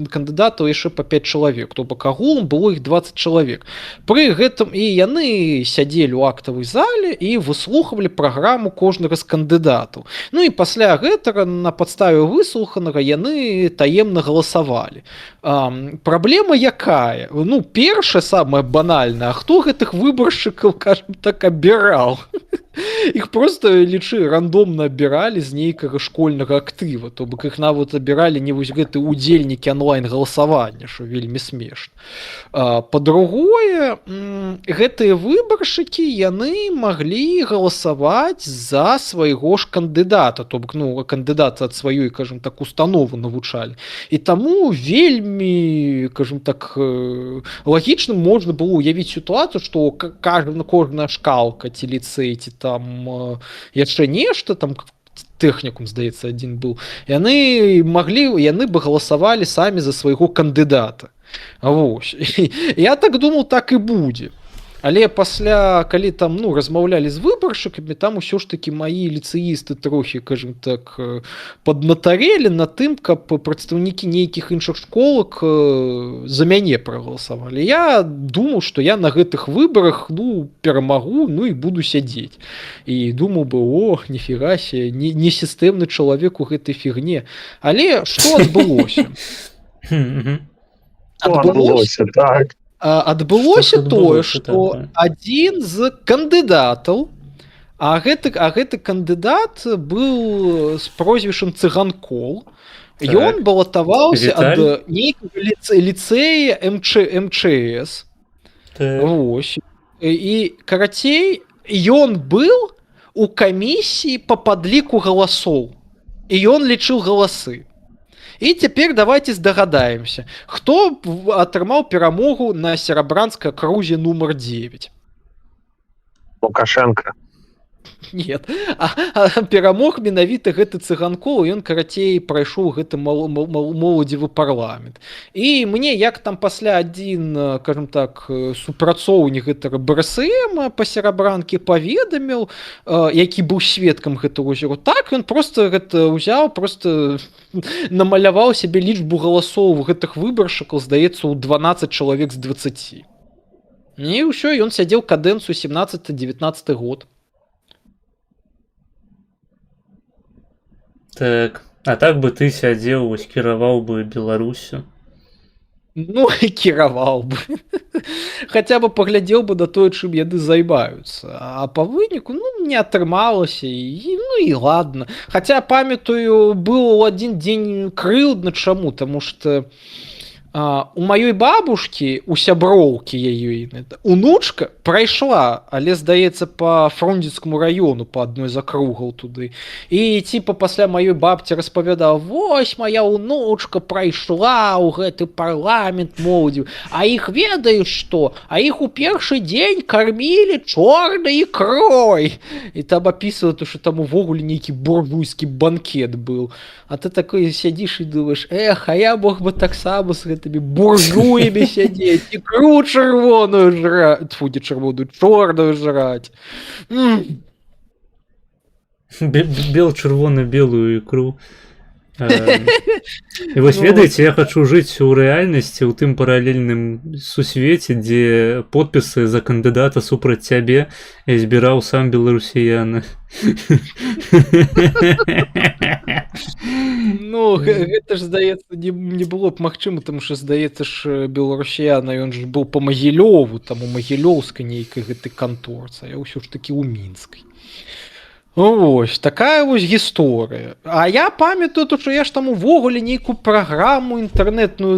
кандыдатаў яшчэ па 5 чалавек, то бок агулам было іх 20 чалавек. Пры гэтым і яны сядзелі ў актавай зале і выслухвалі праграму кожнага з кандыдатаў. Ну і пасля гэтага на падставе выслуханага яны таемна галасавалі. Праблема якая? Ну, першая, самая банальная, а хто гэтых выбаршчыкаў, кажам так, абіраў? Іх просто лічы рандомна абіралі з нейкага школьнага актыва, то бок іх нават абіралі не вось гэты удзельнікі онлайн-галасавання, што вельмі смешна. Па-другое, гэтыя выбаршчыкі яны маглі галасаваць за свайго ж кандыдата, то бок, ну, кандыдата ад сваёй, кажам так, установы навучалі. І таму вельмі, кажам так, лагічна можна было ўявіць сітуацыю, што кожная шкалка ці ліцэй, ці там яшчэ нешта, там тэхнікум, здаецца, адзін быў, яны бы галасавалі самі за свайго кандыдата. Вось. Я так думаў, так і будзе. Але пасля, калі там, ну, размаўлялі з выбаршчыкамі, там усё ж такі маі ліцэісты трохі, кажам так, паднатарелі на тым, каб прадстаўнікі нейкіх іншых школак за мяне прагаласавалі. Я думаў, што я на гэтых выбарах, ну, перамагу, ну і буду сядзець. І думаў бы, о, ніфіга сі, не сістэмны чалавек у гэтай фігне. Але што адбылося? Адбылося, так. Адбылося тое, што адзін з кандыдатаў, а гэты кандыдат быў з прозвішчам Цыганкол, ён балатаваўся ад нейкага ліцэя МЧС. Вось. І, карацей, ён быў у камісіі па падліку галасоў, і ён лічыў галасы. І цяпер давайте здагадаемся, хто атрымаў перамогу на серабранскай акрузе нумар 9? Лукашенко. Нет, перамог менавіта гэты Цыганкол, ён, карацей, прайшоў гэты моладзевы парламент. І мне, як там пасля адзін, кажам так, супрацоўнік гэтага БРСМ па серабранкі паведаміў, які быў сведкам гэтага ўсяго, так ён просто гэта ўзяў, просто намаляваў сябе лічбу галасоў гэтых выбаршчыкаў, здаецца, у 12 чалавек з 20. І ўсё, ён сядзеў кадэнцыю 17-19 год. Так, а так бы ты сядзеў, вось кіраваў бы Беларусю. Ну, і кіраваў бы. Хаця бы паглядзеў бы на тое, чым яны займаюцца. А па выніку, ну, не атрымалася, ну і ладно. Хаця, памятаю, быў адзін дзень крыўдна, чаму? Таму што у маёй бабушкі, у сяброўкі яе, унучка прайшла, але, здаецца, па Фрунзенскаму раёну, па адной з акругаў туды. І, типа, пасля маёй бабці распавядала, вось моя унучка прайшла ў гэты парламент моладзевы, а іх ведаеш што? А іх у першы дзень кармілі чорнай ікрой. І там апісвала, што там увогуле нейкі буржуйскі банкет быў. А ты такой сядзіш і думаеш, эх, а я мог бы таксама з гэтымі буржуямі сядзець, ікру чырвоную жраць, тьфу, не чырвоную, чорную жраць. Бел-чырвона-белую ікру. І вось, ведаеце, я хачу жыць у рэальнасці, у тым паралельным сусвеце, дзе подпісы за кандыдата супраць цябе збіраў сам беларусіяна. Ну, гэта ж, здаецца, не было б магчыма, таму што, здаецца ж, беларусіяна, ён ж быў па Магілёву, там у Магілёўскай нейкай гэтай канторцы, а я ўсё ж такі ў Мінскай. Ось, такая вось гісторыя. А я памятаю, што я ж там увогуле нейкую праграму інтэрнетную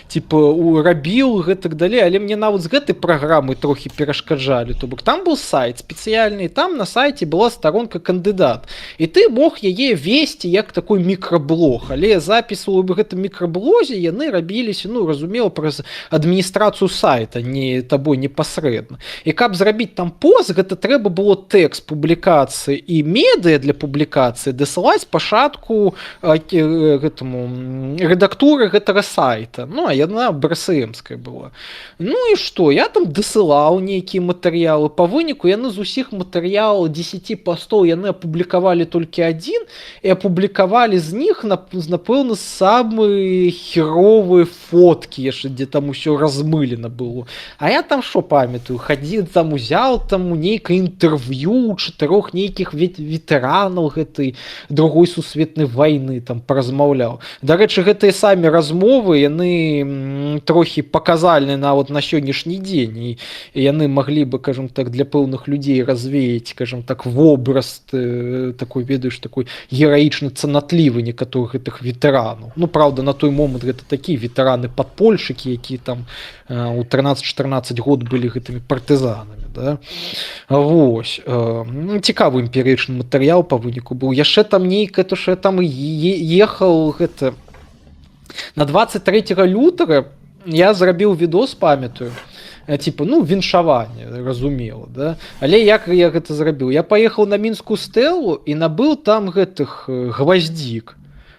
типа рабіў гэтак далей, але мне нават з гэтай праграмы трохі перашкаджалі. То бок там быў сайт спецыяльны, там на сайце была старонка кандыдат. І ты мог яе весці як такой мікраблог, але запісы ў гэтым мікраблозе яны рабіліся, ну, разумела, праз адміністрацыю сайта, не табой непасрэдна. І каб зрабіць там пост, гэта трэба было тэкст публікацыі публікацыі і медыа для публікацыі дасылаць пашатку гэтаму рэдактуры гэтага сайта. Ну, а яна брсэмская была. Ну і што, я там дасылаў нейкія матэрыялы, па выніку яны з усіх матэрыялаў 10 пастоў яны апублікавалі толькі адзін і апублікавалі з них, напэўна, самыя херовыя фоткі яшчэ, дзе там усё размылена было. А я там што памятаю, хадзіў там, узяў там нейкае інтэрв'ю 4 нейкіх ветэранаў гэтай другой сусветнай вайны там паразмаўляў. Дарэчы, гэтыя самі размовы яны трохі паказальны нават на сённяшні дзень, і яны маглі бы, кажам так, для пэўных людзей развеяць, кажам так, вобраз такой, ведаеш, такой гераічна цанатлівы некаторых гэтых ветэранаў. Ну, правда, на той момант гэта такія ветэраны-падпольшчыкі, якія там у 13-14 год былі гэтымі партызанамі, да? Вось. Цікавы эмпірычны матэрыял па выніку быў. Яшчэ там нейкае, то што я там ехаў гэта на 23 лютага я зрабіў відос, памятаю, типа, ну, віншаванне, разумела, да? Але як я гэта зрабіў? Я паехаў на мінскую стэлу і набыў там гэтых гваздзік.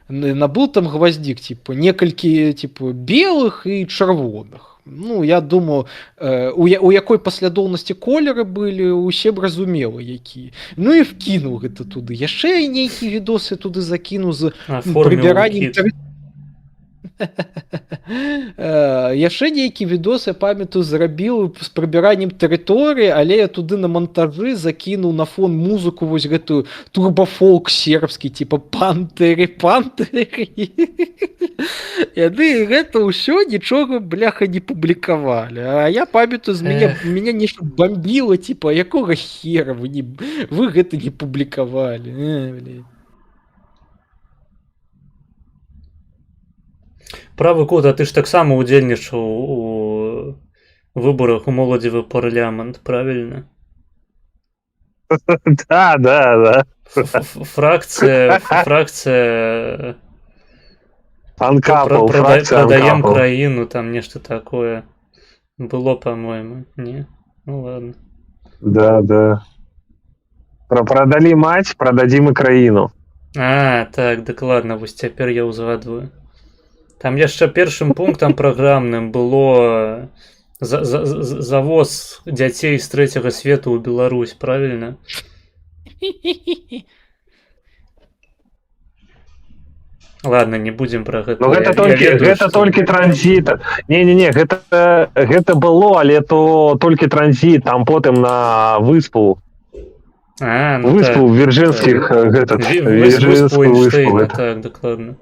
Набыў там гваздзік, типа, некалькі, типа, белых і чырвоных. Ну, я думаю, у якой паслядоўнасці колеры былі, усе б разумела, якія. Ну і вкінуў гэта туды. Яшчэ нейкі відосы туды закінуў з прыбіраннем яшчэ нейкі відос, я памятаю, зрабіў з прыбіраннем тэрыторыі, але я туды на монтажы закінуў на фон музыку вось гэтую турбафолк сербскі, типа пантэры. Яны гэта ўсё нічога, бляха, не публікавалі. А я памятаю, з мяне нешта бамбіла, типа, якога хера вы гэта не публікавалі. Правы кот, а ты ж таксама удзельнічаў у выбарах у моладзевы парламент, правильно? Да. Фракція Анкапов, продаем краіну, там нешта такое было, по-моему. Не? Ну ладно. Да. Продалі мать, продадим і краіну. А, так, дакладна, вось цяпер я ўзгадваю. Там яшчэ першым пунктам праграмным было завоз дзяцей з трэцяга свету ў Беларусь, правильно? Ладно, не будем про гэта. Ну, гэта толькі транзіт. Не, гэта было, але то толькі транзіт, там потым на выспу. Выспу вірджынскіх, вірджынскую выспу. Так, дакладна.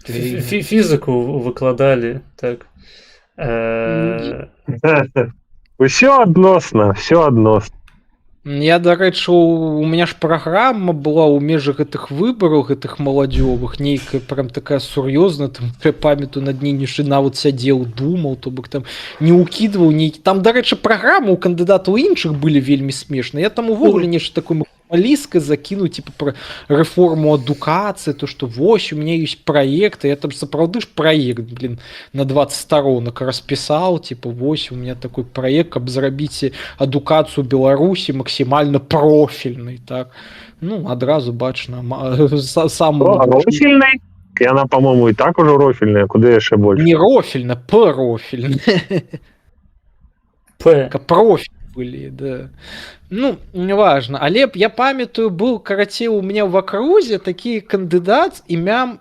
Фізику выкладалі, так. Усё адносна. Я, дарэчы, у меня ж праграма была ў межах гэтых выбараў, гэтых маладзёвых, нейкая прям такая сур'ёзная, там, я памятаю, над ней нешта нават сядзеў, думаў, то бок там не ўкідваў нейкі. Там, дарэчы, праграмы ў кандыдатаў іншых былі вельмі смешныя. Я там увогуле нешта такое малістка закінуў, типа, пра рэформу адукацыі, то што вось у меня ёсць праект, я там сапраўды ж праект, на 20 сторонок распісаў, типа, вось у меня такой праект, каб зрабіць адукацыю Беларусі максімальна профільнай, так. Ну, адразу бачна, сам... Профільнай? Яна, по-моему, і так ужо рофільная, куды яшчэ больш? Не рофільна, профільная. Профіль былі, да. Ну, неважно, але я памятаю, быў, карацей, у меня в акрузе такі кандыдат імям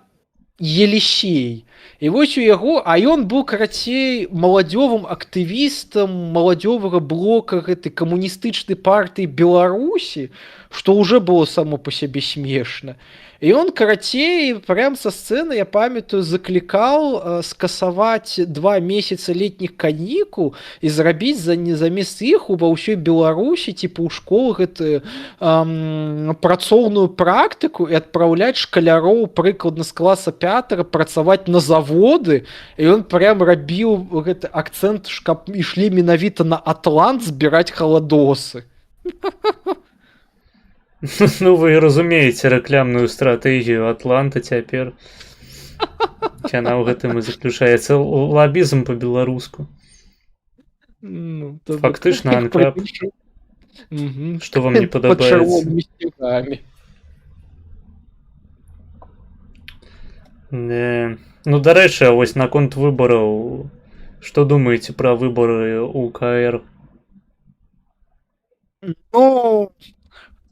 Елисей. І вось у яго, а ён быў, карацей, маладзёвым актывістам маладзёвага блока гэтай камуністычнай партыі Беларусі, што ўжо было само па сябе смешна. І он, карацей, прям са сцэны, я памятаю, заклікаў скасаваць 2 месяцы летніх канікул і зрабіць замест іх ува ўсёй Беларусі, типа ў школах гэтую працоўную практыку і адпраўляць шкаляроў прыкладна з класа 5 працаваць на заводы. І он прям рабіў гэты акцэнт, каб ішлі менавіта на Атлант збіраць халадосы. Ну, вы разумееце рэкламную стратэгію Атланта цяпер. Яна ў гэтым і заключаецца. Лабізм па-беларуску. Ну, то Фактично, як анкраб. прийшов. Мгм. Що вам не Під подобається? червоними стягами. Ну, до речі, ось наконт виборів. Що думаєте про вибори у КР? Ну,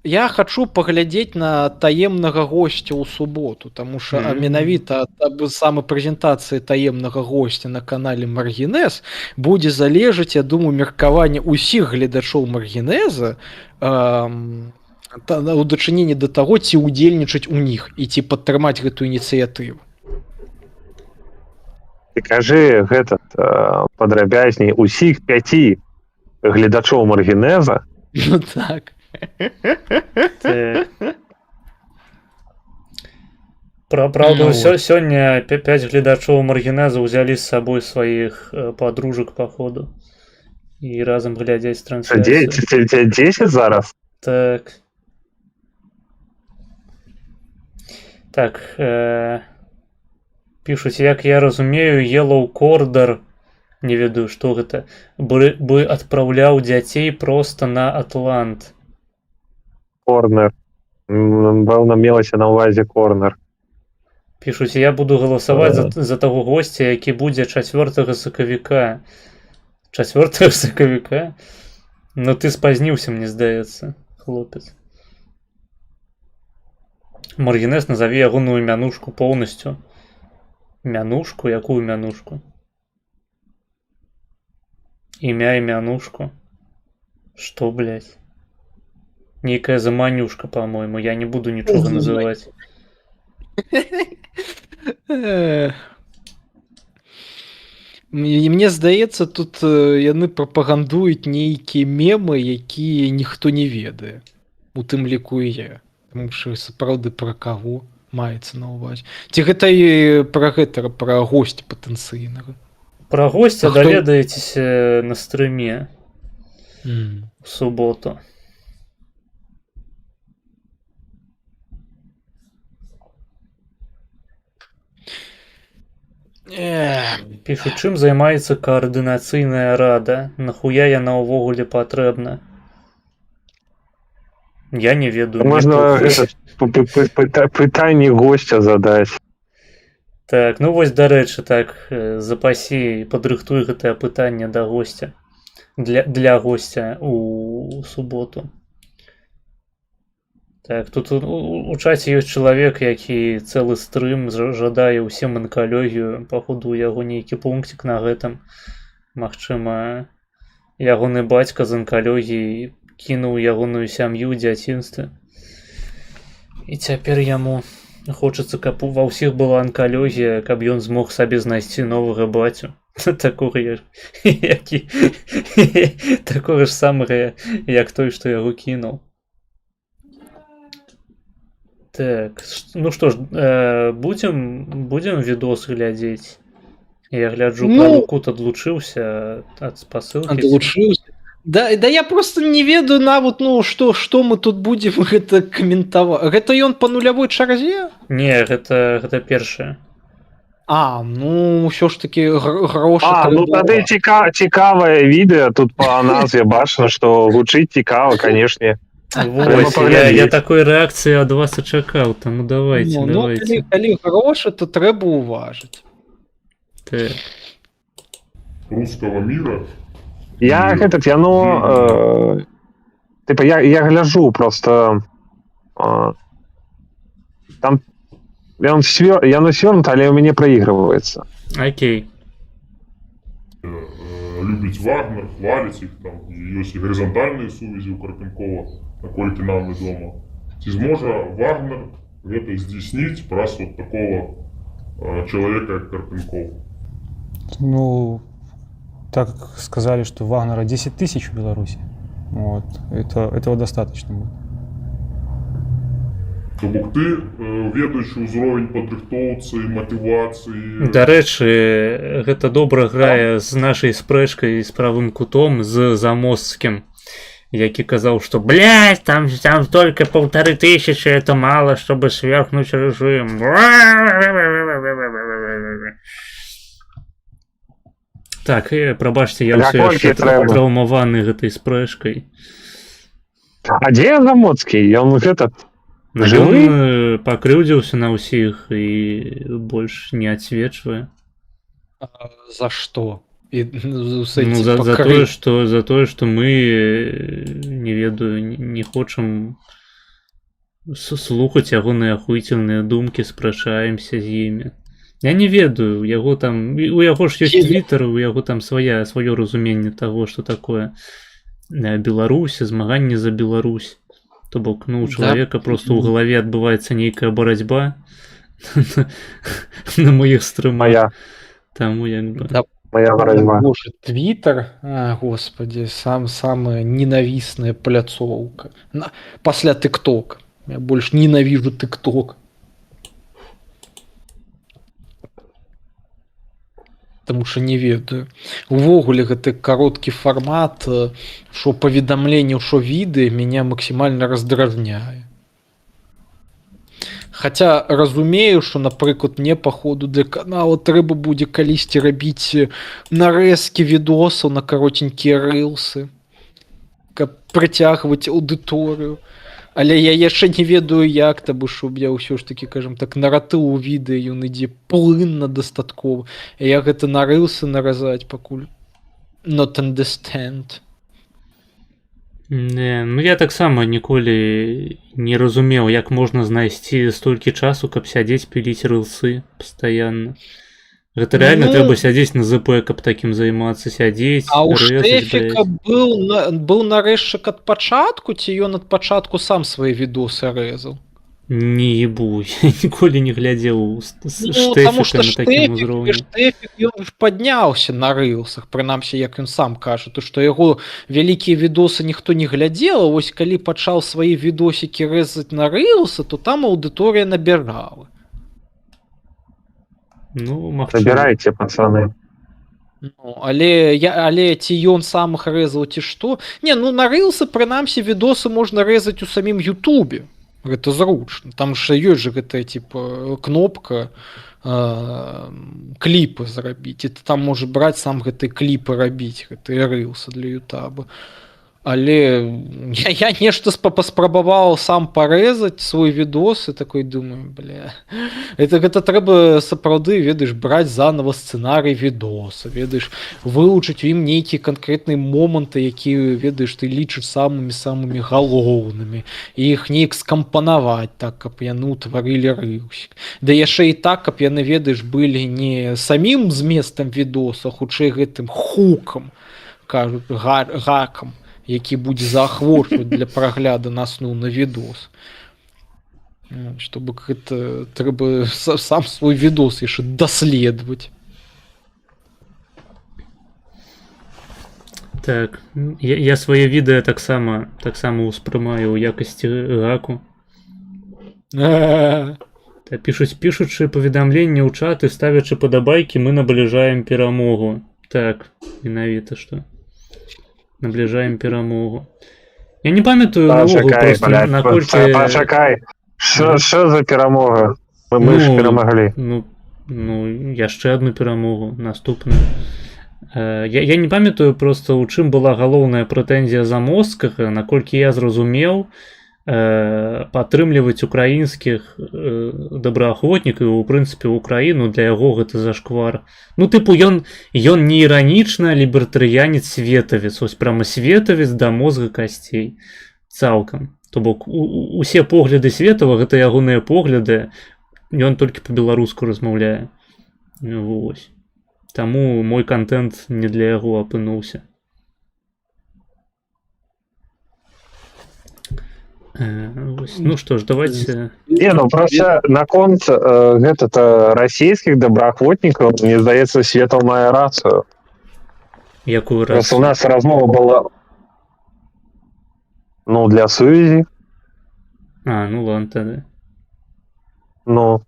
я хочу паглядзець на таемнага госця ў суботу, таму што менавіта ад самай прэзентацыі таемнага госця на канале Маргінез будзе залежаць, я думаю, меркаванне ўсіх гледачоў Маргінеза у дачыненні да таго, ці ўдзельнічаць у них і ці падтрымаць гэтую ініцыятыву. Ты кажы гэтат падрабязней усіх 5 гледачоў Маргінеза. Ну так. Правда, сёння 5 гледачоў Маргінеза ўзялі з сабой сваіх подружак па ходу і разам глядзяць трансляцыю. 10 зараз? Так. Так. Пішуць, як я разумею, Yellow Corridor, не ведаю, што гэта, бы адпраўляў дзяцей проста на Атлант. Корнер. Пэўна, мелася на ўвазе корнер. Пішуць, я буду галасаваць за таго госця, які будзе 4 сакавіка. 4 сакавіка? Ну ты спазніўся, мне здаецца, хлопец. Маргінез, назаві ягоную мянушку поўнасцю. Мянушку? Якую мянушку? Імя і мянушку? Што, блядь? Нейкая заманюшка, по-моему. Я не буду нічога называць. Мне здаецца, тут яны прапагандуюць нейкія мемы, якія ніхто не ведае. У тым ліку і я. Таму што сапраўды пра каго маецца на ўвазе. Ці гэта і пра госця патэнцыйнага? Пра госця даведаецеся на стрыме у суботу. Пішу, чым займаецца каардынацыйная рада? Нахуя яна ўвогуле патрэбна? Я не ведаю. Можна пытанне госця задаць. Так, ну вось, дарэчы, так, запасі, падрыхтуй гэтае пытанне да госця. Для госця у суботу. Так, тут у чаце ёсць чалавек, які цэлы стрым жадае ўсім анкалогію. Паходу, у яго нейкі пунктик на гэтым. Магчыма, ягоны бацька з анкалогіяй кінуў ягоную сям'ю ў дзяцінстве. І цяпер яму хочацца, каб ва ўсіх была анкалогія, каб ён змог сабе знайсці новага бацю. Такога ж самага, як той, што яго кінуў. Так, ну што ж, будзем відос глядзець. Я гляджу, правы кут адлучыўся ад спасылкі. Адлучыўся? Да я просто не ведаю нават, ну, што мы тут будзем гэта каментаваць. Гэта ён па нулявой чарзе? Не, гэта першае. Ну, ўсё ж такі грошы. Ну тады цікавае відэа, тут па назве бачна, што гучыць цікава, канешне. Я такой рэакцыі ад вас і чакаў, таму давайте. Калі грошы, то трэба уважыць. Руского мира. Я гляжу просто там яно свёрнута, але ў мяне праігрываецца. Окей. Любіць Вагнер, хваліць іх там, і ёсць і гарызантальныя сувязі ў Карпенкова, наколькі нам вядома. Ці зможа Вагнер гэта здзейсніць праз вот такого человека, як Карпенков? Ну, так сказали, что Вагнера 10 тысяч в Беларуси. Вот. Этого достаточно будет. То бок ты, ведаючы ўзровень падрыхтоўцы і матывацыі... Дарэчы, гэта добра грае з нашай спрэчкай з правым кутом, з Замосцкім, які казаў, што, блядь, там только 1500, это мало, чтобы свергнуть режим. Так, прабачце, я Для ўсё колькі яшчэ трэба? траўмаваны гэтай спрэчкай. А дзе Замоцкі? Ён гэта Ён жывы? пакрыўдзіўся на ўсіх і больш не адсвечвае. За что? И, Ну, за тое, што мы, не ведаю, не хочам слухаць ягоныя ахуйцельныя думкі, спрачаемся з імі. Я не ведаю, яго там, у яго ж ёсць твиттер, у яго там сваё разуменне таго, што такое Беларусь, змаганне за Беларусь. То бок, ну, у чалавека просто ў галаве адбываецца нейкая барацьба на маіх стрымах. Таму як бы... Моя барацьба. Боже, Твиттер, господи, самая ненавистная пляцоўка. Пасля ТикТок. Я больше ненавижу ТикТок. Потому что не ведаю. Увогуле гэты кароткі фармат, што паведамленняў, што відэа меня максімальна раздражняе. Хаця разумею, што, напрыклад, мне па ходу для канала трэба будзе калісьці рабіць нарэзкі відосаў на каротенькія рылсы, каб прыцягваць аўдыторыю. Але я яшчэ не ведаю як, таму што я ўсё ж такі, кажам так, наратыў у відэа ён ідзе плынна дастаткова. І я гэта на рылсы наразаць пакуль not understand. Не, ну я таксама ніколі не разумеў, як можна знайсці столькі часу, каб сядзець піліць рылсы пастаянна. Гэта реально трэба сядзець на ЗП, каб такім займацца, сядзець, А ў Штэфіка быў нарэзчык ад пачатку, ці ён ад пачатку сам свае відосы рэзаў? Не ебу, я ніколі не глядзеў Штефіка на такім узроўні. Штефік ён падняўся на рылсах, прынамсі, як ён сам кажа, то што яго вялікія відосы ніхто не глядзела, вось калі пачаў свае відосікі рэзаць на рылсы, то там аўдыторыя набірала. Ну, магчыма. Забірайце, пацаны. Ну, але ці ён сам іх рэзаў, ці што? Не, ну на рылсы, прынамсі, відосы можна рэзаць у самім Ютубе. Гэта зручна. Там ж ёсць жа гэтая, типа, кнопка кліпы зрабіць. І ты там можаш браць сам гэтыя кліпы рабіць, гэтыя рылсы для Ютаба. Але я нешта паспрабаваў сам парэзаць свой відос і такой думаю, бля, гэта трэба сапраўды, ведаеш, браць заново сцэнарый відоса, ведаеш, вылучыць у ім нейкія канкрэтныя моманты, якія, ведаеш, ты лічыш самымі галоўнымі, і іх неяк скампанаваць так, каб яны ўтварылі рылсік. Да яшчэ і так, каб яны, ведаеш, былі не самім зместам відоса, хутчэй гэтым хукам, кажуць, гакам, які будзе заахвочваць для прагляду на асноўны відос. Чтобы гэта трэба сам свой відос яшчэ даследаваць. Так, я свае відэа таксама ўспрымаю ў якасці гаку. Пішучы паведамленні ў чат і ставячы падабайкі, мы набліжаем перамогу. Так, менавіта што. Набліжаем перамогу. Я не памятаю наогул просто наколькі... Пачакай, що за перамога? Мы ж перамаглі. Ну, яшчэ адну перамогу, наступную. Я не памятаю просто, у чым была галоўная прэтэнзія Замоцкага, наколькі я зразумеў, падтрымліваць украінскіх добраахвотнікаў, у прынцыпе, Украіну, для яго гэта зашквар. Ну, тыпу, ён не іранічна лібертарыянец светавец, ось прямо светавец да мозга касцей. Цалкам. То бок, усе погляды Светава, гэта ягоныя погляды, ён толькі па-беларуску размаўляе. Вось. Таму мой контент не для яго апынуўся. Ну что ж, давайте... Не, ну просто наконт гэта-то расійскіх добраахвотнікаў, мне здаецца, Светаў мае рацыю. Якую У рацыю? нас размова была, ну, для сувязі. Ну ладно, тады. Ну,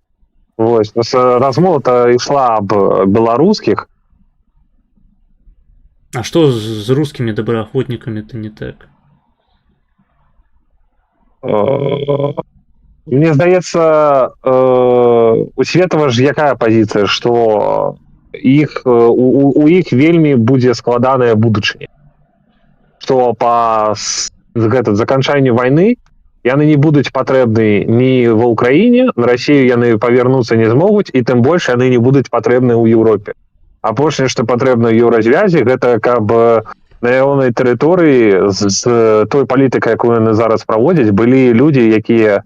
вось, размова-то ішла аб беларускіх. А што з рускімі добраахвотнікамі-то не так? Мне здаецца, у Светава ж якая пазіцыя, што у іх вельмі будзе складаная будучыня, што па заканчанню вайны яны не будуць патрэбны ні ва ўкраіне, на Расію яны павярнуцца не змогуць, і тым больш яны не будуць патрэбны ў Еўропе. Апошняе, што патрэбна ў еўразвязі, гэта каб на ягонай тэрыторыі з той палітыкай, якую яны зараз праводзяць, былі людзі, якія,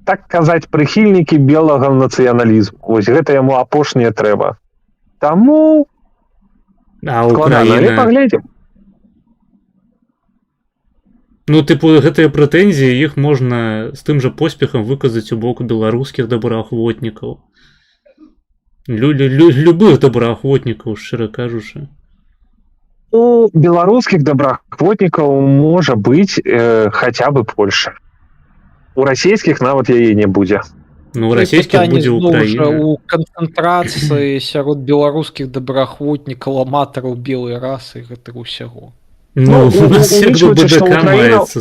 так казаць, прыхільнікі белага нацыяналізму. Вось гэта яму апошняе трэба. Таму складана, але паглядзім. Ну, тыпу, гэтыя прэтэнзіі, іх можна з тым жа поспехам выказаць у бок беларускіх добраахвотнікаў. Любых добраахвотнікаў, шчыра кажучы. У беларускіх добраахвотнікаў можа быць хаця бы Польша. У расійскіх нават яе не будзе. Ну, у расійскіх будзе Украіна. У канцэнтрацыі сярод беларускіх добраахвотнікаў, аматараў белай расы гэтага ўсяго. Ну, у нас як бы БДК маецца.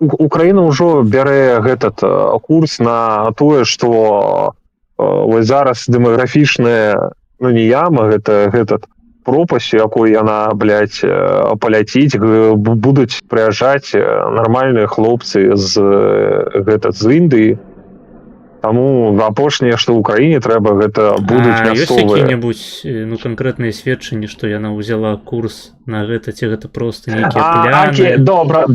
Украіна ўжо бярэ гэтат курс на тое, што вось зараз дэмаграфічная, ну не яма, гэта гэтат пропасць, якой яна, блядь, паляціць, будуць прыязджаць нармальныя хлопцы з Індыі. Таму апошняе, што ў краіне трэба, гэта будуць мясцовыя. Ёсць які-небудзь, ну, канкрэтныя сведчанні, што яна ўзяла курс на гэта, ці гэта проста нейкія пляны? Добра,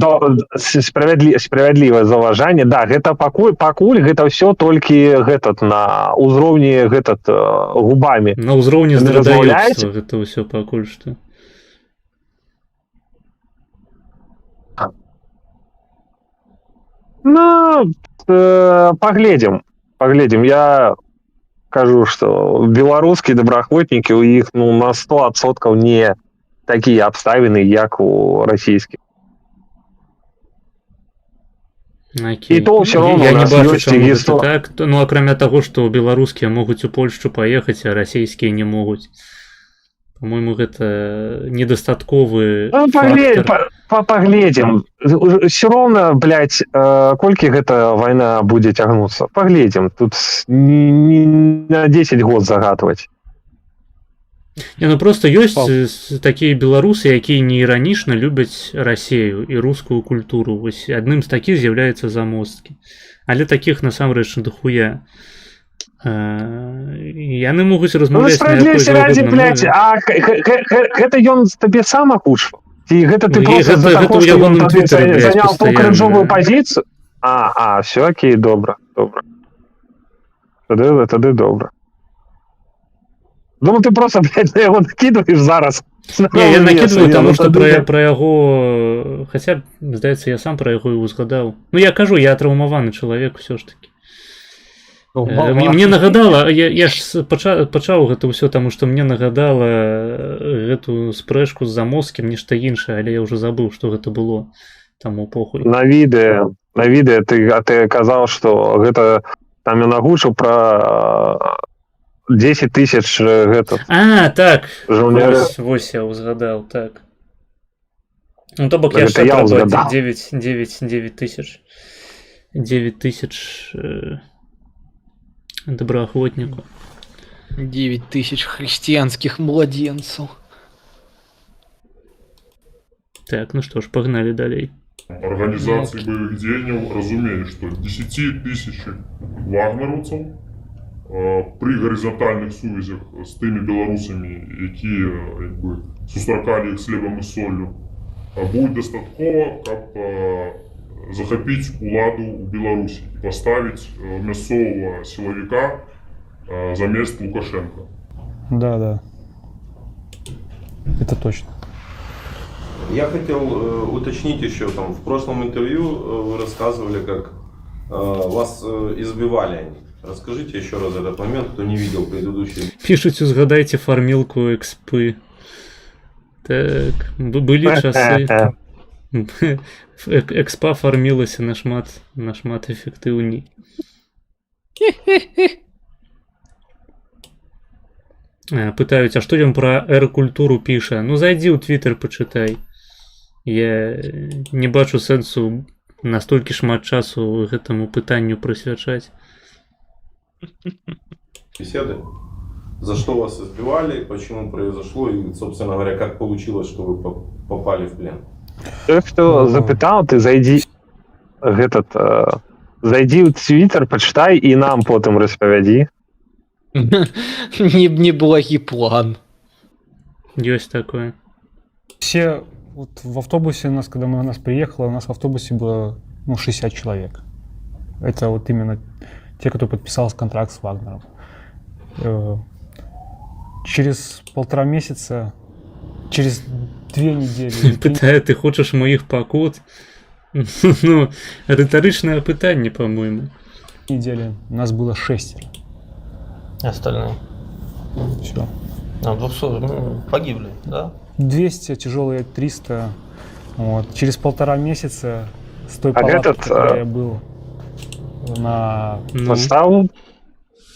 справядлівае заўважанне. Да, гэта пакуль гэта ўсё толькі гэтат на ўзроўні гэтат губамі. На ўзроўні здадаёцтва гэта ўсё пакуль што. Ну, паглядзім. Я кажу, што беларускія добраахвотнікі ў іх, ну, на 100% не такія абставіны, як у расійскіх. І то ўсё роўна я не бачу, чаму гэта так. Ну, акрамя таго, што беларускія могуць у Польшчу паехаць, а расійскія не могуць. По-моему, гэта недастатковы фактор. Паглядзім. Усё роўна, блядь, колькі гэта вайна будзе цягнуцца. Паглядзім. Тут не на 10 год загадваць. Не, ну просто ёсць такія беларусы, якія неіранічна любяць Расію і рускую культуру. Вось адным з такіх з'яўляецца Замосткі. Але такіх насамрэч дохуя. Яны могуць размаўляць на якой заўгодна мове. А гэта ён табе сам агучваў? Ці гэта ты проста за таго, што ён заняў паўкрыжовую пазіцыю? Все, окей, добра. Тады добра. Думаю, ты просто, блядь, на яго накидываешь зараз. Не, я накидываю, тому что про яго... Хотя, здаецца, я сам про яго і узгадаў. Ну, я кажу, я траўмаваны чалавек все ж таки. Мне нагадала, я ж пачаў гэта ўсё, таму што мне нагадала гэту спрэчку з Замоскім, нешта іншае, але я ўжо забыў, што гэта было. Таму похуй. На відэа ты казаў, што гэта там ён агучыў пра 10 тысяч гэта. Так. Вось я узгадаў, так. Ну, то бок я ще пра 9 тысяч. 9 тысяч добраахвотников. 9 тысяч христианских младенцев. Так, ну что ж, погнали далей. Организации боевых деяний разумеют, что 10 тысяч вагнеровцев при горизонтальных сувязях з тими білорусами, які сустракали їх з хлібом і солью, буде достатково, щоб захопити владу у Білорусі і поставити місцевого силовика замість Лукашенка. Да. Это точно. Я хотел уточнить еще, там, в прошлом интервью вы рассказывали, как вас избивали они. Расскажите еще раз этот момент, кто не видел предыдущий. Пишите, сгадайте фармилку экспы. Так, были часы. Экспа фармілася нашмат эфектыўней. Пытаюць, а што ён пра эракультуру піша? Ну, зайдзі ў Твиттер, пачытай. Я не бачу сэнсу настолькі шмат часу гэтаму пытанню прысвячаць. Беседы. За что вас избивали, почему произошло и, собственно говоря, как получилось, что вы попали в плен? Той, хто запитав, ти зайди зайди в Твіттер, почитай і нам потім розповіді. Неблагий план. Есть такое. Все вот в автобусе, когда у нас приехало, у нас в автобусе было 60 человек. Это вот именно те, кто подписал контракт с Вагнером. Через 1,5 месяца, через 2 недели... Питає, ти хочеш моїх покут? Ну, риторичне питання, по-моєму. Недели у нас было 6. Остальные. Все. 200 погибли, да? 200, тяжелые 300. Вот. Через 1,5 месяца с той А палаткой, этот, которой я был на... Поставив.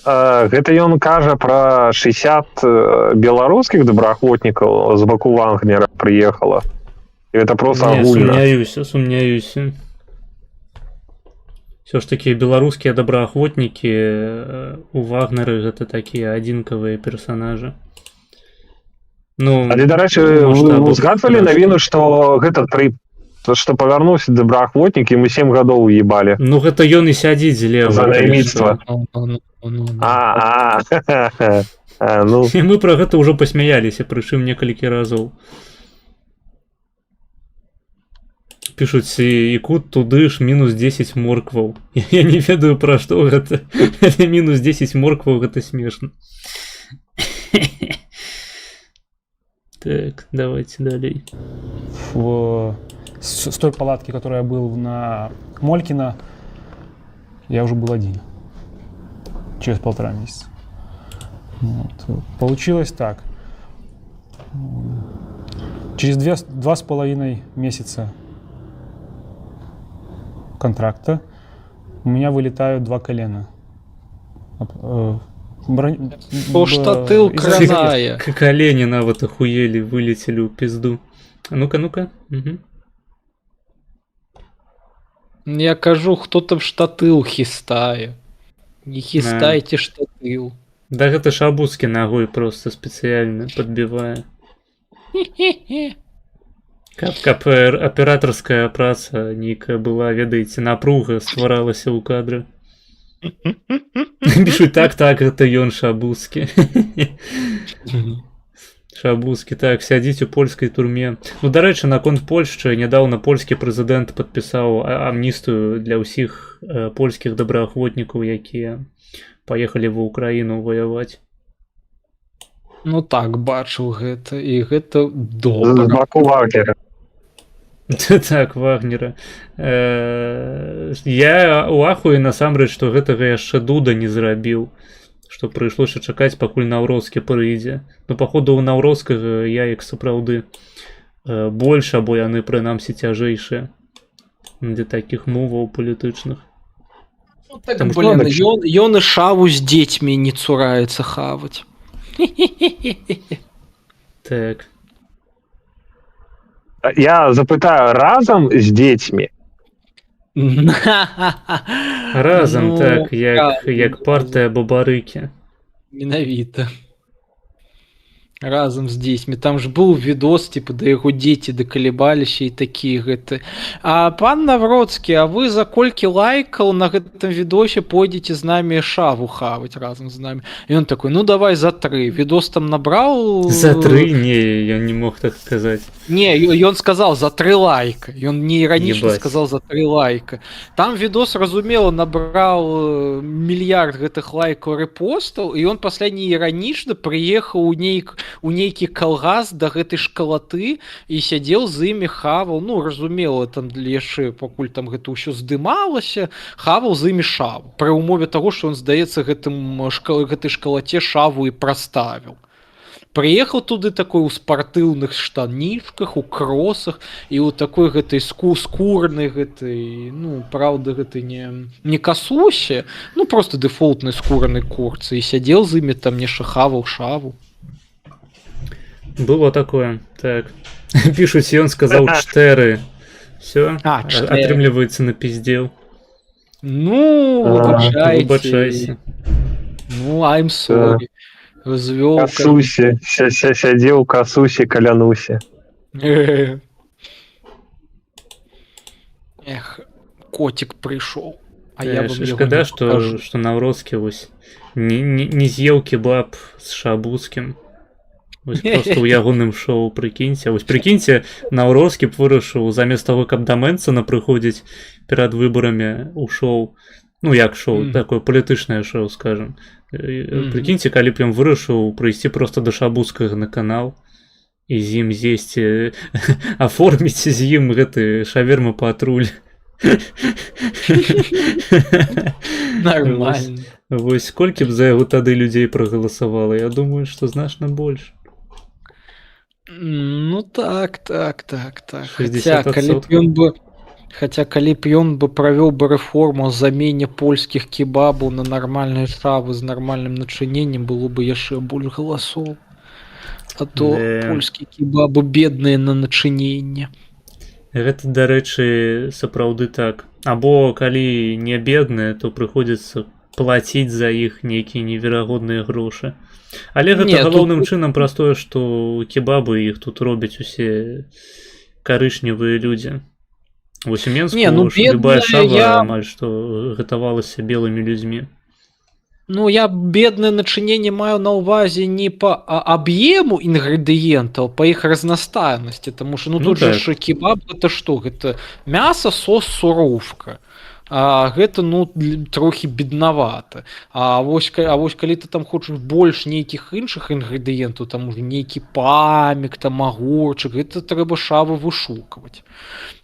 Гэта ён кажа пра 60 беларускіх добраахвотнікаў з баку Вагнера прыехала. І гэта просто Не, агульна. сумняюсь. Все ж таки беларускія добраахвотнікі у Вагнеры гэта такія адзінкавыя персонажы. Ну, Але, дарэчы, вы згадвалі навіну, што што павярнуўся добраахвотнік, і мы 7 гадоў уебалі. Ну гэта ён і сядзіць злева. За найміцтва. Ну. І мы пра гэта ўжо пасмяяліся, прычым некалькі разоў. Пішуць, якут туды ж мінус 10 моркваў. Я не ведаю, пра што гэта. Мінус 10 моркваў, гэта смешна. Так, давайте далей. С той палатки, которой я был на Молькино, я уже был один. Через 1,5 месяца. Вот. Получилось так. Через 2,5 месяца контракта у меня вылетают 2 колена. Бо штатыл кранае. Колени нават ахуели, вылетели у пизду. А ну-ка. Угу. Я кажу, хто там штатыл хістае. Не хістайце штатыл. Да гэта Шабуцкі ногой просто спецыяльна падбівае. Каб аператарская праца нейкая была, ведаеце, напруга стваралася ў кадры. Пішу, так, гэта ён Шабуцкі. Шабуцкі, так, сядзіць у польскай турме. Ну, дарэчы, наконт Польшчы, нядаўна польскі прэзідэнт падпісаў амністыю для ўсіх польскіх добраахвотнікаў, якія паехалі ва Ўкраіну ваяваць. Ну так, бачыў гэта, і гэта добра. З баку Вагнера. Так, Вагнера. Я у ахуе насамрэч, што гэтага яшчэ Дуда не зрабіў. Што прыйшлося чакаць, пакуль Наўроцкі прыйдзе. Ну, паходу, у Наўроцкага яек сапраўды больш, або яны, прынамсі, цяжэйшыя для такіх моваў палітычных. Ну, так, блин, ён і шаву з дзецьмі не цураецца хаваць. Так. Я запытаю, разам з дзецьмі? Разам, так, як партыя Бабарыкі. Менавіта. Разам з дзецьмі. Там ж быў відос, типа, да яго дзеці дакалебаліся і такія гэты. А пан Навроцкі, а вы за колькі лайкаў на гэтым відосе пойдзеце з намі шаву хаваць разам з намі? І ён такой, ну давай за 3. Відос там набраў... За 3? Не, я не мог так сказаць. Не, ён сказал за 3 лайка. Ён не іранічна сказал за 3 лайка. Там відос, разумела, набраў мільярд гэтых лайкаў рэпостаў, і ён пасля не іранічна прыехаў у нейкі калгас да гэтай шкалаты і сядзеў з імі, хаваў, ну, разумела, там яшчэ, пакуль там гэта ўсё здымалася, хаваў з імі шаву. Пры ўмове таго, што ён, здаецца, гэтай шкалаце шаву і праставіў. Прыехаў туды такой у спартыўных штанішках, у кросах і ў такой гэтай скурнай гэтай, ну, правда, гэтай не касусе, ну, просто дэфолтнай скуранай курцы і сядзеў з імі там нешта хаваў шаву. Было такое, так. Пишуць, ён сказаў 4. Все, атрымліваецца напиздзеў. Ну, выбачайце. Ну, I'm sorry. Звёл. Касусе, сядзеў касусе калянусе. Эх, котик пришел. А я бы шкада, что Наврозкі вось не з'еў кебаб з Шабуцкім. Вось просто ў ягоным шоу, прыкіньце. Вось прыкіньце, Наврозкі б вырашыў замест таго, каб да Мэнсона прыходзіць перад выбарамі ў шоу, ну як шоу, такое палітычнае шоу, скажем. Прыкіньце, калі б ён вырашыў прыйсці просто да Шабуцкага на канал і з ім з'есці, аформіць з ім гэты шаверма-патруль. Нормально. Вось колькі б за яго тады людзей прагаласавала, я думаю, што значна больш. Ну так. 60%. Хотя калі б ён бы правёў бы рэформу замене польскіх кебабаў на нармальныя стравы з нармальным начыненнем, было бы яшчэ больш галасоў. А то польскія кебабы бедныя на начыненне. Гэта, дарэчы, сапраўды так. Або калі не бедныя, то прыходзіцца плаціць за іх нейкія неверагодныя грошы. Але гэта галоўным чынам праз тое, што кебабы іх тут робяць усе карычневыя людзі. Вось у Менску любая шава амаль што гатавалася белымі людзьмі. Ну, я бедное начинение маю на увазе не по объему ингредиентов, по их разностайности, потому что, ну, тут же кебаб, это что? Это мясо, сос, суровка. А гэта, ну, трохі беднавата. А вось калі ты там хочаш больш нейкіх іншых інгрэдыентаў, там уже нейкі памік, там агурчык, гэта трэба шавы вышукаваць.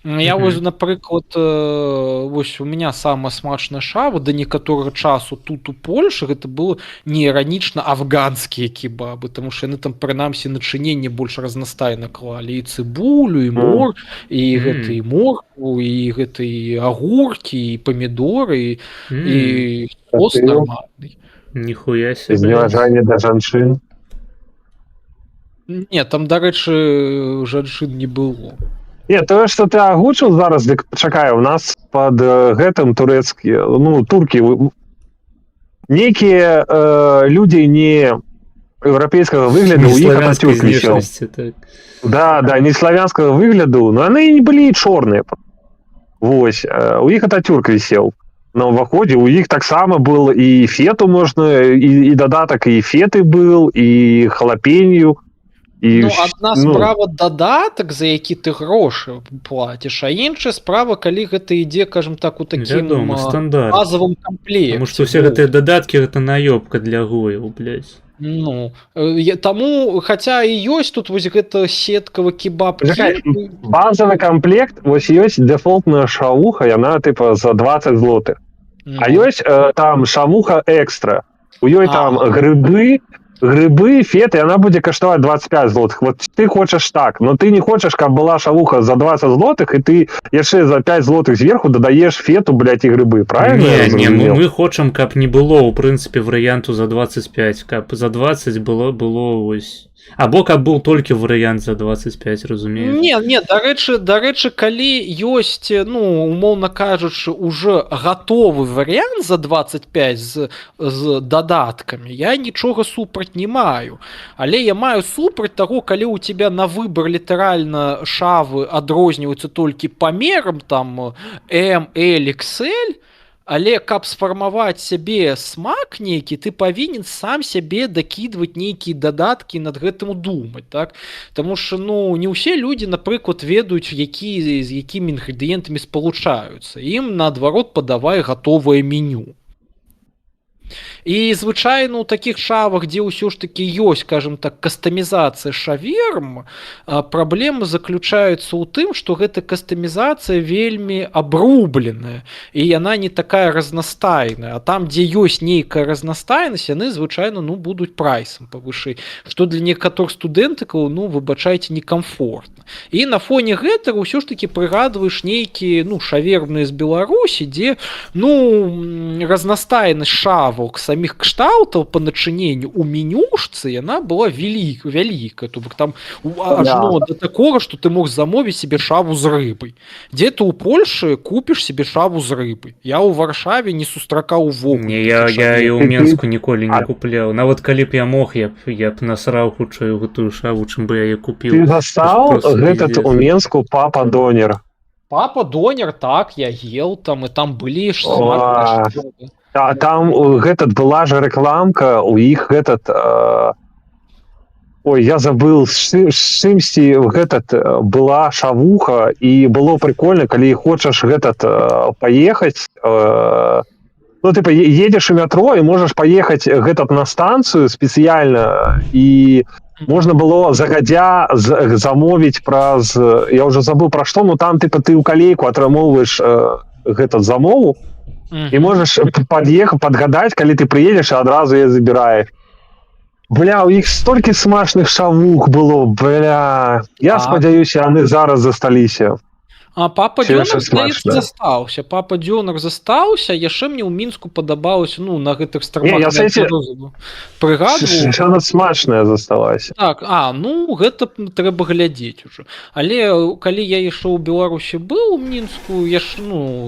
Я вось, напрыклад, вось у меня самая смачная шава да некаторага часу тут у Польшы, гэта было не іранічна афганскія кебабы, таму што яны там прынамсі начыненне больш разнастайна клалі, і цыбулю, і мор, і гэта і моркву, і гэта і агуркі, і памідоры, і сос нармальны. Ніхуя себе. Зневажанне да жанчын. Не, там, дарэчы, жанчын не было. Не, тое, што ты агучыў зараз, дык чакай, у нас пад гэтым турэцкі, ну, туркі, нейкія людзі не еўрапейскага выгляду, у іх ататюрк вісеў. Да, не славянскага выгляду, но яны не былі чорныя. Вось, у іх ататюрк вісеў на ўваходзе, у іх таксама был і фету можна, і дадатак, і феты был, і халапенью. Ну, адна справа дадатак, за які ты грошы плаціш, а іншая справа, калі гэта ідзе, кажам так, у такім базавым камплекце. Таму што ўсе гэтыя дадаткі гэта наёбка для гояў, блядь. Ну, таму, хаця і ёсць тут вось гэта сеткавы кебаб. Базавы комплект, вось ёсць дэфолтная шавуха, яна тыпа за 20 злотых. А ёсць там шавуха экстра. У ёй там грибы, феты, она будет каштовать 25 злотых. Вот ты хочешь так, но ты не хочешь, как была шавуха за 20 злотых, и ты яшчэ за 5 злотых сверху додаешь фету, блядь, и грибы, правильно? Не, мы хочам, каб не было, у прынцыпе, варыянту за 25, каб за 20 было ось... Або каб быў толькі варыянт за 25, разумееш? Не, дарэчы, калі ёсць, ну, умоўна кажучы, уже гатовы варыянт за 25 з дадаткамі, я нічога супраць не маю. Але я маю супраць таго, калі ў тебя на выбар літаральна шавы адрозніваюцца толькі памерам, там, M, L, XL, але каб сфармаваць сябе смак нейкі, ты павінен сам сябе дакідваць нейкія дадаткі, над гэтым думаць, так? Таму што, ну, не ўсе людзі, напрыклад, ведаюць, з якімі інгрэдыентамі спалучаюцца. Ім, наадварот, падавай гатовае меню. І звычайна у такіх шавах, дзе ўсё ж такі ёсць, скажем так, кастамізацыя шаверм, праблема заключаецца ў тым, што гэта кастамізацыя вельмі абрубленая, і яна не такая разнастайная. А там, дзе ёсць нейкая разнастайнасць, яны звычайна, ну, будуць прайсам павышэй, што для некаторых студэнтыкаў, ну, выбачайце, некамфортна. І на фоне гэтага ўсё ж такі прыгадваеш нейкія, ну, шавермныя з Беларусі, дзе, ну, разнастайнасць шав навук саміх кшталтаў па начыненню у менюшцы яна была вялікая, то бок там ажно да такога, што ты мог замовіць себе шаву з рыбай. Дзе ты ў Польшы купіш себе шаву з рыбай? Я ў Варшаве не сустракаў увогуле. Не, я і ў Менску ніколі не купляў. Нават калі б я мог, я б насраў хутчэй гэтую шаву, чым бы я яе купіў. Ты застаў гэтат у Менску папа донер? Папа донер, так, я ел там, і там былі ж там гэтат была же рэкламка, у іх гэтат ой, я забыл, чымсьці гэтат была шавуха, і было прикольно, калі хочаш гэтат паехаць, ну, ты едзеш у метро і можаш паехаць гэтат на станцыю спецыяльна, і можна было загадзя замовіць праз, я ўжо забыл пра што, ну там ты ў калейку атрымоўваеш гэтат замову, і можаш падгадаць, калі ты прыедзеш, і адразу яе забіраеш. Бля, у іх столькі смачных шавух было, бля. Я спадзяюся, яны зараз засталіся. А папа Дёнер, здаецца, застаўся. Папа Дёнер застаўся, яшчэ мне ў Мінску падабалася, ну, на гэтых страмах прыгадваў. Яна смачная засталася. Так, ну, гэта трэба глядзець ужо. Але калі я яшчэ ў Беларусі быў у Мінску,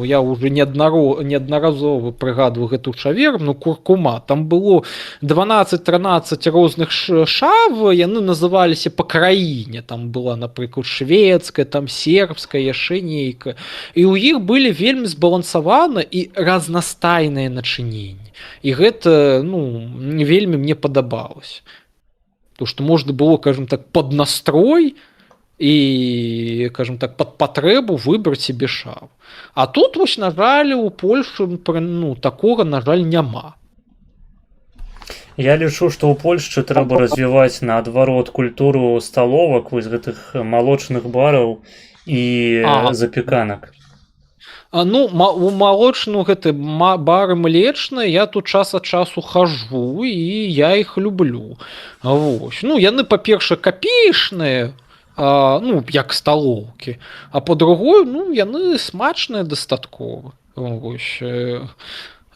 я ўжо неаднаразова прыгадваў гэту шаверму, куркума. Там было 12-13 розных шав, яны называліся па краіне. Там была, напрыклад, шведская, там сербская, яшчэ нейка. І ў іх былі вельмі збалансаваны і разнастайныя начыненні. І гэта, вельмі мне падабалася. То, што можна было, кажам так, пад настрой і, кажам так, пад патрэбу выбраць себе шаву. А тут, вось, на жаль, у Польшы, такога, на жаль, няма. Я лічу, што ў Польшчы трэба развіваць наадварот культуру сталовак, вось гэтых малочных бараў і запеканак. У малочную гэты бары млечныя я тут час ад часу хожу, і я іх люблю. Вось. Яны, па-перша, капейшныя, як сталоўкі, а па-другое, яны смачныя дастаткова. Вось.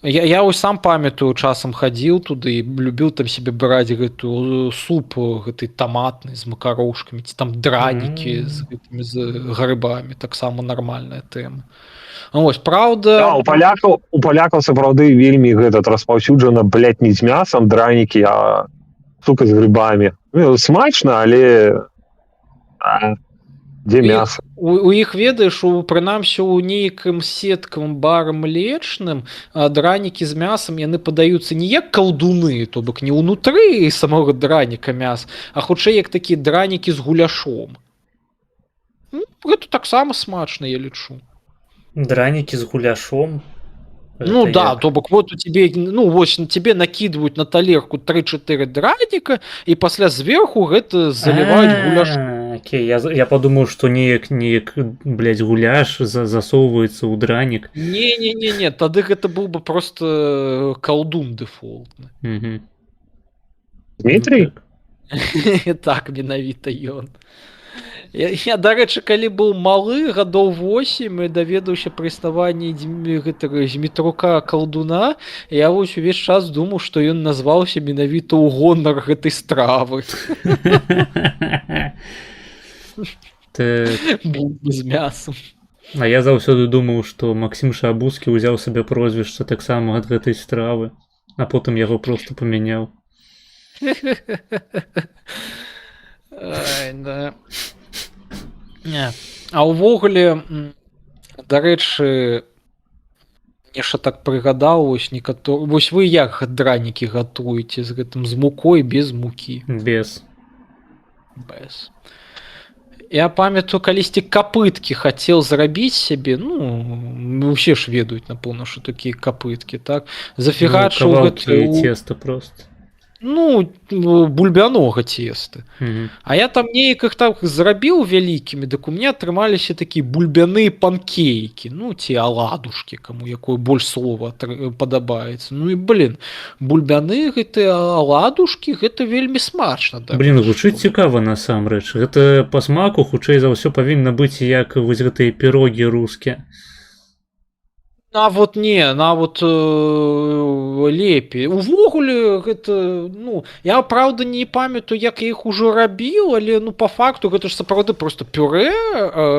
Я ось сам памятаю, часам хадзіў туды і любіў там себе браць гэту суп гэты таматны з макарошкамі, ці там дранікі з гэтымі грыбамі, таксама нармальная тэма. Ось, правда... У палякаў сапраўды вельмі гэтат распаўсюджана, блядь, не з мясам дранікі, а сука з грыбамі. Смачна, але дзе мяса? У іх, ведаеш, прынамсі у нейкім сеткавым бары млечным дранікі з мясам яны падаюцца не як калдуны, то бок не ўнутры самога драніка мяса, а хутчэй як такія дранікі з гуляшом. Гэта таксама смачна, я лічу. Дранікі з гуляшом? Да, то бок вот у тебе, вось тебе накидывают на талерку 3-4 драніка, і пасля зверху гэта заліваюць гуляшом. Окей, я подумал, что неяк, блядь, гуляш засовывается ў дранік. Не, тады гэта быў бы просто колдун дэфолтны. Дмитрий? Так, менавіта ён. Я, дарэчы, калі быў малы, гадоў 8, і даведаўся пра існаванне гэтага Змітрука калдуна, я вось увесь час думаў, што ён назваўся менавіта ў гонар гэтай стравы. Бульбы з мясам. А я заўсёды думаў, што Максім Шабускі ўзяў сабе прозвішча таксама ад гэтай стравы, а потым яго проста памяняў. Ай, да. А ўвогуле, дарэчы, нешта так прыгадаў, вось вы як дранікі гатуеце з гэтым, з мукой, без мукі? Без. Я памятаю, калісьці капыткі хацеў зрабіць сябе, усе ж ведаюць, напэўна, што такія капыткі, так? Зафігачыў гэта... цеста проста. Бульбянога цеста. А я там неяк іх так зрабіў вялікімі, дык у мяне атрымаліся такія бульбяныя панкейкі, ці аладушкі, каму якое больш слова падабаецца. Бульбяны гэтыя аладушкі, гэта вельмі смачна. Гучыць цікава насамрэч. Гэта па смаку хутчэй за ўсё павінна быць як вось гэтыя пірогі рускія. Нават не, нават лепей. Увогуле гэта, ну, я праўда не памятаю, як я іх ужо рабіў, але ну па факту гэта ж сапраўды просто пюрэ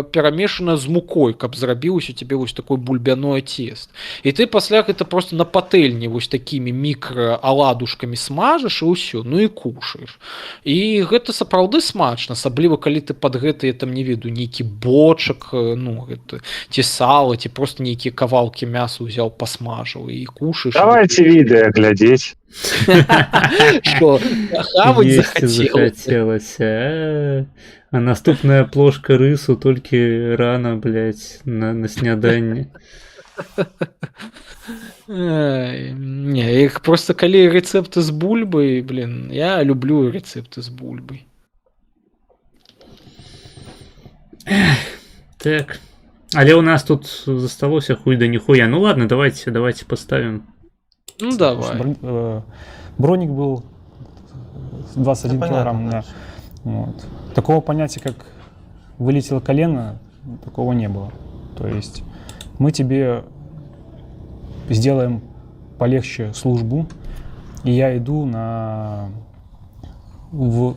перамешана з мукой, каб зрабілася цябе вось такое бульбяное цест. І ты пасля гэта просто на патэльні вось такімі мікрааладушкамі смажаш і ўсё, ну і кушаеш. І гэта сапраўды смачна, асабліва калі ты пад гэтыя там не ведаю нейкі бочак, ну гэта ці сала, ці просто нейкія кавалкі мяса ўзяў, пасмажыў і кушаеш. Давайте відэа глядзець. Што, хаваць Есці захацелася? А наступная плошка рысу толькі рана, блядь, на сняданне. Не, іх просто калі рэцэпты з бульбай, блин, я люблю рэцэпты з бульбай. Так. Але у нас тут засталося хуй да ніхуя. Ну ладно, давайте поставим. Ну давай. Броник был 21 Да, килограмм. Да. Вот. Такого понятия, как вылетело колено, такого не было. То есть мы тебе сделаем полегче службу, и я иду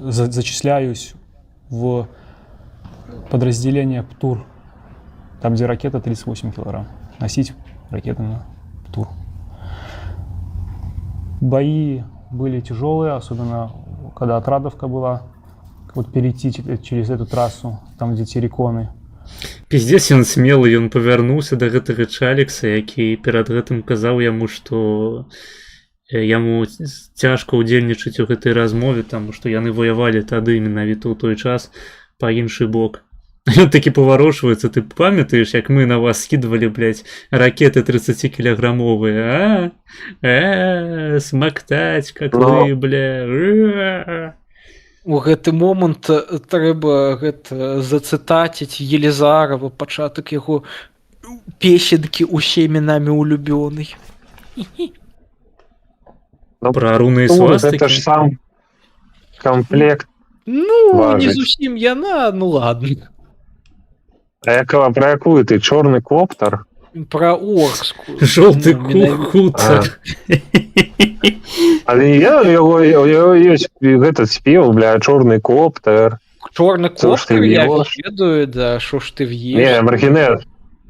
зачисляюсь в подразделение ПТУР, там, где ракета 38 килограмм. Носить ракеты на ПТУР. Бои были тяжелые, особенно когда Отрадовка была. Вот перейти через эту трассу, там, где терриконы. Пиздец, ён смелы, ён павярнуўся да гэтага Чалікса, які перад гэтым казаў яму, што яму цяжка ўдзельнічаць у гэтай размове, таму што яны ваявалі тады менавіта ў той час па іншы бок. Ён такі паварочваецца, ты памятаеш, як мы на вас скидывалі, блядь, ракеты 30-кілаграмовыя, смактаць, как вы, бля. У гэты момант трэба зацытаціць Елізарова, пачатак яго песенкі «Усімі намі улюбёнай». Пра руны і свастыкі. Это ж сам комплект. Ну, не важить. зусім яна, ну ладно. Про якую ты? Чорний коптер? Про оркскую. Жоўты Ну, хутар. Але його є этот спів, бля, чорний коптер. Чорний Це ж ти коптер, я в'єш? ведаю, да, що ж ти Не, в'єш. Маргінес.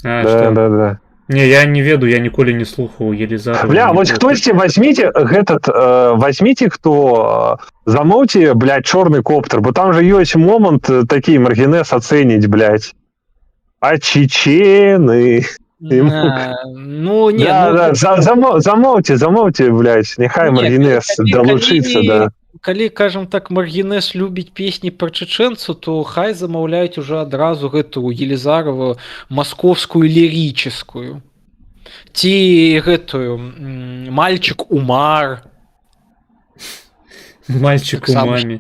А, Да, што? да. Не, я не веду, я ніколі не слухаў Елізарова. Бля, вот хтосьці возьмите возьмите кто, замоўце, блядь, чорный коптер, бо там же ёсць момант такі Маргінес ацэніць, блядь. А чечены. Ну, не, Да, ну, замоўце, блядь, нехай Не, Маргінес далучыцца, да. калі, кажам так, Маргінес любіць песні пра чеченцу, то хай замаўляюць уже адразу гэту Елізарова масковскую лірическую. Ці гэтую «Мальчик Умар». Мальчик у Так само мамі.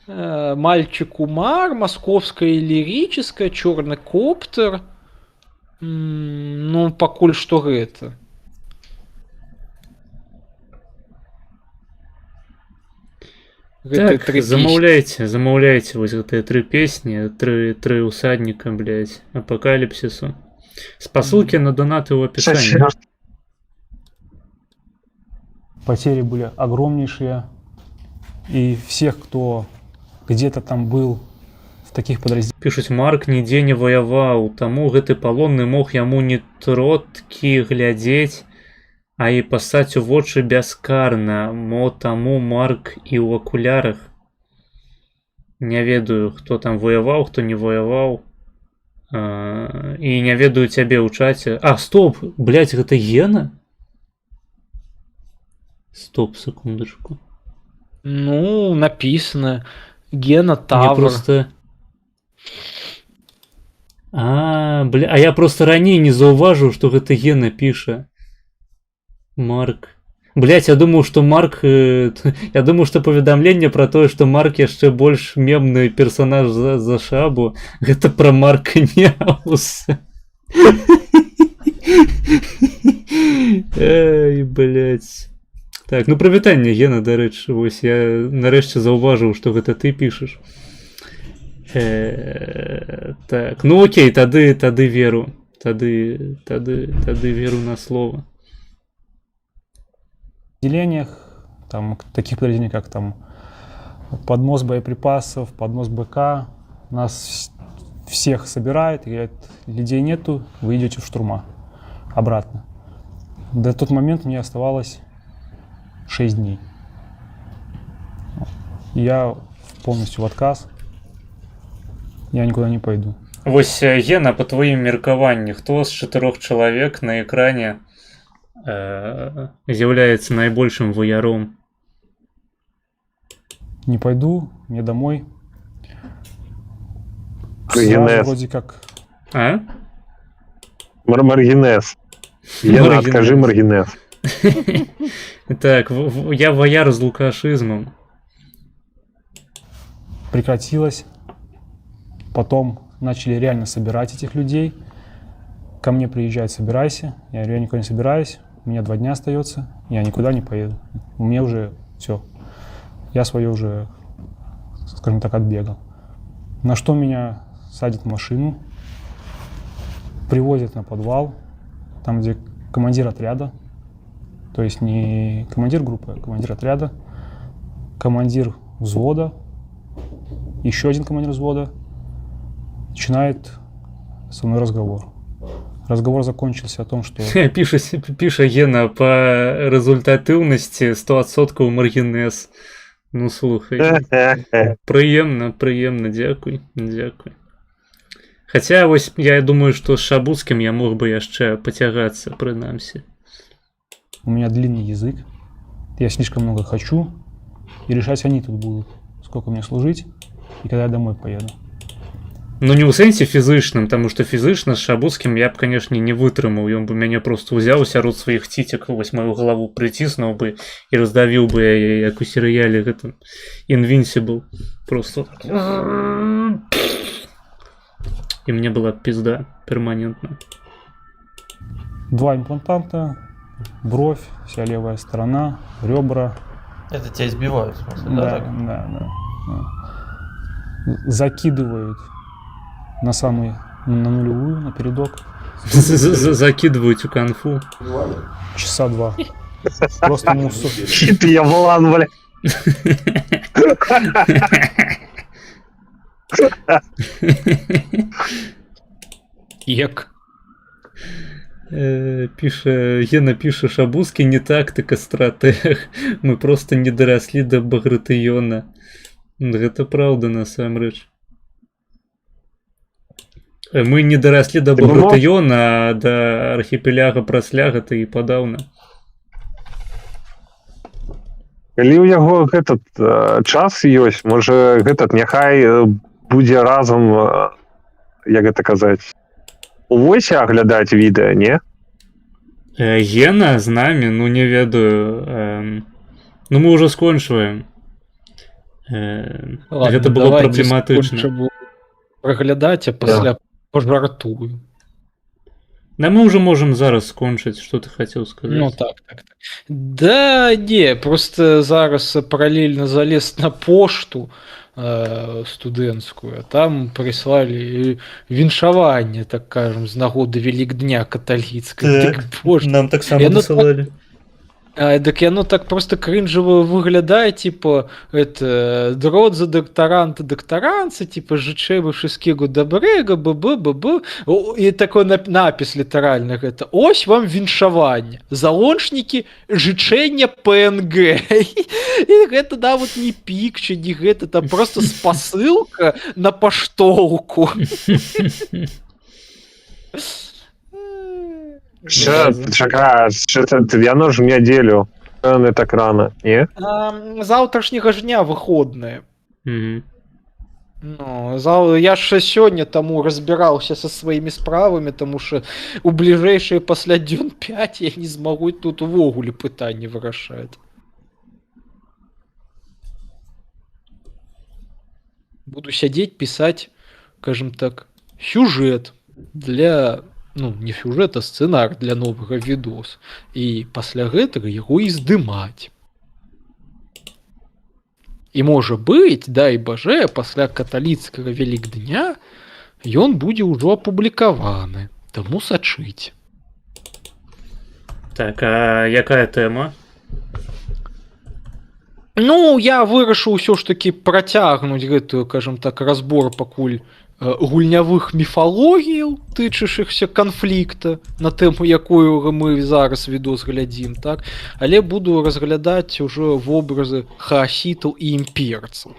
«Мальчик Умар», «Московская лирическая», «Чёрный коптер». Ну, пакуль што гэта. Так, замаўляйце вось гэтыя тры песні, тры ўсадніка, блядь, апакаліпсісу. Спасылкі на донаты ў апісанні. Потери были огромнейшие. И всех, кто где-то там был в таких подразделениях. Пішуць, Марк нідзе не ваяваў, таму гэты палонны мог яму не троткі глядзець, а і пасаць у вочы бяскарна, мо таму Марк і ў акулярах. Не ведаю, хто там ваяваў, хто не ваяваў. І не ведаю цябе ў чаце. А, стоп, блядь, гэта Гена? Стоп, секундочку. Ну, написано Гена Мне Тавр. просто... бля, а я просто раней не заўважыў, што гэта Гена піша. Марк. Блять, я думаю, что Марк... Я думаю, что паведамленне про тое, что Марк яшчэ больш мемны персонаж за шабу. Гэта про Марка Няуса. Ай, блять. Так, ну прывітанне, Гена, дарэчы, вось я нарэшце заўважыў, што гэта ты пішаш. Так, ну окей, тады веру. Тады веру на слово. В подразделениях, там, таких подразделений, как там поднос боеприпасов, поднос БК, нас всех собирают и говорят, людей нету, вы идете в штурма обратно. До тот момент мне оставалось 6 дней. Я полностью в отказ. Я никуда не пойду. Вось, Гена, по твоім меркаванні, хто з 4 чалавек на экране з'яўляецца найбольшым вояром? Не пойду, мне домой. Маргинез. Сразу вроде как... А? Маргинез. Гена, откажи Маргинез. Так, я вояр з лукашизмом. Прекратилось. Потом начали реально собирать этих людей. Ко мне приезжают, собирайся. Я говорю, я никуда не собираюсь. У меня 2 дня остается. Я никуда не поеду. У меня уже все. Я свое уже, скажем так, отбегал. На что меня садят в машину, привозят на подвал, там, где командир отряда, то есть не командир группы, а командир отряда, командир взвода, еще один командир взвода, начинает со мной разговор. Разговор закончился о том, что... Піша Гена, по результативності 100% маргінез. Ну, слухай. Приємно, дякуй. Хаця, вось, я думаю, што з Шабуцкім я мог бы яшчэ пацягацца, прынамсі. У меня длинный язык, я слишком много хочу, и решать они тут будут, сколько мне служить, и когда я домой поеду. Ну, не ў сэнсе фізычным, таму што фізычна з Шабуцкім я б, канешне, не вытрымаў. Ён бы мяне проста ўзяў сярод сваіх ціцек, вось маю галаву прыціснуў бы і раздавіў бы яе, як у серыяле гэтым Invincible. Просто... И мне была пизда перманентно. 2 имплантанта, бровь, вся левая сторона, ребра. Это тебя избивают, в смысле, да? Да. Закидывают на нулевую, на передок. Закидывают у конфу. Часа 2. Просто мусор. Ты я волан, бля. Як? Гена піша, Шабузкі не тактыка, стратег. Мы просто не дараслі да Багратыёна. Гэта праўда, насамрэч. Мы не дараслі да Багратыёна, а да архіпеляга прасля гэта і падаўна. Калі ў яго этот час ёсць, можа гэтат няхай будзе разам, як гэта казаць, увойся аглядаць відэа, не? Гена з намі, ну не ведаю. Ну мы ўжо скончваем. Гэта было праблематычна. Праглядаць, а пасля пажартую. Да мы уже можем зараз скончыць, что ты хотел сказать. Ну так. Да не, просто зараз параллельно залез на пошту студэнцкую, а там прислали віншаванне, так скажем, з нагоды Великдня каталіцкай. Так, нам таксама дасылалі. Так яно так просто кринжево выглядае, типа, это, дрот за докторанта докторанца, типа, жычэвы шыскегу дабрэга, б. И такой напіс літаральна гэта. Ось вам віншаванне. Залончнікі жычэння ПНГ. І гэта нават не пікча, не гэта, там просто спасылка на паштоўку. Чакай, яно ж в нядзелю. Не так рано, не? Заўтрашняга ж дня выходныя. Ну, я ж сёння таму разбіраўся са сваімі справамі, таму што у бліжэйшыя пасля дзён 5 я не змагу тут увогуле пытанні вырашаць. Буду сядзець, пісаць, скажем так, сюжэт для... Ну, не сюжэт, а сцэнар для новага відос. І пасля гэтага яго і здымаць. І можа быць, дай бажэ, пасля каталіцкага вялікдня ён будзе ўжо апублікаваны. Таму сачыць. Так, а якая тэма? Ну, я вырашыў ўсё ж такі працягнуць гэтую, кажам так, разбор пакуль гульнявых міфалогіяў, тычышыхся канфлікта, на тэму якую мы зараз відос глядзім, так? Але буду разглядаць ужо вобразы хаасітаў і імперцаў.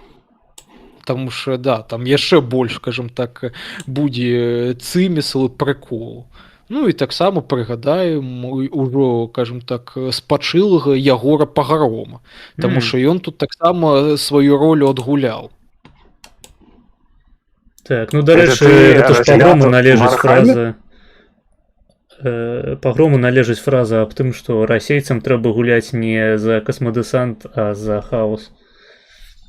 Таму што, да, там яшчэ больш, кажам так, будзе цымісл і прыкол. Ну і таксама прыгадаем ужо, кажам так, спачылага Ягора Пагарома, таму што ён тут таксама сваю ролю адгуляў. Так, ну, дарэчы, гэта ж Пагрому належыць фраза... Пагрому належыць фраза аб тым, што расейцам трэба гуляць не за касмадэсант, а за хаос.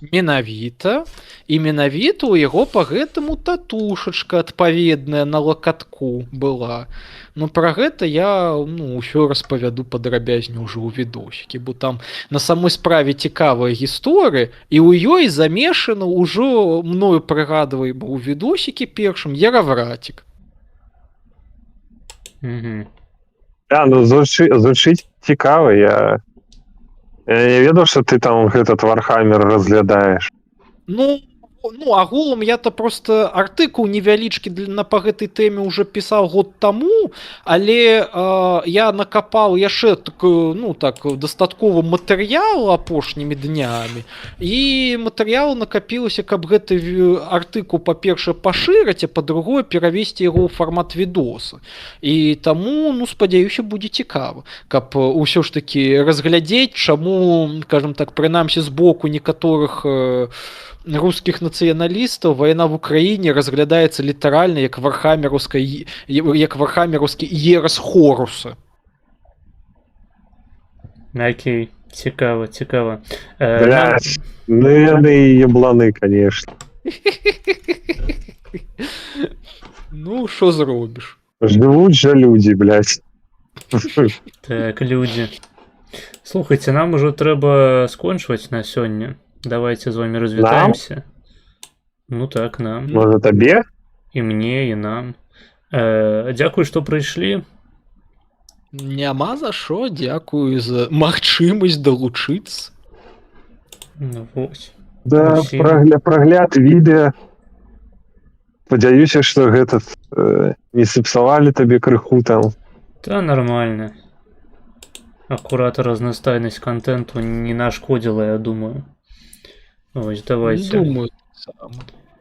Менавіта. І менавіта ў яго па гэтаму татушачка адпаведная на лакатку была. Ну, пра гэта я ўсё распавяду падрабязней ўжо ў відосікі, бо там на самой справе цікавая гісторыя, і ў ёй замешана ўжо мною прыгадваем у відосікі першым Яраврацік. Ну, звучыць цікава, я не ведаў, што ты там этот Вархаммер разглядаеш. Ну, агулам я-то просто артыкул невялічкі па гэтай тэме ўжо пісаў год таму, але я накапаў яшчэ дастаткова матэрыялу апошнімі днямі, і матэрыялу накапілася, каб гэты артыкул, па-першае, пашырыць, а па-другое, перавесці яго ў фармат відоса. І таму, спадзяюся, будзе цікава, каб усё ж такі разглядзець, чаму, кажам так, прынамсі з боку некаторых рускіх нацыяналістаў вайна в Украіне разглядаецца літаральна як вархаммераўскі ерас Хоруса. Окей, цікава. Блядь, ну яны ебланы, конечно. Ну, що зробиш? Жывуць жа людзі, блядь. Так, людзі. Слухайце, нам ужо трэба скончваць на сёння. Давайте з вами развітаемся. Ну так, нам. Можа табе? І мне, і нам. Дзякуй, што прыйшлі. Няма за што, дзякую за магчымасць далучыцца. Ну вось. Да, прагляд відэа. Спадзяюся, што гэта не сапсавалі табе крыху там. Та нормально. Аккурат разнастайнасць контенту не нашкодзіла, я думаю. Ось, давайте. Думаю,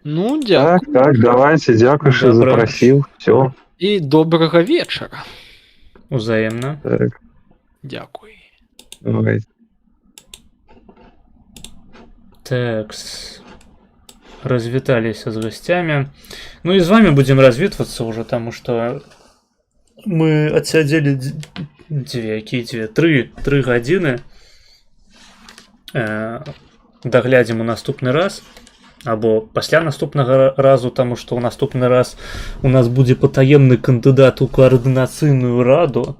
ну, дзякуй. Так, давайте, дзякуй, што запрасіў. Всё. І добрага вечара. Узаемна. Так. Дзякуй. Давай. Такс. Развіталіся з гасцямі. Ну і з вами будзем развітвацца ўжо, таму што мы адсядзелі 3 гадзіны. Даглядзім у наступны раз, або пасля наступнага разу, таму што ў наступны раз у нас будзе патаемны кандыдат у каардынацыйную раду.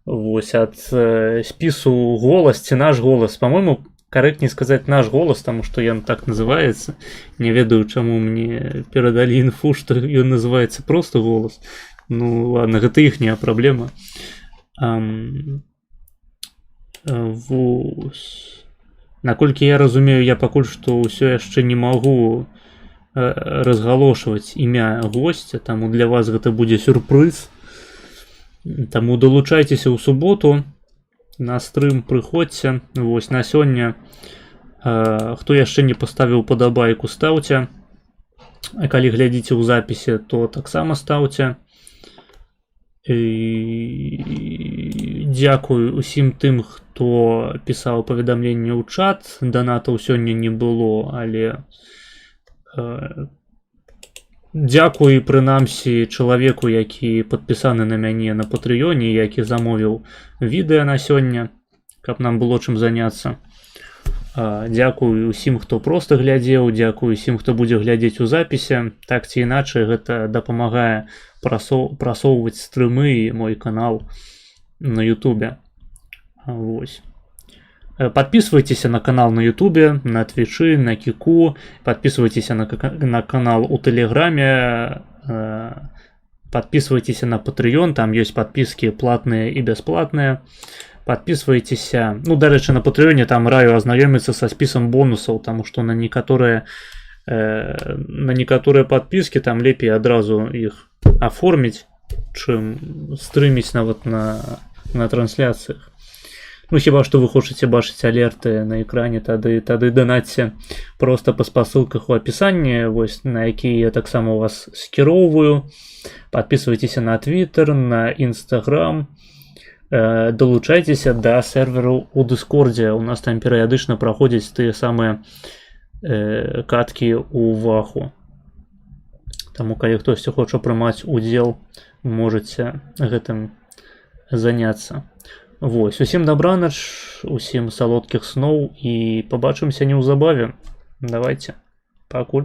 Вось, ад спісу голас ці наш голас. Па-мойму, карэктней сказаць наш голас, таму што ён так называецца. Не ведаю, чаму мне перадалі інфу, што ён называецца проста голас. Ну ладно, гэта іхняя праблема. Вось. Наколькі я разумею, я пакуль што ўсё яшчэ не магу разгалошваць імя госця, таму для вас гэта будзе сюрпрыз. Таму далучайцеся ў суботу, на стрым прыходзьце. Вось, на сёння хто яшчэ не паставіў падабайку, стаўце. А калі глядзіце ў запісе, то таксама стаўце. Дзякую усім тым, хто пісаў паведамленне ў чат. Данатаў сёння не было, але дзякуй прынамсі чалавеку, які падпісаны на мяне на Патрыёне, які замовіў відэа на сёння, каб нам было чым заняцца. Дзякуй усім, хто проста глядзеў, дзякуй усім, хто будзе глядзець у запісе. Так ці іначай гэта дапамагае прасоўваць стрымы і мой канал на Ютубе. Вось. Подписывайтесь на канал на Ютубе, на Твичи, на Кику. Подписывайтесь на канал у Телеграме. Подписывайтесь на Patreon, там есть подписки платные и бесплатные. Подписывайтесь, ну, дарэчы, на Patreon там раю ознакомиться со списом бонусов, потому что на некоторые подписки там лепей адразу их оформить, чем стримить нават на трансляциях. Ну, хіба што вы хочаце бачыць алерты на экране, тады данатьце просто па спасылках у апісанні, вось на якія я таксама вас скіроўваю. Подписывайтесь на Twitter, на Instagram. Долучайтеся да серверу у Дыскордзе. У нас там перыядычна праходзяць тыя самыя каткі у Ваху. Таму, калі хтосьці хоча прымаць удзел, можаце гэтым заняцца. Вось, усім дабранач, усім салодкіх сноў і пабачымся неўзабаве. Давайте. Пакуль.